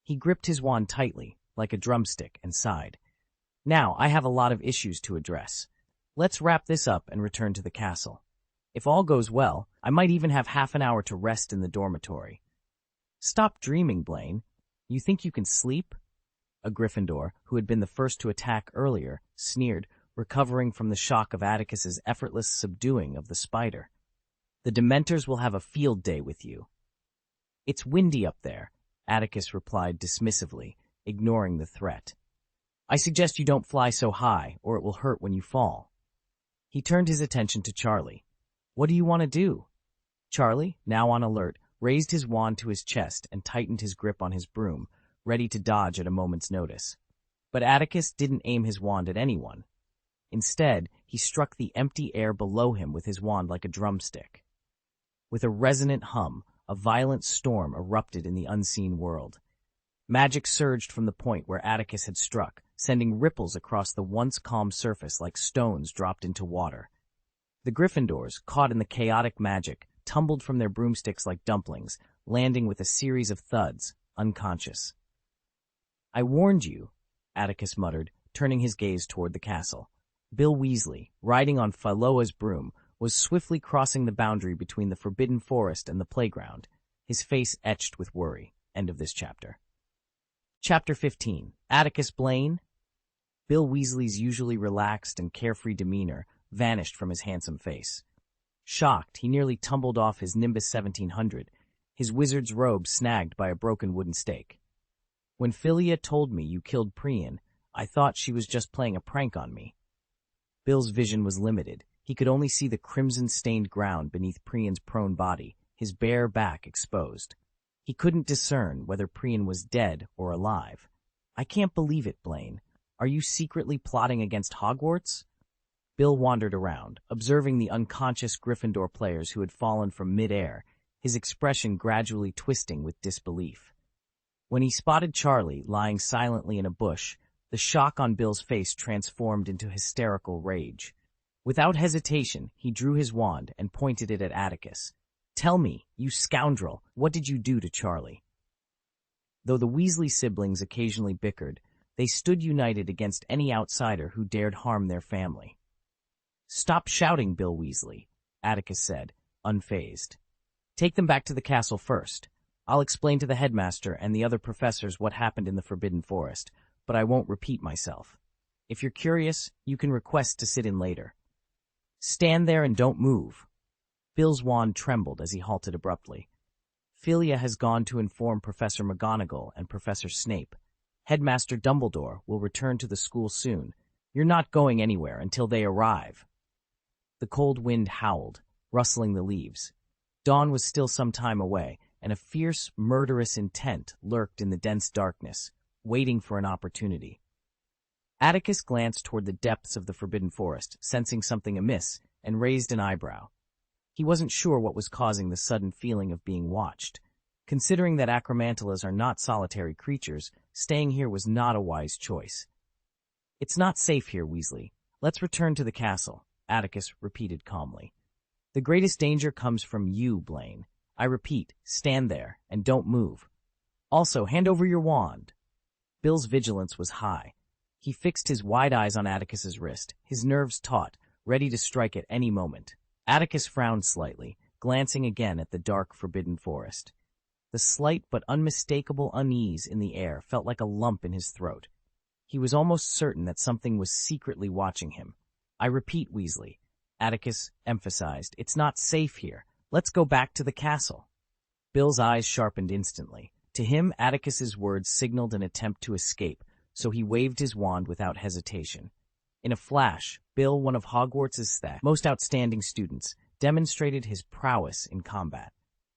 He gripped his wand tightly, like a drumstick, and sighed. "Now, I have a lot of issues to address. Let's wrap this up and return to the castle. If all goes well, I might even have half an hour to rest in the dormitory." "Stop dreaming, Blaine. You think you can sleep?" A Gryffindor, who had been the first to attack earlier, sneered, recovering from the shock of Atticus's effortless subduing of the spider. "The Dementors will have a field day with you." "It's windy up there," Atticus replied dismissively, ignoring the threat. "I suggest you don't fly so high, or it will hurt when you fall." He turned his attention to Charlie. "What do you want to do?" Charlie, now on alert, raised his wand to his chest and tightened his grip on his broom, ready to dodge at a moment's notice. But Atticus didn't aim his wand at anyone. Instead, he struck the empty air below him with his wand like a drumstick. With a resonant hum, a violent storm erupted in the unseen world. Magic surged from the point where Atticus had struck, sending ripples across the once calm surface like stones dropped into water. The Gryffindors, caught in the chaotic magic, tumbled from their broomsticks like dumplings, landing with a series of thuds, unconscious. "I warned you," Atticus muttered, turning his gaze toward the castle. Bill Weasley, riding on Philoa's broom, was swiftly crossing the boundary between the Forbidden Forest and the playground, his face etched with worry. End of this chapter. Chapter 15. Atticus Blaine. Bill Weasley's usually relaxed and carefree demeanor vanished from his handsome face. Shocked, he nearly tumbled off his Nimbus 1700, his wizard's robe snagged by a broken wooden stake. "When Philia told me you killed Priyan, I thought she was just playing a prank on me." Bill's vision was limited. He could only see the crimson-stained ground beneath Priyan's prone body, his bare back exposed. He couldn't discern whether Priyan was dead or alive. "I can't believe it, Blaine. Are you secretly plotting against Hogwarts?" Bill wandered around, observing the unconscious Gryffindor players who had fallen from mid-air, his expression gradually twisting with disbelief. When he spotted Charlie lying silently in a bush, the shock on Bill's face transformed into hysterical rage. Without hesitation, he drew his wand and pointed it at Atticus. "Tell me, you scoundrel, what did you do to Charlie?" Though the Weasley siblings occasionally bickered, they stood united against any outsider who dared harm their family. "Stop shouting, Bill Weasley," Atticus said, unfazed. "Take them back to the castle first. I'll explain to the headmaster and the other professors what happened in the Forbidden Forest, but I won't repeat myself. If you're curious, you can request to sit in later. Stand there and don't move." Bill's wand trembled as he halted abruptly. "Philia has gone to inform Professor McGonagall and Professor Snape. Headmaster Dumbledore will return to the school soon. You're not going anywhere until they arrive." The cold wind howled, rustling the leaves. Dawn was still some time away, and a fierce, murderous intent lurked in the dense darkness, waiting for an opportunity. Atticus glanced toward the depths of the Forbidden Forest, sensing something amiss, and raised an eyebrow. He wasn't sure what was causing the sudden feeling of being watched. Considering that acromantulas are not solitary creatures, staying here was not a wise choice. "It's not safe here, Weasley. Let's return to the castle," Atticus repeated calmly. "The greatest danger comes from you, Blaine. I repeat, stand there, and don't move. Also, hand over your wand." Bill's vigilance was high. He fixed his wide eyes on Atticus's wrist, his nerves taut, ready to strike at any moment. Atticus frowned slightly, glancing again at the dark, forbidden forest. The slight but unmistakable unease in the air felt like a lump in his throat. He was almost certain that something was secretly watching him. "I repeat, Weasley," Atticus emphasized, "it's not safe here. Let's go back to the castle." Bill's eyes sharpened instantly. To him, Atticus's words signaled an attempt to escape, so he waved his wand without hesitation. In a flash, Bill, one of Hogwarts' most outstanding students, demonstrated his prowess in combat.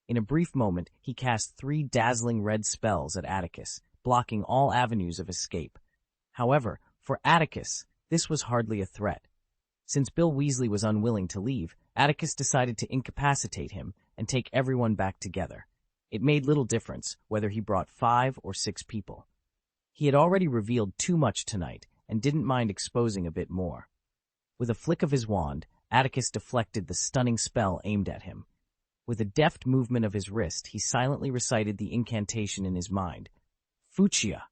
In a brief moment, he cast 3 dazzling red spells at Atticus, blocking all avenues of escape. However, for Atticus, this was hardly a threat. Since Bill Weasley was unwilling to leave, Atticus decided to incapacitate him and take everyone back together. It made little difference whether he brought 5 or 6 people. He had already revealed too much tonight and didn't mind exposing a bit more. With a flick of his wand, Atticus deflected the stunning spell aimed at him. With a deft movement of his wrist, he silently recited the incantation in his mind. "Fuchsia."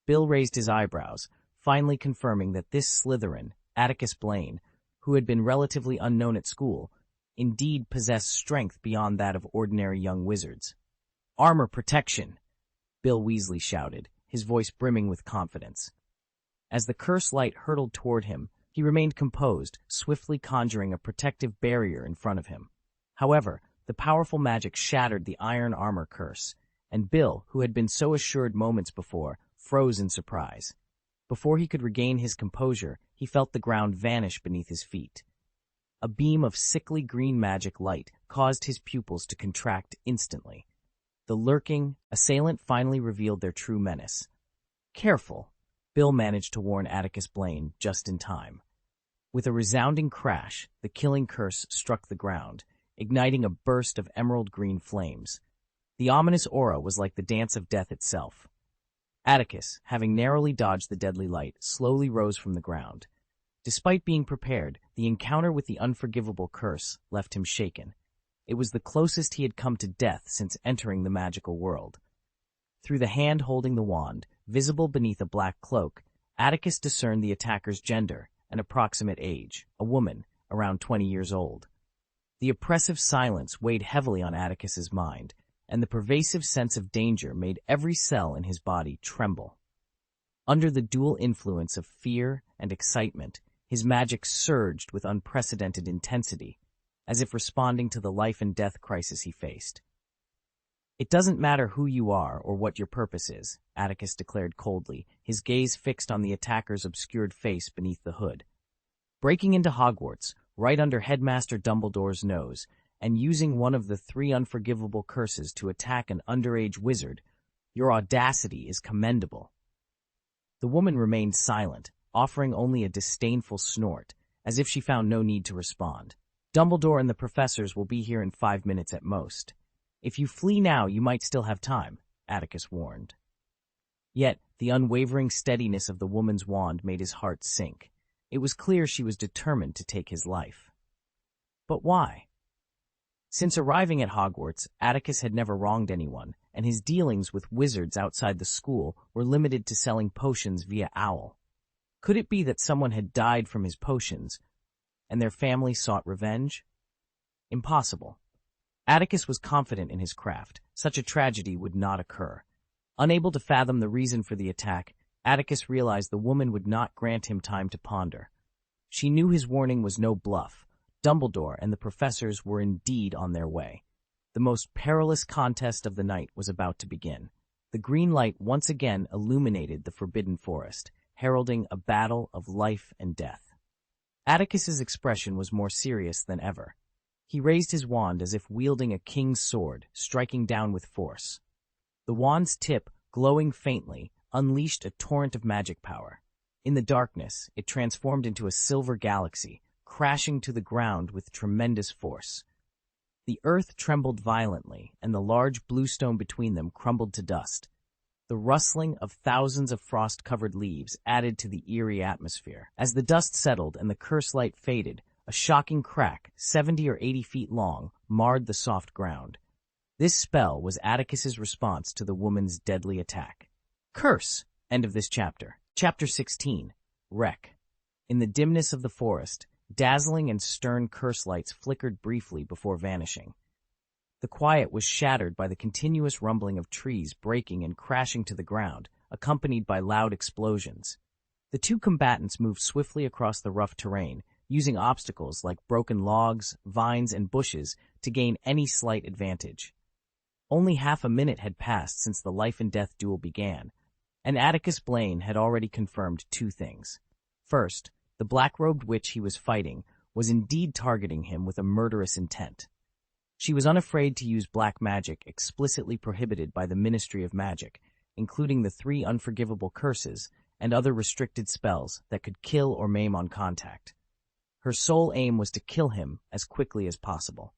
Bill raised his eyebrows, finally confirming that this Slytherin, Atticus Blaine, who had been relatively unknown at school, indeed possessed strength beyond that of ordinary young wizards. "Armor protection," Bill Weasley shouted, his voice brimming with confidence. As the curse light hurtled toward him, he remained composed, swiftly conjuring a protective barrier in front of him. However, the powerful magic shattered the iron armor curse, and Bill, who had been so assured moments before, froze in surprise. Before he could regain his composure, he felt the ground vanish beneath his feet. A beam of sickly green magic light caused his pupils to contract instantly. The lurking assailant finally revealed their true menace. "Careful," Bill managed to warn Atticus Blaine just in time. With a resounding crash, the killing curse struck the ground, igniting a burst of emerald-green flames. The ominous aura was like the dance of death itself. Atticus, having narrowly dodged the deadly light, slowly rose from the ground. Despite being prepared, the encounter with the unforgivable curse left him shaken. It was the closest he had come to death since entering the magical world. Through the hand holding the wand, visible beneath a black cloak, Atticus discerned the attacker's gender and approximate age, a woman, around 20 years old. The oppressive silence weighed heavily on Atticus's mind, and the pervasive sense of danger made every cell in his body tremble. Under the dual influence of fear and excitement, his magic surged with unprecedented intensity, as if responding to the life-and-death crisis he faced. "It doesn't matter who you are or what your purpose is," Atticus declared coldly, his gaze fixed on the attacker's obscured face beneath the hood. "Breaking into Hogwarts, right under Headmaster Dumbledore's nose, and using one of the 3 unforgivable curses to attack an underage wizard, your audacity is commendable." The woman remained silent, offering only a disdainful snort, as if she found no need to respond. "Dumbledore and the professors will be here in 5 minutes at most. If you flee now, you might still have time," Atticus warned. Yet, the unwavering steadiness of the woman's wand made his heart sink. It was clear she was determined to take his life. But why? Since arriving at Hogwarts, Atticus had never wronged anyone, and his dealings with wizards outside the school were limited to selling potions via owl. Could it be that someone had died from his potions, and their family sought revenge? Impossible. Atticus was confident in his craft. Such a tragedy would not occur. Unable to fathom the reason for the attack, Atticus realized the woman would not grant him time to ponder. She knew his warning was no bluff. Dumbledore and the professors were indeed on their way. The most perilous contest of the night was about to begin. The green light once again illuminated the forbidden forest, heralding a battle of life and death. Atticus's expression was more serious than ever. He raised his wand as if wielding a king's sword, striking down with force. The wand's tip, glowing faintly, unleashed a torrent of magic power. In the darkness, it transformed into a silver galaxy, crashing to the ground with tremendous force. The earth trembled violently, and the large blue stone between them crumbled to dust. The rustling of thousands of frost-covered leaves added to the eerie atmosphere. As the dust settled and the curse light faded, a shocking crack, 70 or 80 feet long, marred the soft ground. This spell was Atticus's response to the woman's deadly attack. Curse! End of this chapter. Chapter 16. Wreck. In the dimness of the forest, dazzling and stern curse lights flickered briefly before vanishing. The quiet was shattered by the continuous rumbling of trees breaking and crashing to the ground, accompanied by loud explosions. The two combatants moved swiftly across the rough terrain, using obstacles like broken logs, vines, and bushes to gain any slight advantage. Only half a minute had passed since the life-and-death duel began, and Atticus Blaine had already confirmed two things. First, the black-robed witch he was fighting was indeed targeting him with a murderous intent. She was unafraid to use black magic explicitly prohibited by the Ministry of Magic, including the 3 unforgivable curses and other restricted spells that could kill or maim on contact. Her sole aim was to kill him as quickly as possible.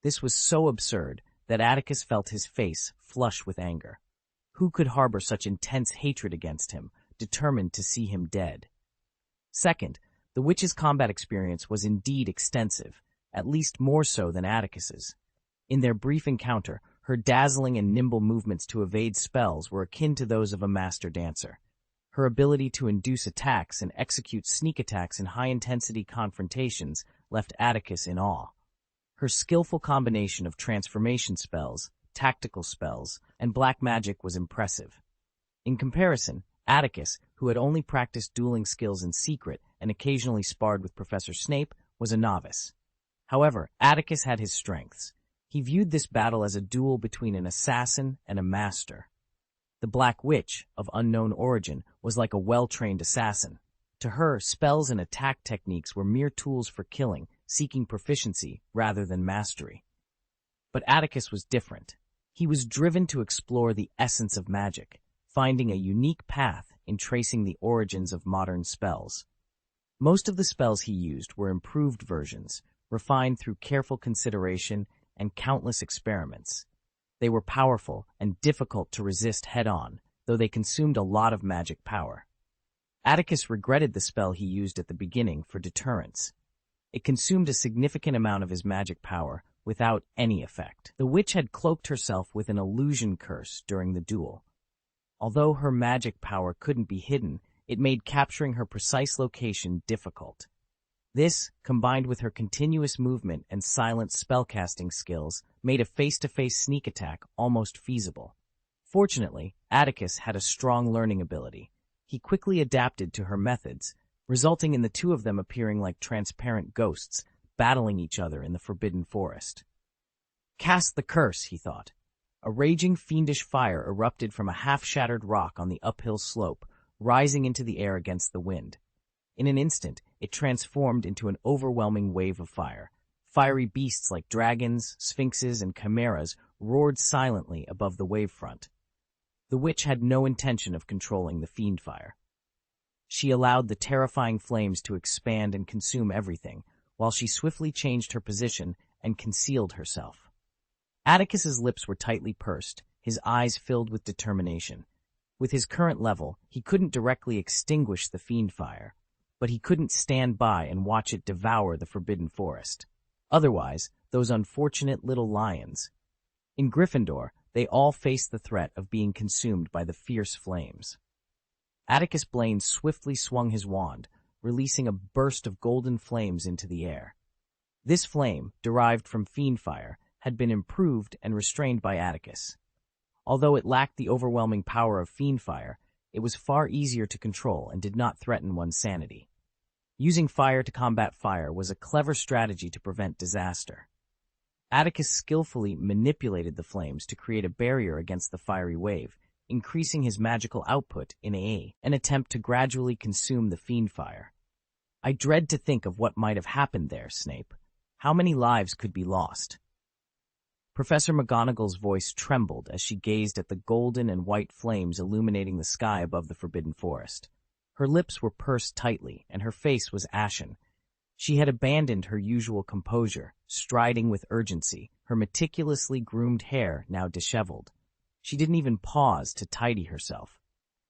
This was so absurd that Atticus felt his face flush with anger. Who could harbor such intense hatred against him, determined to see him dead? Second, the witch's combat experience was indeed extensive, at least more so than Atticus's. In their brief encounter, her dazzling and nimble movements to evade spells were akin to those of a master dancer. Her ability to induce attacks and execute sneak attacks in high-intensity confrontations left Atticus in awe. Her skillful combination of transformation spells, tactical spells, and black magic was impressive. In comparison, Atticus, who had only practiced dueling skills in secret and occasionally sparred with Professor Snape, was a novice. However, Atticus had his strengths. He viewed this battle as a duel between an assassin and a master. The Black Witch, of unknown origin, was like a well-trained assassin. To her, spells and attack techniques were mere tools for killing, seeking proficiency rather than mastery. But Atticus was different. He was driven to explore the essence of magic, finding a unique path in tracing the origins of modern spells. Most of the spells he used were improved versions, refined through careful consideration and countless experiments. They were powerful and difficult to resist head-on, though they consumed a lot of magic power. Atticus regretted the spell he used at the beginning for deterrence. It consumed a significant amount of his magic power without any effect. The witch had cloaked herself with an illusion curse during the duel. Although her magic power couldn't be hidden, it made capturing her precise location difficult. This, combined with her continuous movement and silent spellcasting skills, made a face-to-face sneak attack almost feasible. Fortunately, Atticus had a strong learning ability. He quickly adapted to her methods, resulting in the two of them appearing like transparent ghosts, battling each other in the forbidden forest. Cast the curse, he thought. A raging fiendish fire erupted from a half-shattered rock on the uphill slope, rising into the air against the wind. In an instant, it transformed into an overwhelming wave of fire. Fiery beasts like dragons, sphinxes, and chimeras roared silently above the wavefront. The witch had no intention of controlling the fiend fire. She allowed the terrifying flames to expand and consume everything, while she swiftly changed her position and concealed herself. Atticus's lips were tightly pursed, his eyes filled with determination. With his current level, he couldn't directly extinguish the fiend fire, but he couldn't stand by and watch it devour the forbidden forest. Otherwise, those unfortunate little lions. In Gryffindor, they all faced the threat of being consumed by the fierce flames. Atticus Blaine swiftly swung his wand, releasing a burst of golden flames into the air. This flame, derived from fiend fire, had been improved and restrained by Atticus. Although it lacked the overwhelming power of fiend fire, it was far easier to control and did not threaten one's sanity. Using fire to combat fire was a clever strategy to prevent disaster. Atticus skillfully manipulated the flames to create a barrier against the fiery wave, increasing his magical output in an attempt to gradually consume the fiend fire. I dread to think of what might have happened there, Snape. How many lives could be lost? Professor McGonagall's voice trembled as she gazed at the golden and white flames illuminating the sky above the forbidden forest. Her lips were pursed tightly, and her face was ashen. She had abandoned her usual composure, striding with urgency, her meticulously groomed hair now disheveled. She didn't even pause to tidy herself.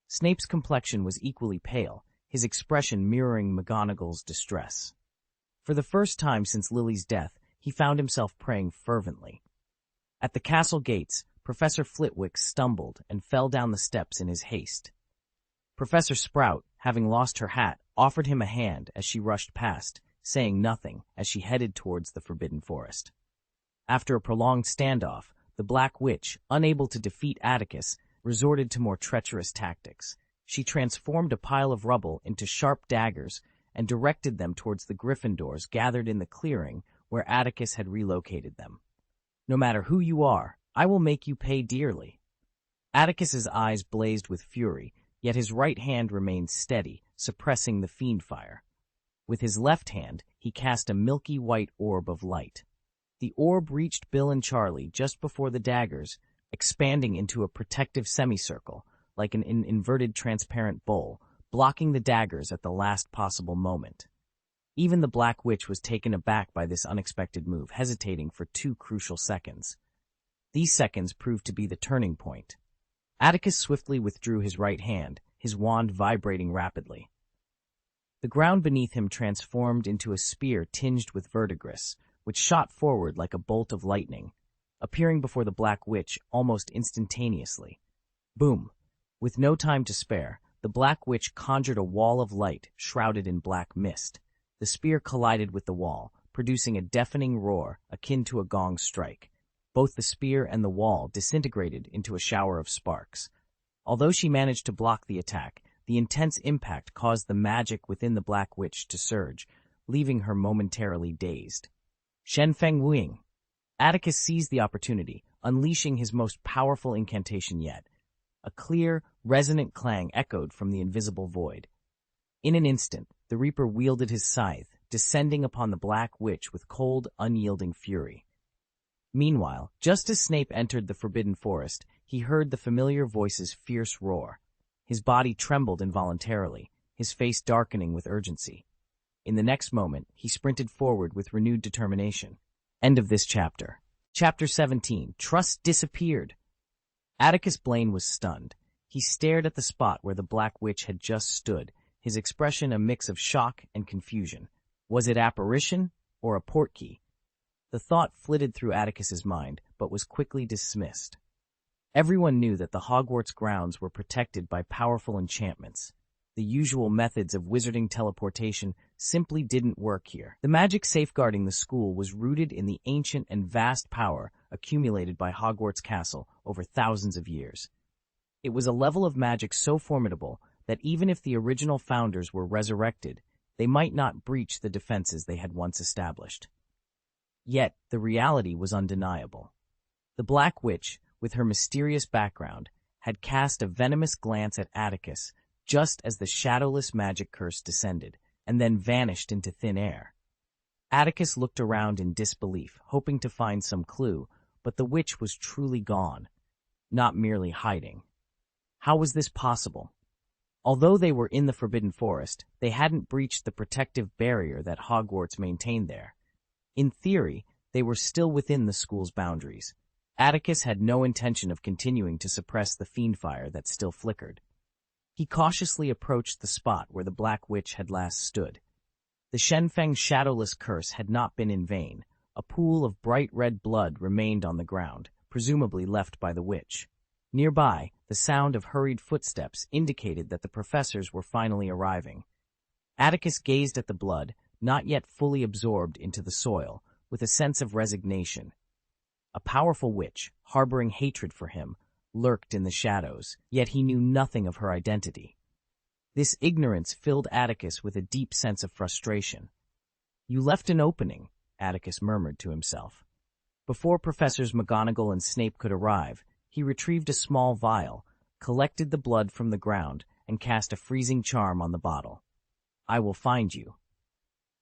Snape's complexion was equally pale, his expression mirroring McGonagall's distress. For the first time since Lily's death, he found himself praying fervently. At the castle gates, Professor Flitwick stumbled and fell down the steps in his haste. Professor Sprout, having lost her hat, offered him a hand as she rushed past, saying nothing as she headed towards the forbidden forest. After a prolonged standoff, the Black Witch, unable to defeat Atticus, resorted to more treacherous tactics. She transformed a pile of rubble into sharp daggers and directed them towards the Gryffindors gathered in the clearing where Atticus had relocated them. "No matter who you are, I will make you pay dearly." Atticus's eyes blazed with fury, yet his right hand remained steady, suppressing the fiend fire. With his left hand, he cast a milky white orb of light. The orb reached Bill and Charlie just before the daggers, expanding into a protective semicircle, like an inverted transparent bowl, blocking the daggers at the last possible moment. Even the Black Witch was taken aback by this unexpected move, hesitating for 2 crucial seconds. These seconds proved to be the turning point. Atticus swiftly withdrew his right hand, his wand vibrating rapidly. The ground beneath him transformed into a spear tinged with verdigris, which shot forward like a bolt of lightning, appearing before the Black Witch almost instantaneously. Boom! With no time to spare, the Black Witch conjured a wall of light shrouded in black mist. The spear collided with the wall, producing a deafening roar akin to a gong strike. Both the spear and the wall disintegrated into a shower of sparks. Although she managed to block the attack, the intense impact caused the magic within the Black Witch to surge, leaving her momentarily dazed. Shen Feng Wuing. Atticus seized the opportunity, unleashing his most powerful incantation yet. A clear, resonant clang echoed from the invisible void. In an instant, the Reaper wielded his scythe, descending upon the Black Witch with cold, unyielding fury. Meanwhile, just as Snape entered the forbidden forest, he heard the familiar voice's fierce roar. His body trembled involuntarily, his face darkening with urgency. In the next moment, he sprinted forward with renewed determination. End of this chapter. Chapter 17. Trust disappeared. Atticus Blaine was stunned. He stared at the spot where the Black Witch had just stood, his expression a mix of shock and confusion. Was it apparition or a portkey? The thought flitted through Atticus's mind, but was quickly dismissed. Everyone knew that the Hogwarts grounds were protected by powerful enchantments. The usual methods of wizarding teleportation simply didn't work here. The magic safeguarding the school was rooted in the ancient and vast power accumulated by Hogwarts Castle over thousands of years. It was a level of magic so formidable that even if the original founders were resurrected, they might not breach the defenses they had once established. Yet, the reality was undeniable. The Black Witch, with her mysterious background, had cast a venomous glance at Atticus just as the shadowless magic curse descended, and then vanished into thin air. Atticus looked around in disbelief, hoping to find some clue, but the witch was truly gone, not merely hiding. How was this possible? Although they were in the Forbidden Forest, they hadn't breached the protective barrier that Hogwarts maintained there. In theory, they were still within the school's boundaries. Atticus had no intention of continuing to suppress the fiend fire that still flickered. He cautiously approached the spot where the Black Witch had last stood. The Shenfeng's shadowless curse had not been in vain. A pool of bright red blood remained on the ground, presumably left by the witch. Nearby, the sound of hurried footsteps indicated that the professors were finally arriving. Atticus gazed at the blood, not yet fully absorbed into the soil, with a sense of resignation. A powerful witch, harboring hatred for him, lurked in the shadows, yet he knew nothing of her identity. This ignorance filled Atticus with a deep sense of frustration. "You left an opening," Atticus murmured to himself. Before Professors McGonagall and Snape could arrive, he retrieved a small vial, collected the blood from the ground, and cast a freezing charm on the bottle. "I will find you."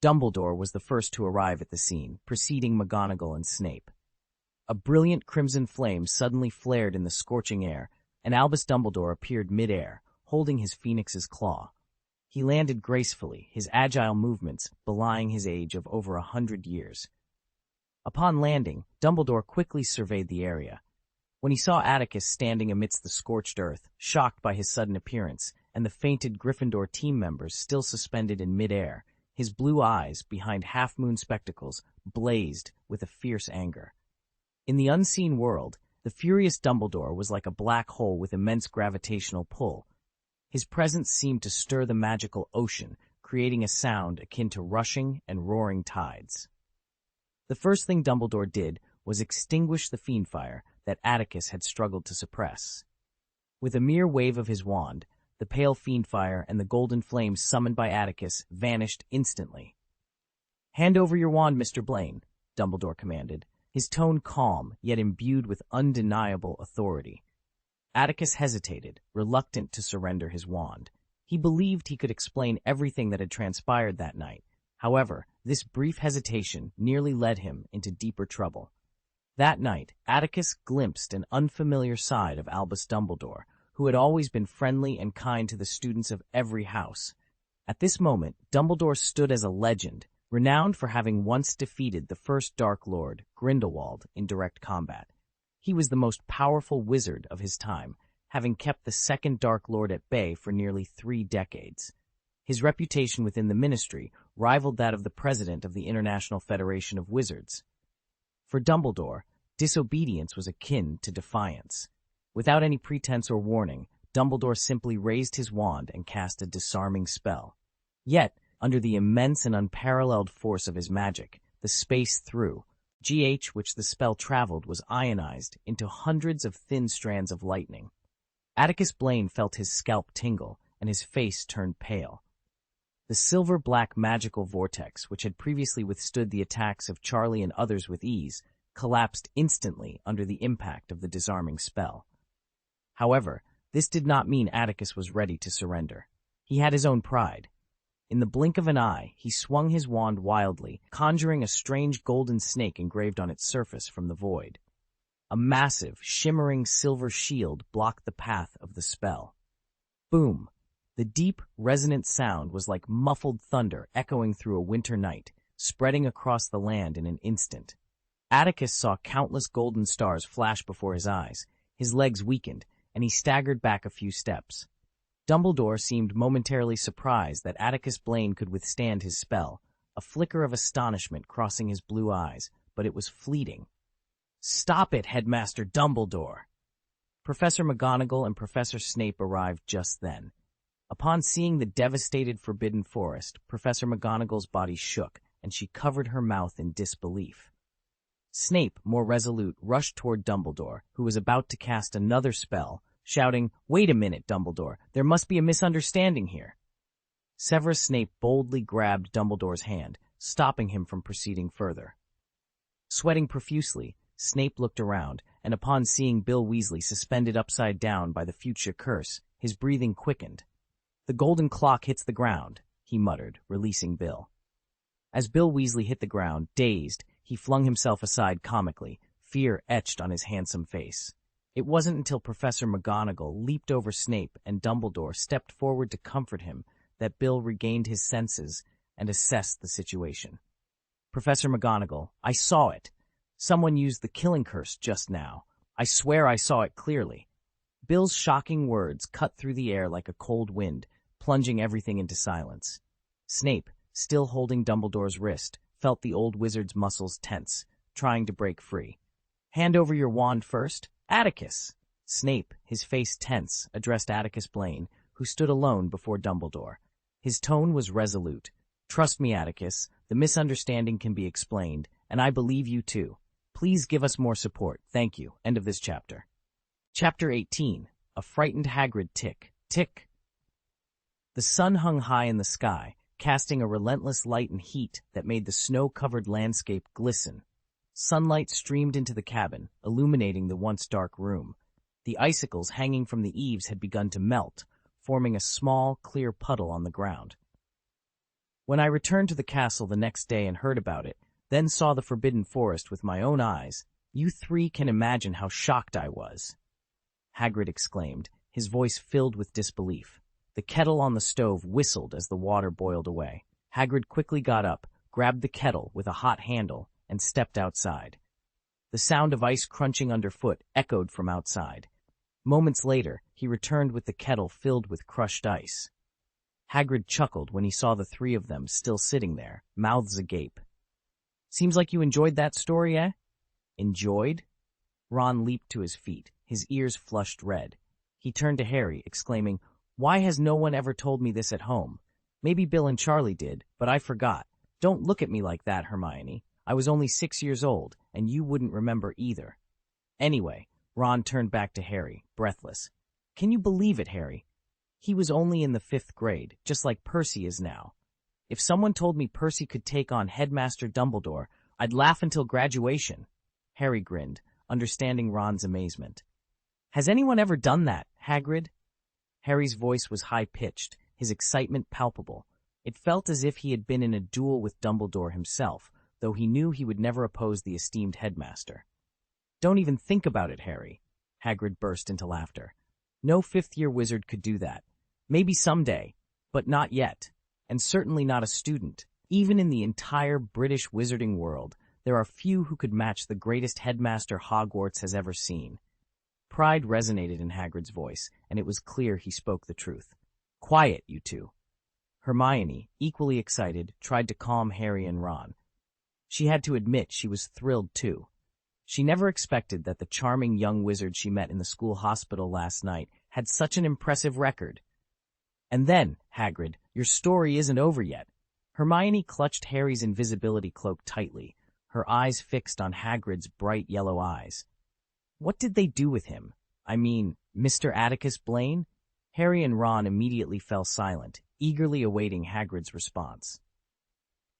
Dumbledore was the first to arrive at the scene, preceding McGonagall and Snape. A brilliant crimson flame suddenly flared in the scorching air, and Albus Dumbledore appeared mid-air, holding his phoenix's claw. He landed gracefully, his agile movements belying his age of over 100 years. Upon landing, Dumbledore quickly surveyed the area. When he saw Atticus standing amidst the scorched earth, shocked by his sudden appearance, and the fainted Gryffindor team members still suspended in mid-air, his blue eyes, behind half-moon spectacles, blazed with a fierce anger. In the unseen world, the furious Dumbledore was like a black hole with immense gravitational pull. His presence seemed to stir the magical ocean, creating a sound akin to rushing and roaring tides. The first thing Dumbledore did was extinguish the fiend fire that Atticus had struggled to suppress. With a mere wave of his wand, the pale fiend fire and the golden flames summoned by Atticus vanished instantly. "Hand over your wand, Mr. Blaine," Dumbledore commanded, his tone calm, yet imbued with undeniable authority. Atticus hesitated, reluctant to surrender his wand. He believed he could explain everything that had transpired that night. However, this brief hesitation nearly led him into deeper trouble. That night, Atticus glimpsed an unfamiliar side of Albus Dumbledore, who had always been friendly and kind to the students of every house. At this moment, Dumbledore stood as a legend, renowned for having once defeated the first Dark Lord, Grindelwald, in direct combat. He was the most powerful wizard of his time, having kept the second Dark Lord at bay for nearly 3 decades. His reputation within the Ministry rivaled that of the president of the International Federation of Wizards. For Dumbledore, disobedience was akin to defiance. Without any pretense or warning, Dumbledore simply raised his wand and cast a disarming spell. Yet, under the immense and unparalleled force of his magic, the space through which the spell traveled was ionized into hundreds of thin strands of lightning. Atticus Blaine felt his scalp tingle, and his face turned pale. The silver-black magical vortex, which had previously withstood the attacks of Charlie and others with ease, collapsed instantly under the impact of the disarming spell. However, this did not mean Atticus was ready to surrender. He had his own pride. In the blink of an eye, he swung his wand wildly, conjuring a strange golden snake engraved on its surface from the void. A massive, shimmering silver shield blocked the path of the spell. Boom! The deep, resonant sound was like muffled thunder echoing through a winter night, spreading across the land in an instant. Atticus saw countless golden stars flash before his eyes, his legs weakened, and he staggered back a few steps. Dumbledore seemed momentarily surprised that Atticus Blaine could withstand his spell, a flicker of astonishment crossing his blue eyes, but it was fleeting. "Stop it, Headmaster Dumbledore!" Professor McGonagall and Professor Snape arrived just then. Upon seeing the devastated Forbidden Forest, Professor McGonagall's body shook, and she covered her mouth in disbelief. Snape, more resolute, rushed toward Dumbledore, who was about to cast another spell, shouting, "Wait a minute, Dumbledore, there must be a misunderstanding here." Severus Snape boldly grabbed Dumbledore's hand, stopping him from proceeding further. Sweating profusely, Snape looked around, and upon seeing Bill Weasley suspended upside down by the future curse, his breathing quickened. "The golden clock hits the ground," he muttered, releasing Bill. As Bill Weasley hit the ground, dazed, he flung himself aside comically, fear etched on his handsome face. It wasn't until Professor McGonagall leaped over Snape and Dumbledore stepped forward to comfort him that Bill regained his senses and assessed the situation. "Professor McGonagall, I saw it." Someone used the killing curse just now. I swear I saw it clearly. Bill's shocking words cut through the air like a cold wind, plunging everything into silence. Snape, still holding Dumbledore's wrist, felt the old wizard's muscles tense, trying to break free. "Hand over your wand first. Atticus!" Snape, his face tense, addressed Atticus Blaine, who stood alone before Dumbledore. His tone was resolute. "Trust me, Atticus, the misunderstanding can be explained, and I believe you too. Please give us more support. Thank you." End of this chapter. Chapter 18. A Frightened Hagrid Tick. Tick. The sun hung high in the sky, casting a relentless light and heat that made the snow-covered landscape glisten. Sunlight streamed into the cabin, illuminating the once dark room. The icicles hanging from the eaves had begun to melt, forming a small, clear puddle on the ground. When I returned to the castle the next day and heard about it, then saw the Forbidden Forest with my own eyes, you three can imagine how shocked I was. Hagrid exclaimed, his voice filled with disbelief. The kettle on the stove whistled as the water boiled away. Hagrid quickly got up, grabbed the kettle with a hot handle, and stepped outside. The sound of ice crunching underfoot echoed from outside. Moments later, he returned with the kettle filled with crushed ice. Hagrid chuckled when he saw the three of them still sitting there, mouths agape. "Seems like you enjoyed that story, eh?" "Enjoyed?" Ron leaped to his feet, his ears flushed red. He turned to Harry, exclaiming, "Why has no one ever told me this at home? Maybe Bill and Charlie did, but I forgot. Don't look at me like that, Hermione. I was only 6 years old, and you wouldn't remember either." Anyway, Ron turned back to Harry, breathless. "Can you believe it, Harry? He was only in the 5th grade, just like Percy is now. If someone told me Percy could take on Headmaster Dumbledore, I'd laugh until graduation." Harry grinned, understanding Ron's amazement. "Has anyone ever done that, Hagrid?" Harry's voice was high-pitched, his excitement palpable. It felt as if he had been in a duel with Dumbledore himself, though he knew he would never oppose the esteemed headmaster. "Don't even think about it, Harry." Hagrid burst into laughter. "No 5th-year wizard could do that. Maybe someday, but not yet, and certainly not a student. Even in the entire British wizarding world, there are few who could match the greatest headmaster Hogwarts has ever seen." Pride resonated in Hagrid's voice, and it was clear he spoke the truth. "Quiet, you two." Hermione, equally excited, tried to calm Harry and Ron. She had to admit she was thrilled too. She never expected that the charming young wizard she met in the school hospital last night had such an impressive record. "And then, Hagrid, your story isn't over yet." Hermione clutched Harry's invisibility cloak tightly, her eyes fixed on Hagrid's bright yellow eyes. "What did they do with him? I mean, Mr. Atticus Blaine?" Harry and Ron immediately fell silent, eagerly awaiting Hagrid's response.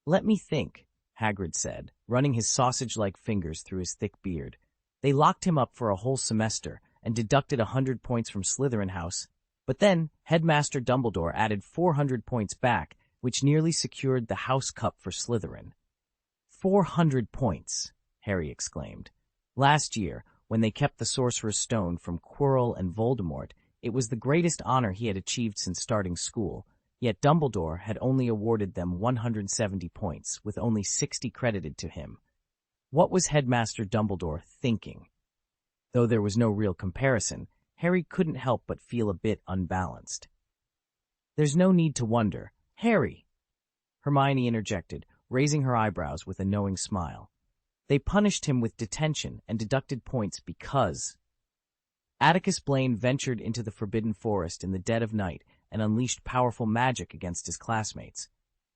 "Let me think," Hagrid said, running his sausage-like fingers through his thick beard. "They locked him up for a whole semester and deducted 100 points from Slytherin House. But then, Headmaster Dumbledore added 400 points back, which nearly secured the House Cup for Slytherin." 400 points, Harry exclaimed. Last year, when they kept the Sorcerer's Stone from Quirrell and Voldemort, it was the greatest honor he had achieved since starting school, yet Dumbledore had only awarded them 170 points, with only 60 credited to him. What was Headmaster Dumbledore thinking? Though there was no real comparison, Harry couldn't help but feel a bit unbalanced. "There's no need to wonder. Harry!" Hermione interjected, raising her eyebrows with a knowing smile. "They punished him with detention and deducted points because—" Atticus Blaine ventured into the Forbidden Forest in the dead of night and unleashed powerful magic against his classmates.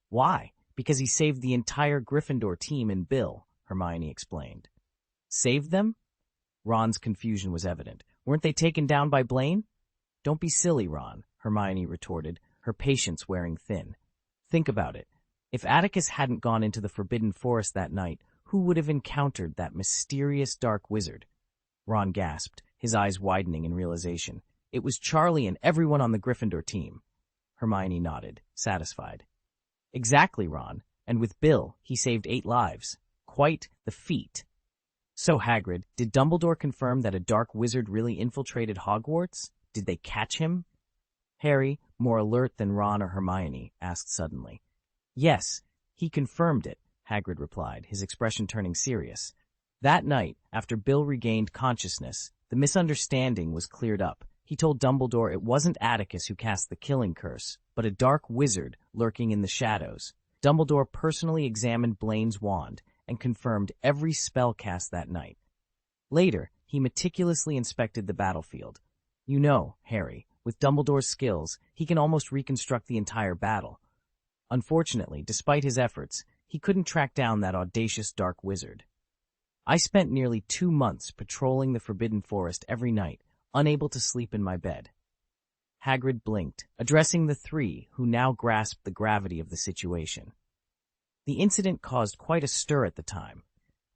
"Why? Because he saved the entire Gryffindor team and Bill," Hermione explained. "Saved them?" Ron's confusion was evident. "Weren't they taken down by Blaine?" "Don't be silly, Ron," Hermione retorted, her patience wearing thin. "Think about it. If Atticus hadn't gone into the Forbidden Forest that night, who would have encountered that mysterious dark wizard?" Ron gasped, his eyes widening in realization. "It was Charlie and everyone on the Gryffindor team." Hermione nodded, satisfied. "Exactly, Ron. And with Bill, he saved 8 lives. Quite the feat." "So, Hagrid, did Dumbledore confirm that a dark wizard really infiltrated Hogwarts? Did they catch him?" Harry, more alert than Ron or Hermione, asked suddenly. "Yes, he confirmed it," Hagrid replied, his expression turning serious. That night, after Bill regained consciousness, the misunderstanding was cleared up. He told Dumbledore it wasn't Atticus who cast the killing curse, but a dark wizard lurking in the shadows. Dumbledore personally examined Blaine's wand and confirmed every spell cast that night. Later, he meticulously inspected the battlefield. You know, Harry, with Dumbledore's skills, he can almost reconstruct the entire battle. Unfortunately, despite his efforts, he couldn't track down that audacious dark wizard. I spent nearly 2 months patrolling the Forbidden Forest every night, unable to sleep in my bed. Hagrid blinked, addressing the three who now grasped the gravity of the situation. The incident caused quite a stir at the time.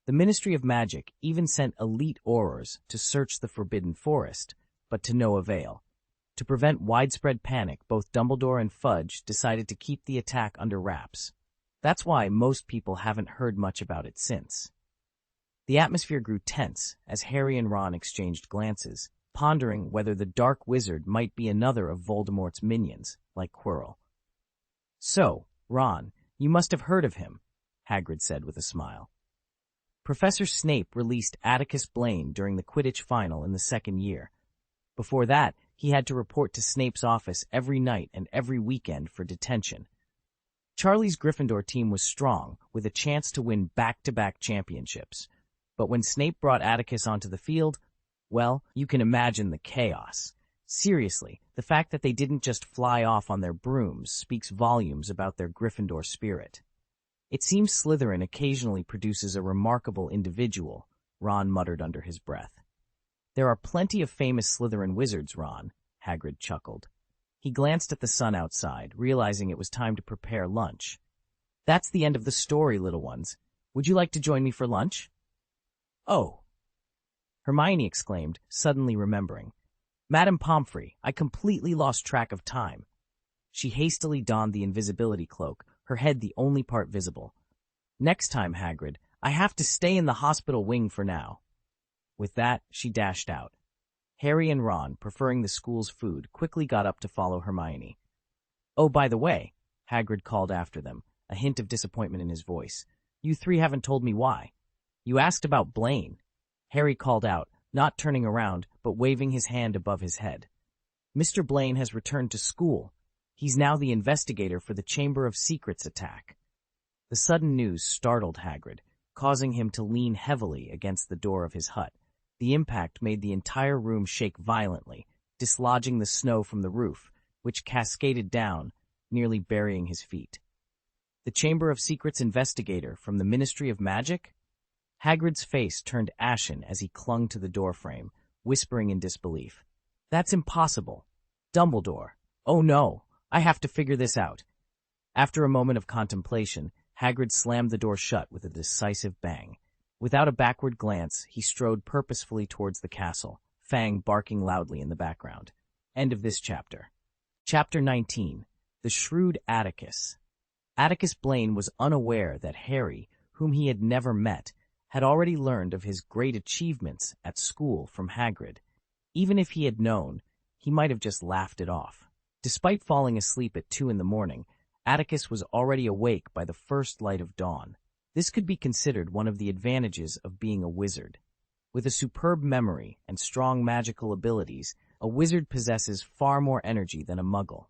The Ministry of Magic even sent elite Aurors to search the Forbidden Forest, but to no avail. To prevent widespread panic, both Dumbledore and Fudge decided to keep the attack under wraps. That's why most people haven't heard much about it since. The atmosphere grew tense as Harry and Ron exchanged glances, pondering whether the Dark Wizard might be another of Voldemort's minions, like Quirrell. So, Ron, you must have heard of him, Hagrid said with a smile. Professor Snape released Atticus Blaine during the Quidditch final in the second year. Before that, he had to report to Snape's office every night and every weekend for detention. Charlie's Gryffindor team was strong, with a chance to win back-to-back championships. But when Snape brought Atticus onto the field, well, you can imagine the chaos. Seriously, the fact that they didn't just fly off on their brooms speaks volumes about their Gryffindor spirit. It seems Slytherin occasionally produces a remarkable individual, Ron muttered under his breath. There are plenty of famous Slytherin wizards, Ron, Hagrid chuckled. He glanced at the sun outside, realizing it was time to prepare lunch. That's the end of the story, little ones. Would you like to join me for lunch? Oh, Hermione exclaimed, suddenly remembering. Madame Pomfrey, I completely lost track of time. She hastily donned the invisibility cloak, her head the only part visible. Next time, Hagrid, I have to stay in the hospital wing for now. With that, she dashed out. Harry and Ron, preferring the school's food, quickly got up to follow Hermione. Oh, by the way, Hagrid called after them, a hint of disappointment in his voice. You three haven't told me why. You asked about Blaine, Harry called out, not turning around, but waving his hand above his head. Mr. Blaine has returned to school. He's now the investigator for the Chamber of Secrets attack. The sudden news startled Hagrid, causing him to lean heavily against the door of his hut. The impact made the entire room shake violently, dislodging the snow from the roof, which cascaded down, nearly burying his feet. The Chamber of Secrets investigator from the Ministry of Magic? Hagrid's face turned ashen as he clung to the doorframe, whispering in disbelief. That's impossible. Dumbledore. Oh no, I have to figure this out. After a moment of contemplation, Hagrid slammed the door shut with a decisive bang. Without a backward glance, he strode purposefully towards the castle, Fang barking loudly in the background. End of this chapter. Chapter 19. The Shrewd Atticus. Atticus Blaine was unaware that Harry, whom he had never met, had already learned of his great achievements at school from Hagrid. Even if he had known, he might have just laughed it off. Despite falling asleep at 2 a.m, Atticus was already awake by the first light of dawn. This could be considered one of the advantages of being a wizard. With a superb memory and strong magical abilities, a wizard possesses far more energy than a muggle.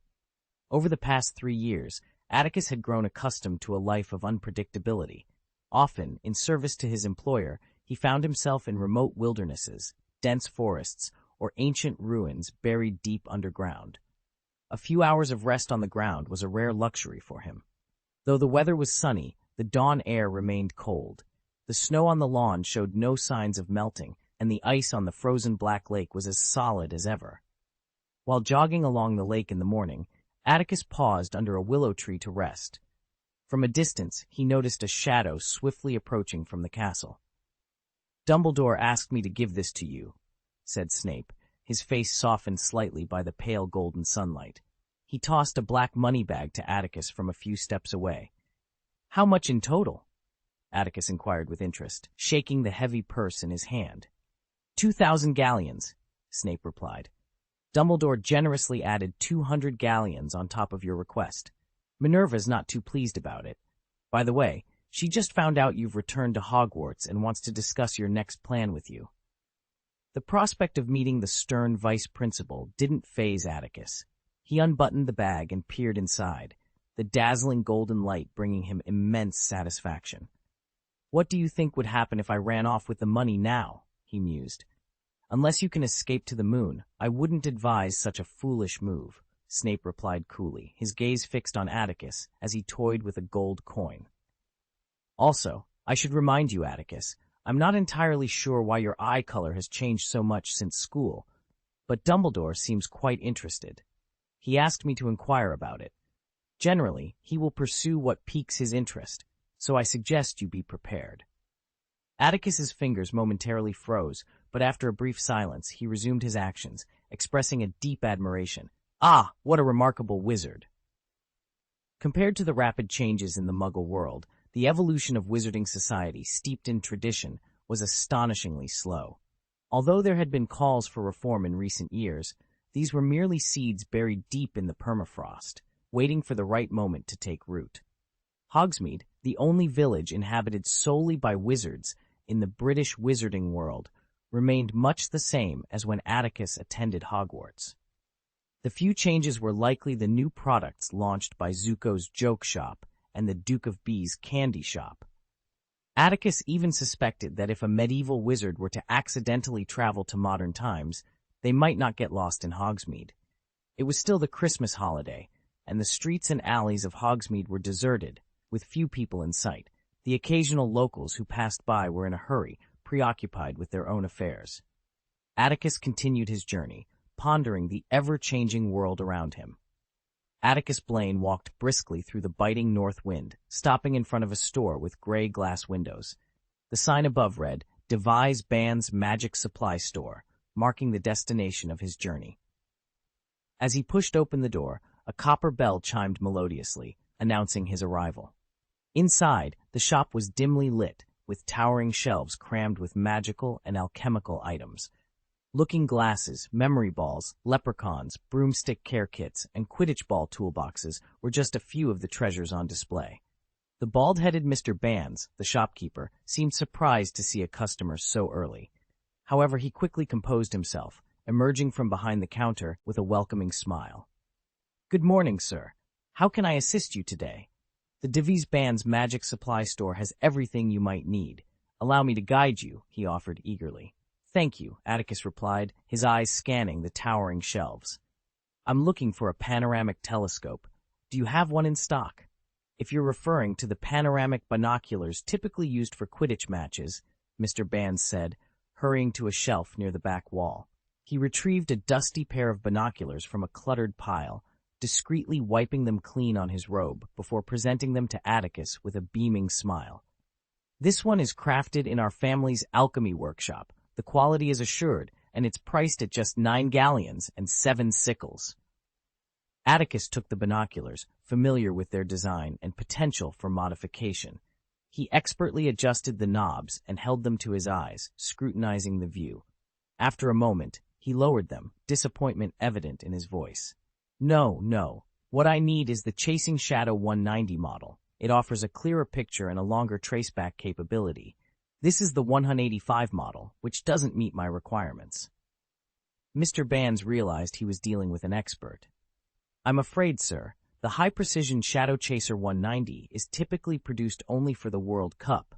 Over the past 3 years, Atticus had grown accustomed to a life of unpredictability. Often, in service to his employer, he found himself in remote wildernesses, dense forests, or ancient ruins buried deep underground. A few hours of rest on the ground was a rare luxury for him. Though the weather was sunny, the dawn air remained cold. The snow on the lawn showed no signs of melting, and the ice on the frozen black lake was as solid as ever. While jogging along the lake in the morning, Atticus paused under a willow tree to rest. From a distance, he noticed a shadow swiftly approaching from the castle. Dumbledore asked me to give this to you, said Snape, his face softened slightly by the pale golden sunlight. He tossed a black money bag to Atticus from a few steps away. How much in total? Atticus inquired with interest, shaking the heavy purse in his hand. 2,000 galleons, Snape replied. Dumbledore generously added 200 galleons on top of your request. Minerva's not too pleased about it. By the way, She just found out you've returned to Hogwarts and wants to discuss your next plan with you. The prospect of meeting the stern vice principal didn't faze Atticus. He unbuttoned the bag and peered inside, the dazzling golden light bringing him immense satisfaction. "What do you think would happen if I ran off with the money now?" he mused. "Unless you can escape to the moon, I wouldn't advise such a foolish move," Snape replied coolly, his gaze fixed on Atticus as he toyed with a gold coin. "Also, I should remind you, Atticus, I'm not entirely sure why your eye color has changed so much since school, but Dumbledore seems quite interested. He asked me to inquire about it. Generally, he will pursue what piques his interest, so I suggest you be prepared." Atticus's fingers momentarily froze, but after a brief silence, he resumed his actions, expressing a deep admiration. "Ah, what a remarkable wizard!" Compared to the rapid changes in the Muggle world, the evolution of wizarding society steeped in tradition was astonishingly slow. Although there had been calls for reform in recent years, these were merely seeds buried deep in the permafrost, waiting for the right moment to take root. Hogsmeade, the only village inhabited solely by wizards in the British wizarding world, remained much the same as when Atticus attended Hogwarts. The few changes were likely the new products launched by Zuko's joke shop and the Duke of B's candy shop. Atticus even suspected that if a medieval wizard were to accidentally travel to modern times, they might not get lost in Hogsmeade. It was still the Christmas holiday, and the streets and alleys of Hogsmeade were deserted, with few people in sight. The occasional locals who passed by were in a hurry, preoccupied with their own affairs. Atticus continued his journey, pondering the ever-changing world around him. Atticus Blaine walked briskly through the biting north wind, stopping in front of a store with gray glass windows. The sign above read, "Devise Band's Magic Supply Store," marking the destination of his journey. As he pushed open the door, a copper bell chimed melodiously, announcing his arrival. Inside, the shop was dimly lit, with towering shelves crammed with magical and alchemical items. Looking glasses, memory balls, leprechauns, broomstick care kits, and Quidditch ball toolboxes were just a few of the treasures on display. The bald-headed Mr. Bands, the shopkeeper, seemed surprised to see a customer so early. However, he quickly composed himself, emerging from behind the counter with a welcoming smile. "Good morning, sir. How can I assist you today? The Devise Band's Magic Supply Store has everything you might need. Allow me to guide you," he offered eagerly. "Thank you," Atticus replied, his eyes scanning the towering shelves. "I'm looking for a panoramic telescope. Do you have one in stock?" "If you're referring to the panoramic binoculars typically used for Quidditch matches," Mr. Bands said, hurrying to a shelf near the back wall. He retrieved a dusty pair of binoculars from a cluttered pile, discreetly wiping them clean on his robe before presenting them to Atticus with a beaming smile. "This one is crafted in our family's alchemy workshop. The quality is assured, and it's priced at just 9 galleons and 7 sickles." Atticus took the binoculars, familiar with their design and potential for modification. He expertly adjusted the knobs and held them to his eyes, scrutinizing the view. After a moment, he lowered them, disappointment evident in his voice. No. What I need is the Chasing Shadow 190 model. It offers a clearer picture and a longer traceback capability. This is the 185 model, which doesn't meet my requirements." Mr. Bands realized he was dealing with an expert. "I'm afraid, sir, the high-precision Shadow Chaser 190 is typically produced only for the World Cup.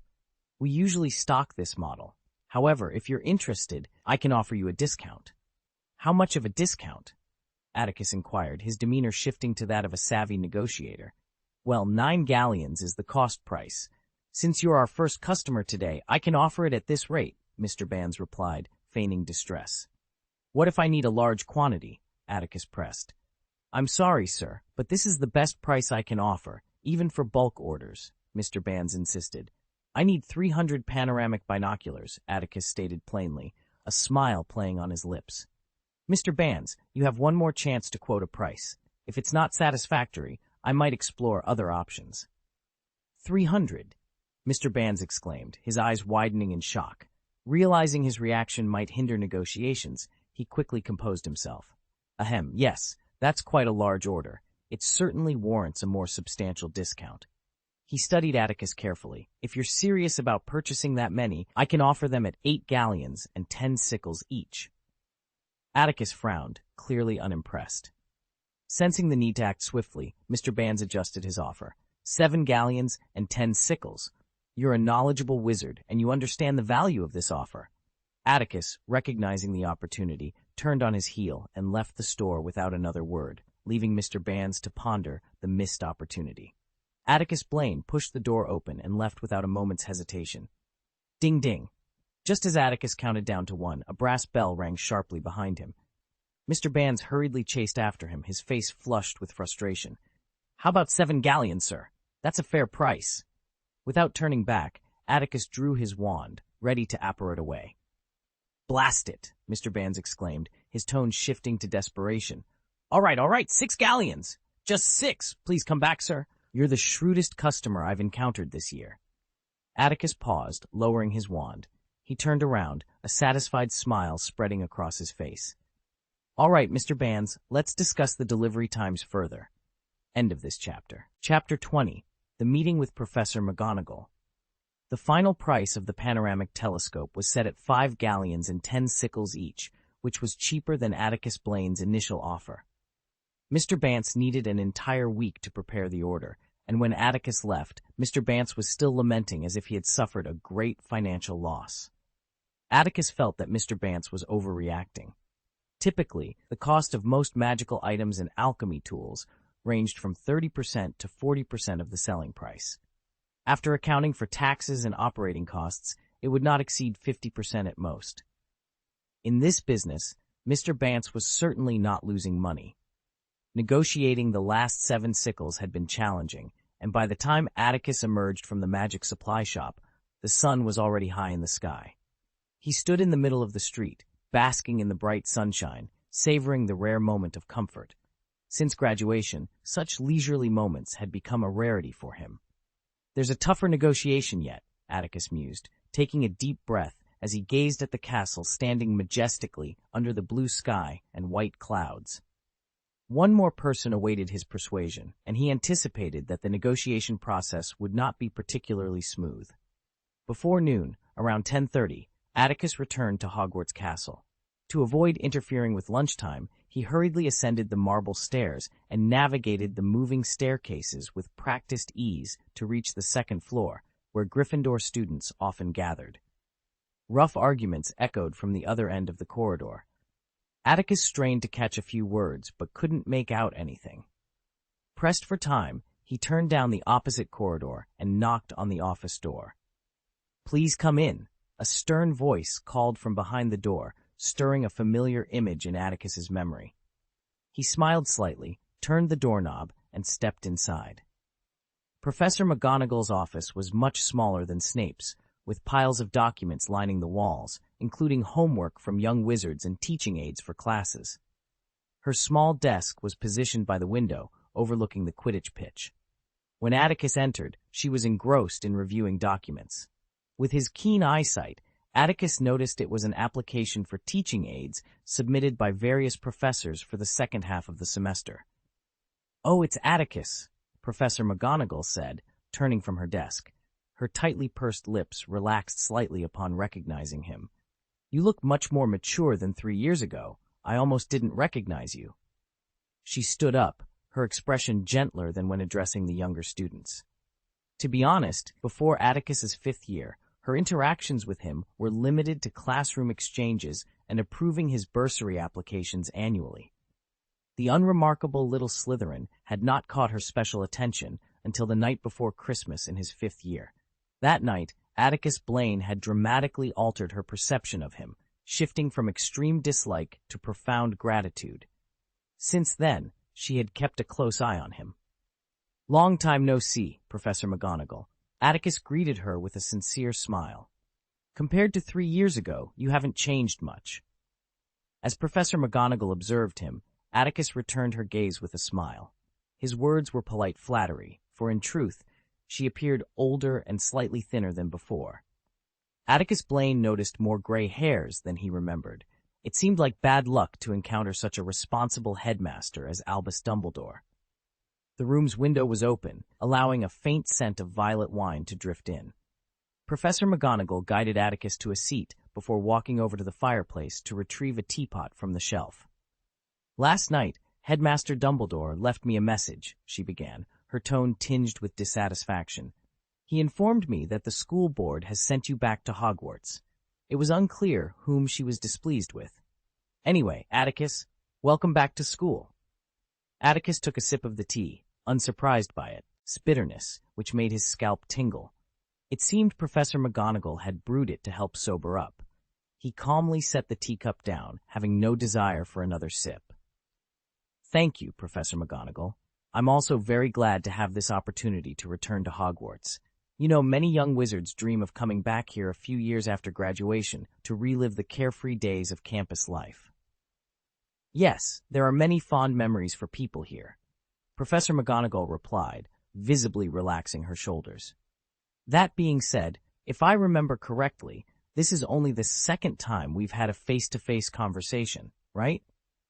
We usually stock this model. However, if you're interested, I can offer you a discount." "How much of a discount?" Atticus inquired, his demeanor shifting to that of a savvy negotiator. "Well, 9 galleons is the cost price. Since you're our first customer today, I can offer it at this rate," Mr. Bands replied, feigning distress. "What if I need a large quantity?" Atticus pressed. "I'm sorry, sir, but this is the best price I can offer, even for bulk orders," Mr. Bands insisted. "I need 300 panoramic binoculars," Atticus stated plainly, a smile playing on his lips. "Mr. Bands, you have one more chance to quote a price. If it's not satisfactory, I might explore other options." 300, Mr. Bands exclaimed, his eyes widening in shock. Realizing his reaction might hinder negotiations, he quickly composed himself. "Ahem, yes, that's quite a large order. It certainly warrants a more substantial discount." He studied Atticus carefully. "If you're serious about purchasing that many, I can offer them at 8 galleons and 10 sickles each." Atticus frowned, clearly unimpressed. Sensing the need to act swiftly, Mr. Bands adjusted his offer. 7 galleons and 10 sickles. You're a knowledgeable wizard, and you understand the value of this offer. Atticus, recognizing the opportunity, turned on his heel and left the store without another word, leaving Mr. Bands to ponder the missed opportunity. Atticus Blaine pushed the door open and left without a moment's hesitation. Ding ding. Just as Atticus counted down to 1, a brass bell rang sharply behind him. Mr. Bands hurriedly chased after him, his face flushed with frustration. "How about 7 galleons, sir? That's a fair price." Without turning back, Atticus drew his wand, ready to apparate away. "Blast it!" Mr. Bands exclaimed, his tone shifting to desperation. All right, 6 galleons. Just 6. Please come back, sir. You're the shrewdest customer I've encountered this year." Atticus paused, lowering his wand. He turned around, a satisfied smile spreading across his face. "All right, Mr. Bands, let's discuss the delivery times further." End of this chapter. Chapter 20. The Meeting with Professor McGonagall. The final price of the panoramic telescope was set at 5 galleons and 10 sickles each, which was cheaper than Atticus Blaine's initial offer. Mr. Bance needed an entire week to prepare the order, and when Atticus left, Mr. Bance was still lamenting as if he had suffered a great financial loss. Atticus felt that Mr. Bance was overreacting. Typically, the cost of most magical items and alchemy tools ranged from 30% to 40% of the selling price. After accounting for taxes and operating costs, it would not exceed 50% at most. In this business, Mr. Bance was certainly not losing money. Negotiating the last 7 sickles had been challenging, and by the time Atticus emerged from the magic supply shop, the sun was already high in the sky. He stood in the middle of the street, basking in the bright sunshine, savoring the rare moment of comfort. Since graduation, such leisurely moments had become a rarity for him. "There's a tougher negotiation yet," Atticus mused, taking a deep breath as he gazed at the castle standing majestically under the blue sky and white clouds. One more person awaited his persuasion, and he anticipated that the negotiation process would not be particularly smooth. Before noon, around 10:30, Atticus returned to Hogwarts Castle. To avoid interfering with lunchtime, he hurriedly ascended the marble stairs and navigated the moving staircases with practiced ease to reach the second floor, where Gryffindor students often gathered. Rough arguments echoed from the other end of the corridor. Atticus strained to catch a few words, but couldn't make out anything. Pressed for time, he turned down the opposite corridor and knocked on the office door. "Please come in," a stern voice called from behind the door, stirring a familiar image in Atticus's memory. He smiled slightly, turned the doorknob, and stepped inside. Professor McGonagall's office was much smaller than Snape's, with piles of documents lining the walls, including homework from young wizards and teaching aids for classes. Her small desk was positioned by the window, overlooking the Quidditch pitch. When Atticus entered, she was engrossed in reviewing documents. With his keen eyesight, Atticus noticed it was an application for teaching aids submitted by various professors for the second half of the semester. "Oh, it's Atticus," Professor McGonagall said, turning from her desk. Her tightly pursed lips relaxed slightly upon recognizing him. "You look much more mature than 3 years ago. I almost didn't recognize you." She stood up, her expression gentler than when addressing the younger students. To be honest, before Atticus's 5th year, her interactions with him were limited to classroom exchanges and approving his bursary applications annually. The unremarkable little Slytherin had not caught her special attention until the night before Christmas in his 5th year. That night, Atticus Blaine had dramatically altered her perception of him, shifting from extreme dislike to profound gratitude. Since then, she had kept a close eye on him. "Long time no see, Professor McGonagall." Atticus greeted her with a sincere smile. "Compared to 3 years ago, you haven't changed much." As Professor McGonagall observed him, Atticus returned her gaze with a smile. His words were polite flattery, for in truth, she appeared older and slightly thinner than before. Atticus Blaine noticed more gray hairs than he remembered. It seemed like bad luck to encounter such a responsible headmaster as Albus Dumbledore. The room's window was open, allowing a faint scent of violet wine to drift in. Professor McGonagall guided Atticus to a seat before walking over to the fireplace to retrieve a teapot from the shelf. "Last night, Headmaster Dumbledore left me a message," she began, her tone tinged with dissatisfaction. "He informed me that the school board has sent you back to Hogwarts. It was unclear whom she was displeased with. Anyway, Atticus, welcome back to school." Atticus took a sip of the tea, unsurprised by its bitterness, which made his scalp tingle. It seemed Professor McGonagall had brewed it to help sober up. He calmly set the teacup down, having no desire for another sip. "Thank you, Professor McGonagall. I'm also very glad to have this opportunity to return to Hogwarts. You know, many young wizards dream of coming back here a few years after graduation to relive the carefree days of campus life." "Yes, there are many fond memories for people here," Professor McGonagall replied, visibly relaxing her shoulders. "That being said, if I remember correctly, this is only the second time we've had a face-to-face conversation, right?"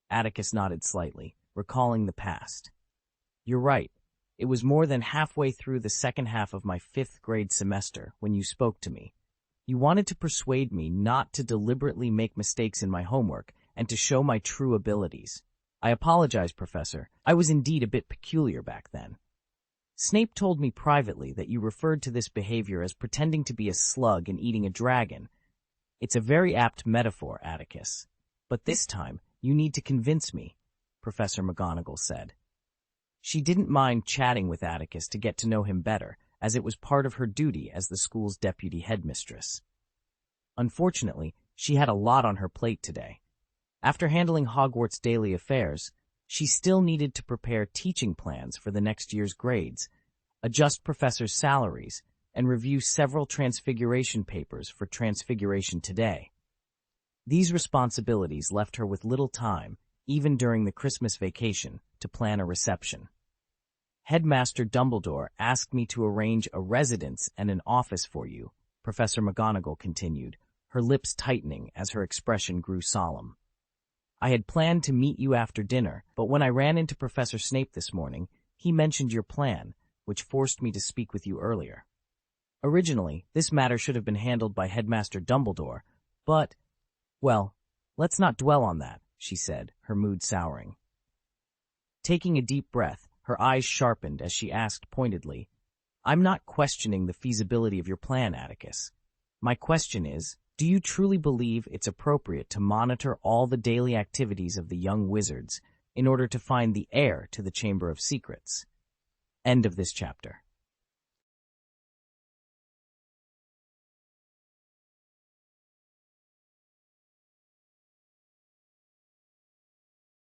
Atticus nodded slightly, recalling the past. "You're right. It was more than halfway through the second half of my 5th grade semester when you spoke to me. You wanted to persuade me not to deliberately make mistakes in my homework and to show my true abilities. I apologize, Professor. I was indeed a bit peculiar back then. Snape told me privately that you referred to this behavior as pretending to be a slug and eating a dragon. It's a very apt metaphor, Atticus. But this time, you need to convince me," Professor McGonagall said. She didn't mind chatting with Atticus to get to know him better, as it was part of her duty as the school's deputy headmistress. Unfortunately, she had a lot on her plate today. After handling Hogwarts' daily affairs, she still needed to prepare teaching plans for the next year's grades, adjust professors' salaries, and review several transfiguration papers for Transfiguration Today. These responsibilities left her with little time, even during the Christmas vacation, to plan a reception. "Headmaster Dumbledore asked me to arrange a residence and an office for you," Professor McGonagall continued, her lips tightening as her expression grew solemn. "I had planned to meet you after dinner, but when I ran into Professor Snape this morning, he mentioned your plan, which forced me to speak with you earlier. Originally, this matter should have been handled by Headmaster Dumbledore, but, well, let's not dwell on that," she said, her mood souring. Taking a deep breath, her eyes sharpened as she asked pointedly, "I'm not questioning the feasibility of your plan, Atticus. My question is, do you truly believe it's appropriate to monitor all the daily activities of the young wizards in order to find the heir to the Chamber of Secrets?" End of this chapter.